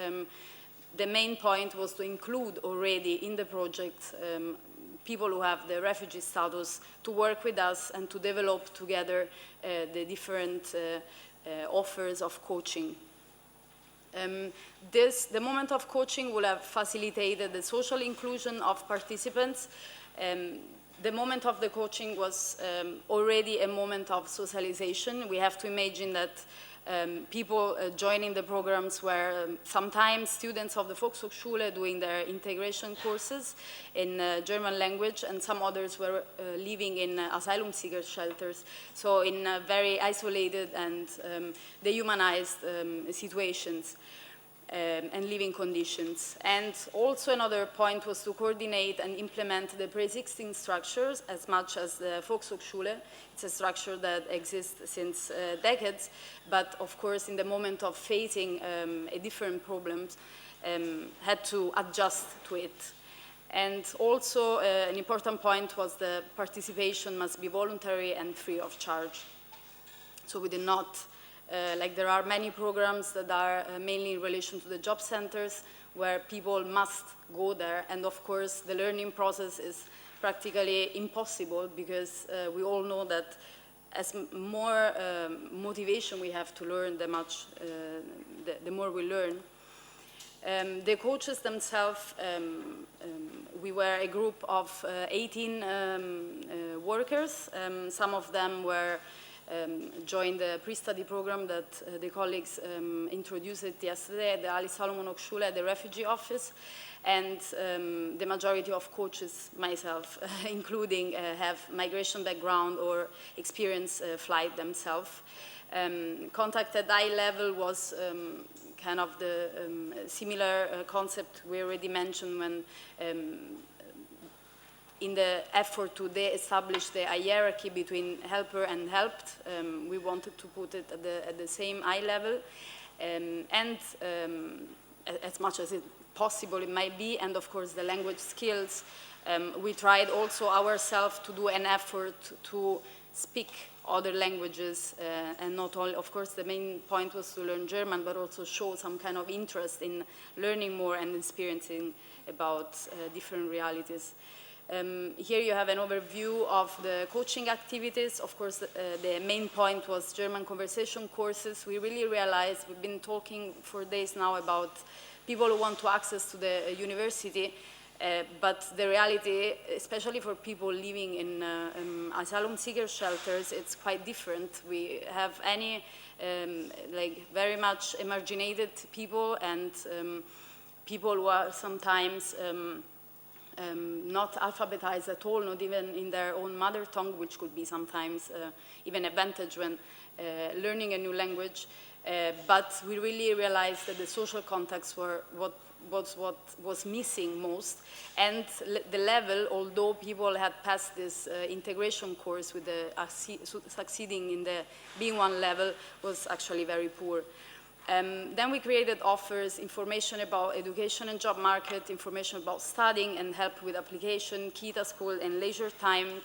the main point was to include already in the project people who have the refugee status to work with us and to develop together the different offers of coaching. The moment of coaching will have facilitated the social inclusion of participants. The moment of the coaching was already a moment of socialization. We have to imagine that people joining the programs were sometimes students of the Volkshochschule doing their integration courses in German language, and some others were living in asylum seeker shelters, so in very isolated and dehumanized situations and living conditions. And also another point was to coordinate and implement the pre-existing structures as much as the Volkshochschule. It's a structure that exists since decades, but of course in the moment of facing a different problems, had to adjust to it. And also an important point was the participation must be voluntary and free of charge. So we did not, like there are many programs that are mainly in relation to the job centers where people must go there, and of course the learning process is practically impossible, because we all know that as more motivation we have to learn, the more we learn. The coaches themselves, we were a group of 18 workers. Some of them were joined the pre-study program that the colleagues introduced it yesterday at the Ali Salomon Hochschule at the refugee office. And the majority of coaches, myself including, have migration background or experience flight themselves. Contact at eye level was kind of the similar concept we already mentioned when in the effort to establish the hierarchy between helper and helped, we wanted to put it at the same eye level, and as much as it possible it might be, and of course the language skills. We tried also ourselves to do an effort to speak other languages, and not only, of course, the main point was to learn German, but also show some kind of interest in learning more and experiencing about different realities. Here you have an overview of the coaching activities. Of course, the main point was German conversation courses. We really realized, we've been talking for days now about people who want to access to the university, but the reality, especially for people living in asylum seeker shelters, it's quite different. We have like very much emarginated people and people who are sometimes not alphabetized at all, not even in their own mother tongue, which could be sometimes even an advantage when learning a new language. But we really realized that the social contacts were what was missing most, and the level, although people had passed this integration course with the succeeding in the B1 level, was actually very poor. Then we created offers, information about education and job market, information about studying and help with application, Kita school and leisure time,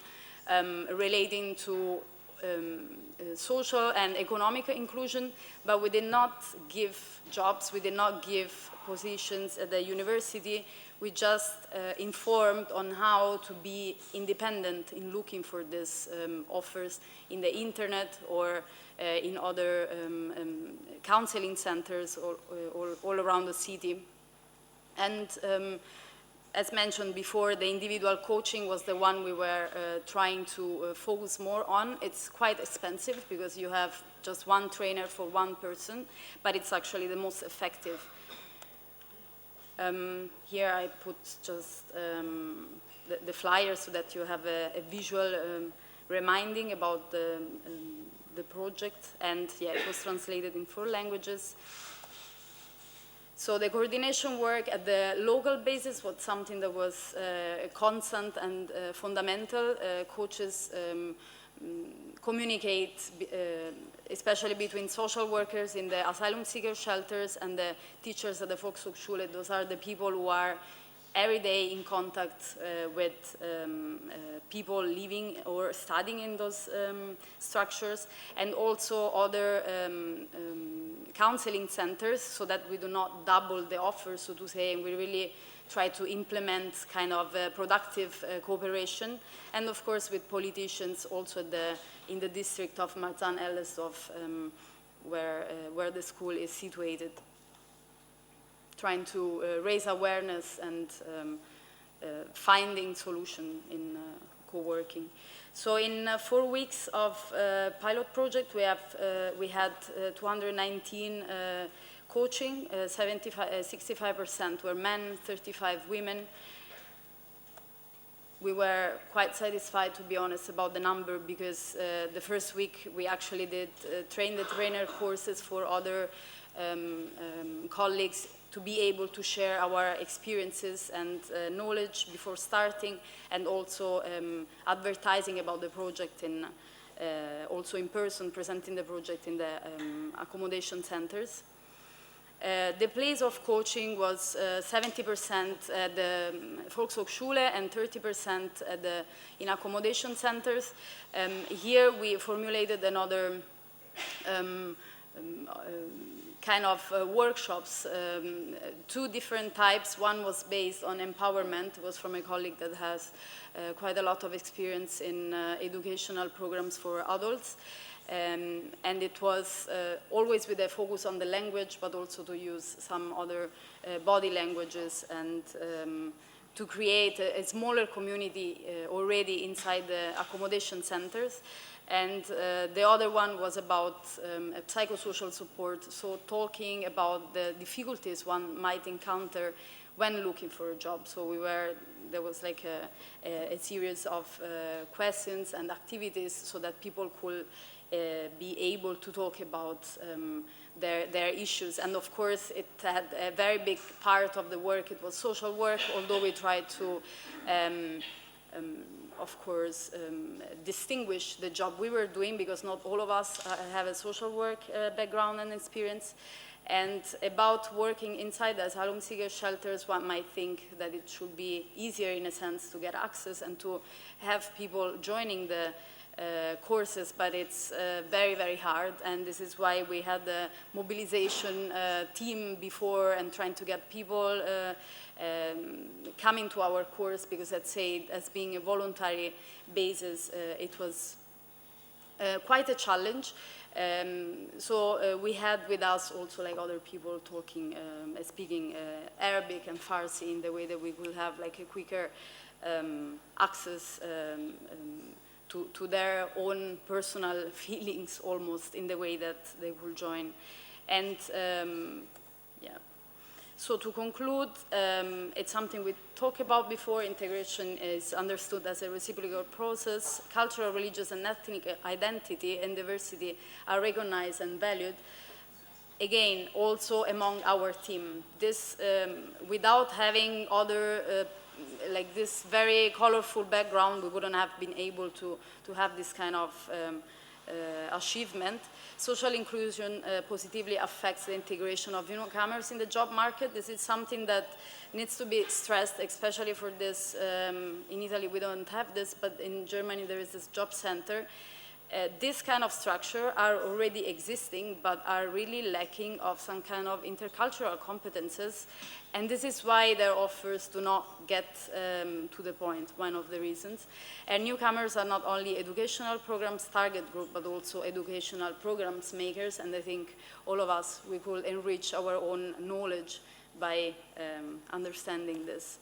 relating to social and economic inclusion, but we did not give jobs, we did not give positions at the university. We just informed on how to be independent in looking for these offers in the internet or in other counseling centers all around the city. And as mentioned before, the individual coaching was the one we were trying to focus more on. It's quite expensive because you have just one trainer for one person, but it's actually the most effective. Here I put just the flyer so that you have a visual reminding about the project, and yeah, it was translated in 4 languages. So the coordination work at the local basis was something that was constant and fundamental. Coaches communicate, especially between social workers in the asylum seeker shelters and the teachers at the Volkshochschule. Those are the people who are every day in contact with people living or studying in those structures, and also other counseling centers, so that we do not double the offer, so to say, and we really try to implement kind of productive cooperation, and of course with politicians also in the district of Marzahn-Hellersdorf, where the school is situated, trying to raise awareness and finding solution in co-working. So in 4 weeks of pilot project, we had 219 coaching, 65% were men, 35 women. We were quite satisfied, to be honest, about the number, because the first week we actually did train-the-trainer courses for other colleagues to be able to share our experiences and knowledge before starting, and also advertising about the project, also in person, presenting the project in the accommodation centers. The place of coaching was 70% at the Volkshochschule and 30% in accommodation centers. Here we formulated another kind of workshops, 2 different types. One was based on empowerment. It was from a colleague that has quite a lot of experience in educational programs for adults. And it was always with a focus on the language, but also to use some other body languages and to create a smaller community already inside the accommodation centers. And the other one was about psychosocial support, so talking about the difficulties one might encounter when looking for a job. So there was like a series of questions and activities so that people could be able to talk about their issues. And of course, it had a very big part of the work. It was social work, although we tried to, of course, distinguish the job we were doing, because not all of us have a social work background and experience. And about working inside the asylum seeker shelters, one might think that it should be easier in a sense to get access and to have people joining the courses, but it's very, very hard. And this is why we had the mobilization team before and trying to get people coming to our course, because let's say as being a voluntary basis, it was quite a challenge. So we had with us also like other people talking, speaking Arabic and Farsi in the way that we will have like a quicker access to their own personal feelings almost in the way that they will join. And yeah. So to conclude, it's something we talked about before. Integration is understood as a reciprocal process. Cultural, religious, and ethnic identity and diversity are recognized and valued. Again, also among our team. This, without having other, like this very colorful background, we wouldn't have been able to have this kind of achievement. Social inclusion positively affects the integration of newcomers in the job market. This is something that needs to be stressed, especially for this. In Italy, we don't have this, but in Germany, there is this job center. This kind of structure are already existing, but are really lacking of some kind of intercultural competences. And this is why their offers do not get to the point, one of the reasons. And newcomers are not only educational programs target group, but also educational programs makers. And I think all of us, we could enrich our own knowledge by understanding this.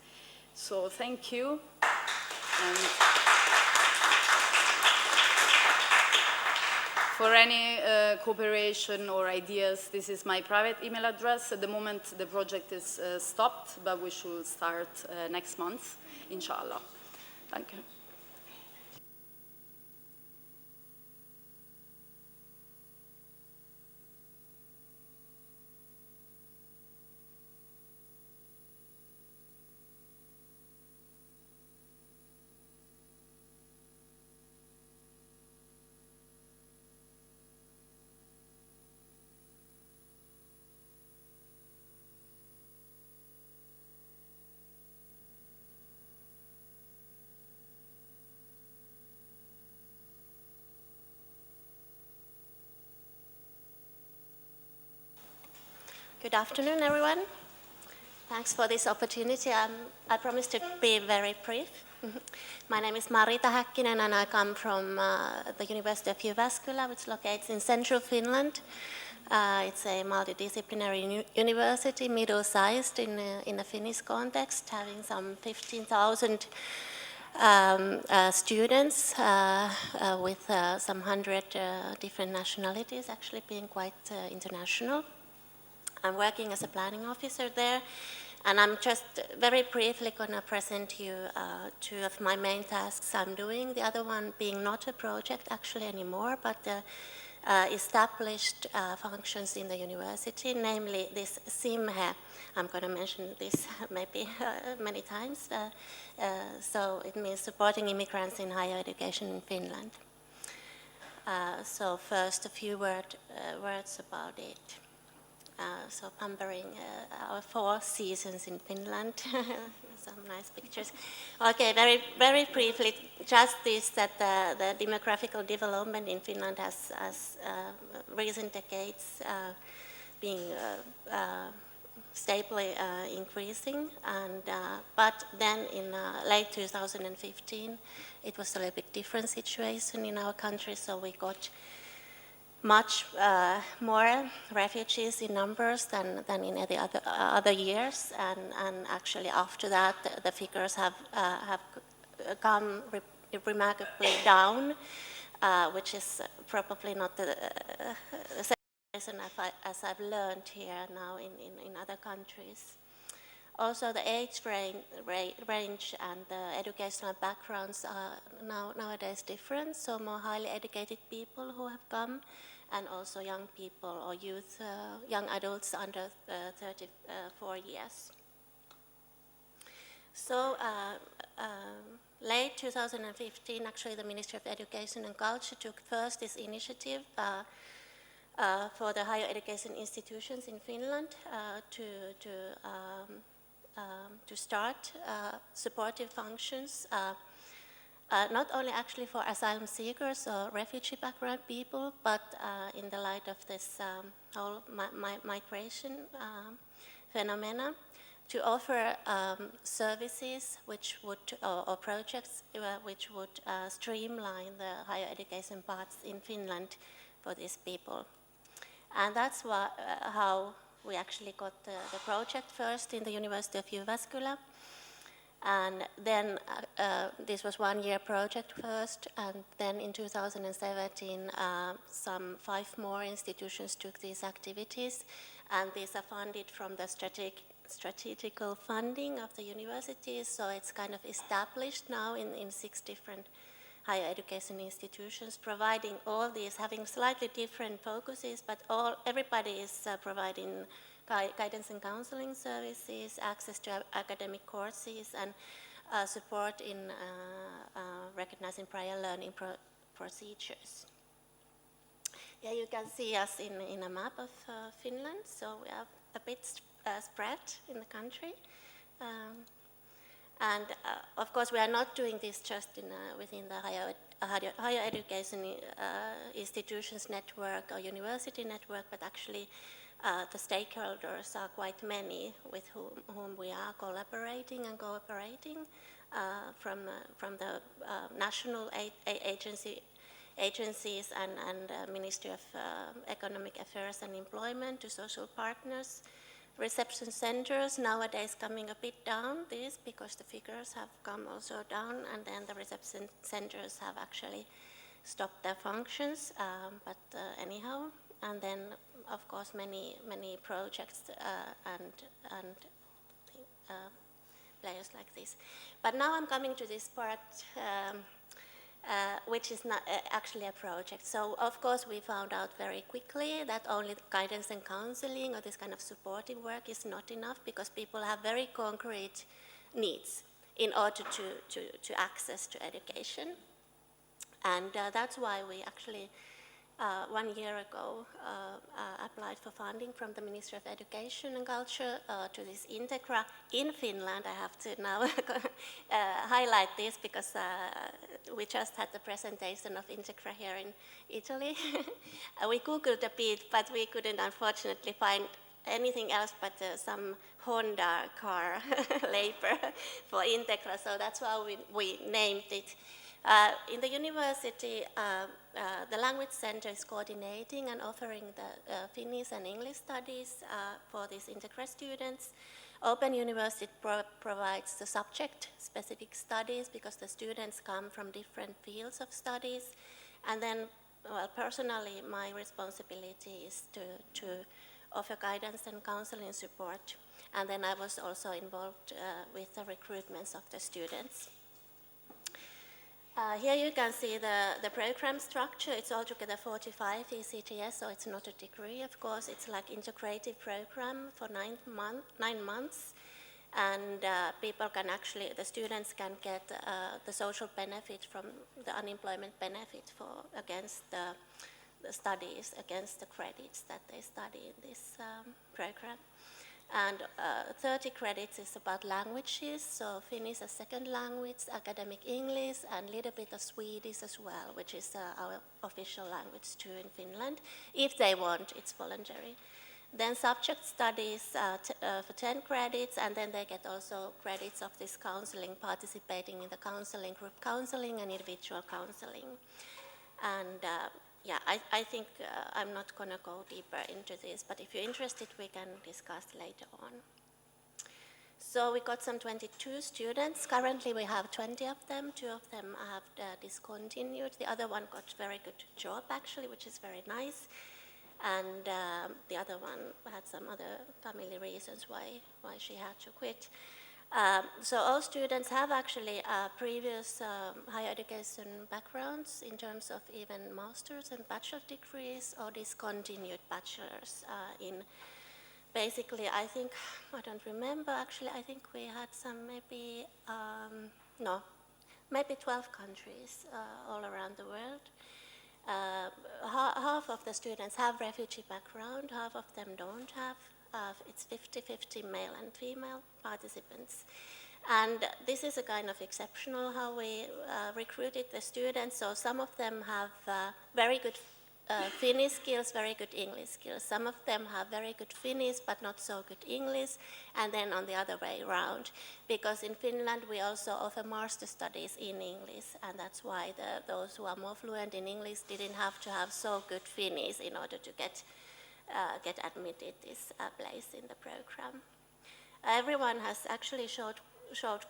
So thank you. And for any cooperation or ideas, this is my private email address. At the moment, the project is stopped, but we should start next month, inshallah. Thank you. Good afternoon, everyone. Thanks for this opportunity. I promise to be very brief. My name is Marita Häkkinen, and I come from the University of Jyväskylä, which locates in central Finland. It's a multidisciplinary university, middle-sized in a Finnish context, having some 15,000 students with some 100 different nationalities, actually being quite international. I'm working as a planning officer there, and I'm just very briefly going to present you two of my main tasks I'm doing. The other one being not a project actually anymore, but established functions in the university, namely this inHERE. I'm going to mention this maybe many times. So it means supporting immigrants in higher education in Finland. So first a few words about it. So pampering our 4 seasons in Finland. Some nice pictures. Okay, very briefly, just this that the demographical development in Finland has recent decades being stably increasing, and but then in late 2015, it was a little bit different situation in our country. So we got much more refugees in numbers than in the other years, and actually after that the figures have come remarkably down, which is probably not the same reason as I've learned here now in other countries. Also, the age range and the educational backgrounds are nowadays different, so more highly educated people who have come, and also young people or youth, young adults under 34 years. So, late 2015, actually the Ministry of Education and Culture took first this initiative for the higher education institutions in Finland to start supportive functions, not only actually for asylum seekers or refugee background people, but in the light of this whole migration phenomena, to offer services which would, or projects which would streamline the higher education paths in Finland for these people. And that's how we actually got the project first in the University of Jyväskylä. And then this was 1-year project first, and then in 2017 some 5 more institutions took these activities, and these are funded from the strategical funding of the universities, so it's kind of established now in 6 different higher education institutions, providing all these, having slightly different focuses, but everybody is providing guidance and counseling services, access to academic courses, and support in recognizing prior learning procedures. Here you can see us in a map of Finland, so we are a bit spread in the country. And of course, we are not doing this just within the higher education institutions network or university network, but actually the stakeholders are quite many with whom we are collaborating and cooperating, from the national agencies and Ministry of Economic Affairs and Employment to social partners. Reception centers nowadays coming a bit down this because the figures have come also down, and then the reception centers have actually stopped their functions, but anyhow, and then of course many projects and players like this. But now I'm coming to this part which is not actually a project. So of course we found out very quickly that only guidance and counseling or this kind of supportive work is not enough, because people have very concrete needs in order to access to education. And that's why we actually 1 year ago applied for funding from the Ministry of Education and Culture to this inTEHRE in Finland. I have to now highlight this because we just had the presentation of inTEHRE here in Italy. We Googled a bit, but we couldn't unfortunately find anything else but some Honda car label for inTEHRE, so that's why we named it. In the university, the language center is coordinating and offering the Finnish and English studies for these inTEHRE students. Open University provides the subject-specific studies because the students come from different fields of studies. And then, well, personally, my responsibility is to offer guidance and counseling support. And then I was also involved with the recruitments of the students. Here you can see the program structure. It's altogether 45 ECTS, so it's not a degree, of course. It's like integrated program for 9 months. And people can actually, the students can get the social benefit from the unemployment benefit against the studies, against the credits that they study in this program. And 30 credits is about languages, so Finnish as second language, academic English, and a little bit of Swedish as well, which is our official language too in Finland. If they want, it's voluntary. Then subject studies for 10 credits, and then they get also credits of this counseling, participating in the counseling, group counseling, and individual counseling. And yeah, I think I'm not going to go deeper into this, but if you're interested, we can discuss later on. So we got some 22 students. Currently we have 20 of them. 2 of them have discontinued. The other one got a very good job, actually, which is very nice. And the other one had some other family reasons why she had to quit. So all students have actually previous higher education backgrounds in terms of even master's and bachelor degrees or discontinued bachelor's in basically, I think, I don't remember actually, I think we had some maybe, maybe 12 countries all around the world. Half of the students have refugee background, half of them don't have. It's 50-50 male and female participants. And this is a kind of exceptional how we recruited the students. So some of them have very good Finnish skills, very good English skills. Some of them have very good Finnish, but not so good English, and then on the other way around. Because in Finland, we also offer master studies in English, and that's why those who are more fluent in English didn't have to have so good Finnish in order to get admitted this place in the program. Everyone has actually showed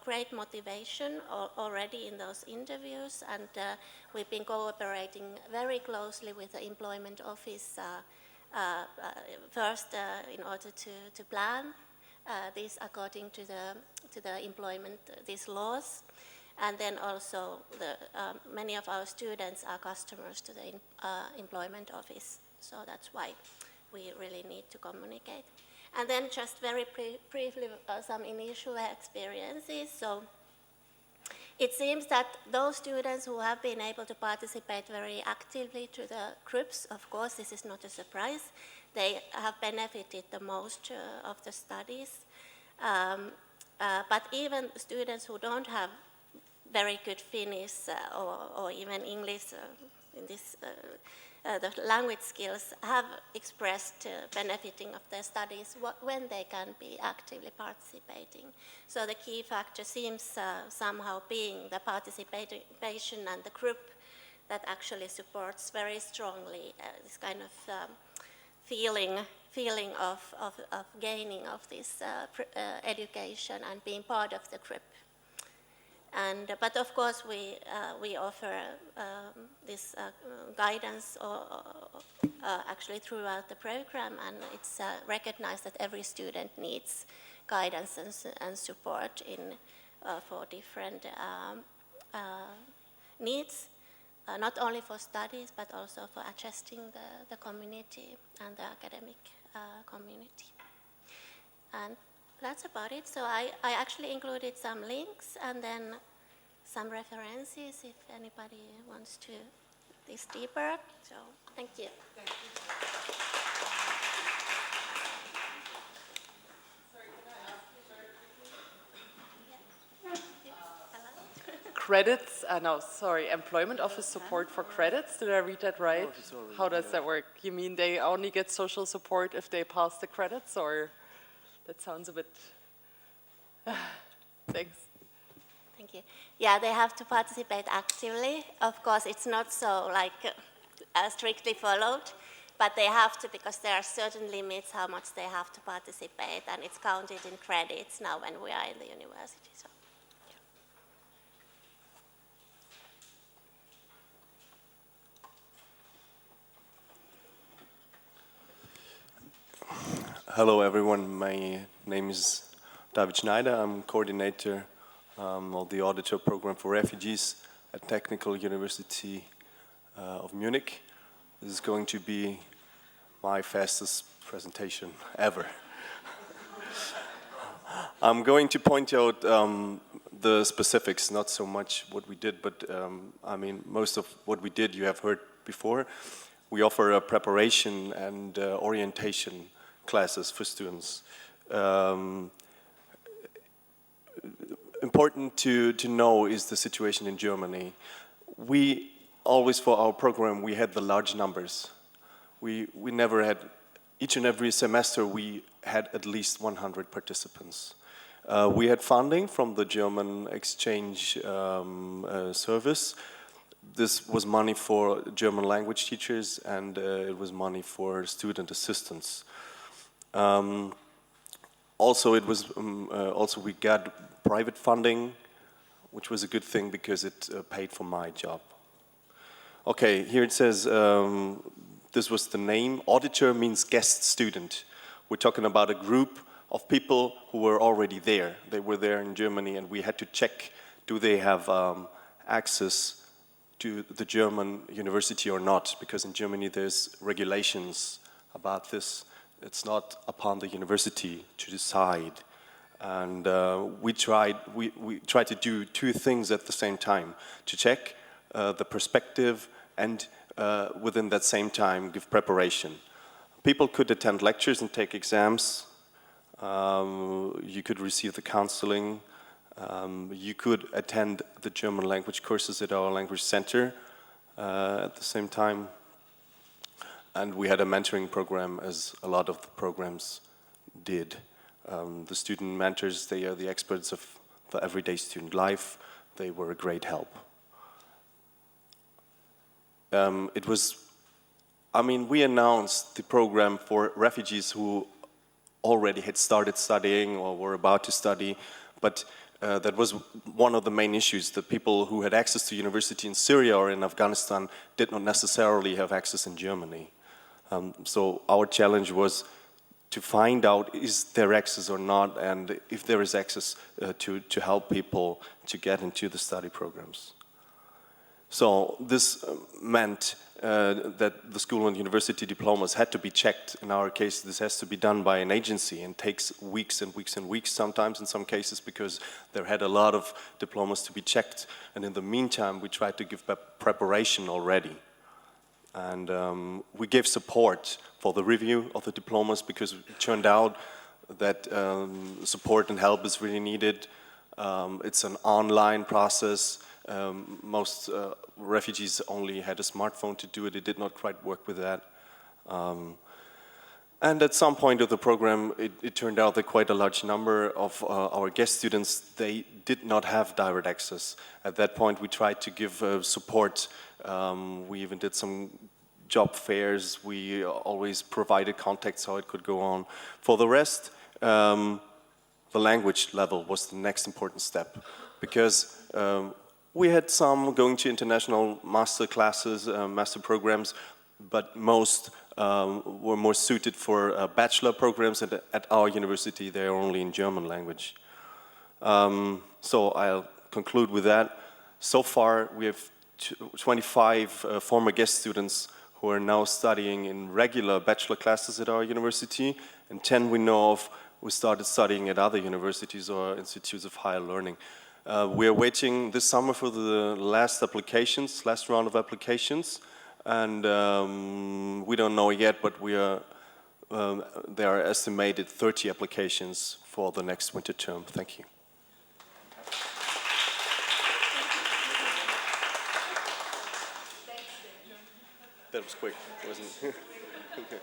great motivation already in those interviews, and we've been cooperating very closely with the employment office first in order to plan this according to the employment, these laws, and then also many of our students are customers to the employment office, so that's why we really need to communicate. And then just very briefly, some initial experiences. So it seems that those students who have been able to participate very actively to the groups, of course, this is not a surprise, they have benefited the most of the studies. But even students who don't have very good Finnish or even English in this the language skills have expressed benefiting of their studies when they can be actively participating. So the key factor seems somehow being the participation and the group that actually supports very strongly this kind of feeling of gaining of this education and being part of the group. But of course, we offer this guidance actually throughout the program, and it's recognized that every student needs guidance and support for different needs, not only for studies, but also for adjusting the community and the academic community. And that's about it. So I actually included some links and then some references if anybody wants to this deeper. So thank you. Thank you. Sorry, can I ask you very quickly? Credits, employment office support for credits. Did I read that right? How does that work? You mean they only get social support if they pass the credits, or? That sounds a bit, thanks. Thank you. Yeah, they have to participate actively. Of course, it's not so strictly followed, but they have to because there are certain limits how much they have to participate, and it's counted in credits now when we are in the university. So. Hello everyone, my name is David Schneider. I'm coordinator of the auditor program for refugees at Technical University of Munich. This is going to be my fastest presentation ever. I'm going to point out the specifics, not so much what we did, but I mean most of what we did you have heard before. We offer a preparation and orientation classes for students. Important to know is the situation in Germany. We always, for our program, we had the large numbers. We never had, each and every semester we had at least 100 participants. We had funding from the German exchange service, this was money for German language teachers, and it was money for student assistants. Also, it was also we got private funding, which was a good thing because it paid for my job. Okay, here it says this was the name. Auditor means guest student. We're talking about a group of people who were already there. They were there in Germany, and we had to check, do they have access to the German university or not? Because in Germany there's regulations about this. It's not upon the university to decide. And we tried to do two things at the same time, to check the perspective and within that same time give preparation. People could attend lectures and take exams. You could receive the counseling. You could attend the German language courses at our language center at the same time. And we had a mentoring program, as a lot of the programs did. The student mentors, they are the experts of the everyday student life. They were a great help. We announced the program for refugees who already had started studying or were about to study, but that was one of the main issues. The people who had access to university in Syria or in Afghanistan did not necessarily have access in Germany. So our challenge was to find out is there access or not, and if there is access to help people to get into the study programs. So this meant that the school and university diplomas had to be checked. In our case, this has to be done by an agency and takes weeks and weeks and weeks sometimes in some cases because there had a lot of diplomas to be checked. And in the meantime, we tried to give preparation already. And we gave support for the review of the diplomas because it turned out that support and help is really needed. It's an online process. Most refugees only had a smartphone to do it. It did not quite work with that. And at some point of the program, it turned out that quite a large number of our guest students, they did not have direct access. At that point, we tried to give support. We even did some job fairs. We always provided contacts how it could go on. For the rest, the language level was the next important step because we had some going to international master classes, master programs, but most were more suited for bachelor programs, and at our university they are only in German language. So I'll conclude with that. So far we have 25 former guest students who are now studying in regular bachelor classes at our university, and 10 we know of who started studying at other universities or institutes of higher learning. We are waiting this summer for the last round of applications, and we don't know yet, but there are estimated 30 applications for the next winter term. Thank you. That was quick, wasn't it? Okay.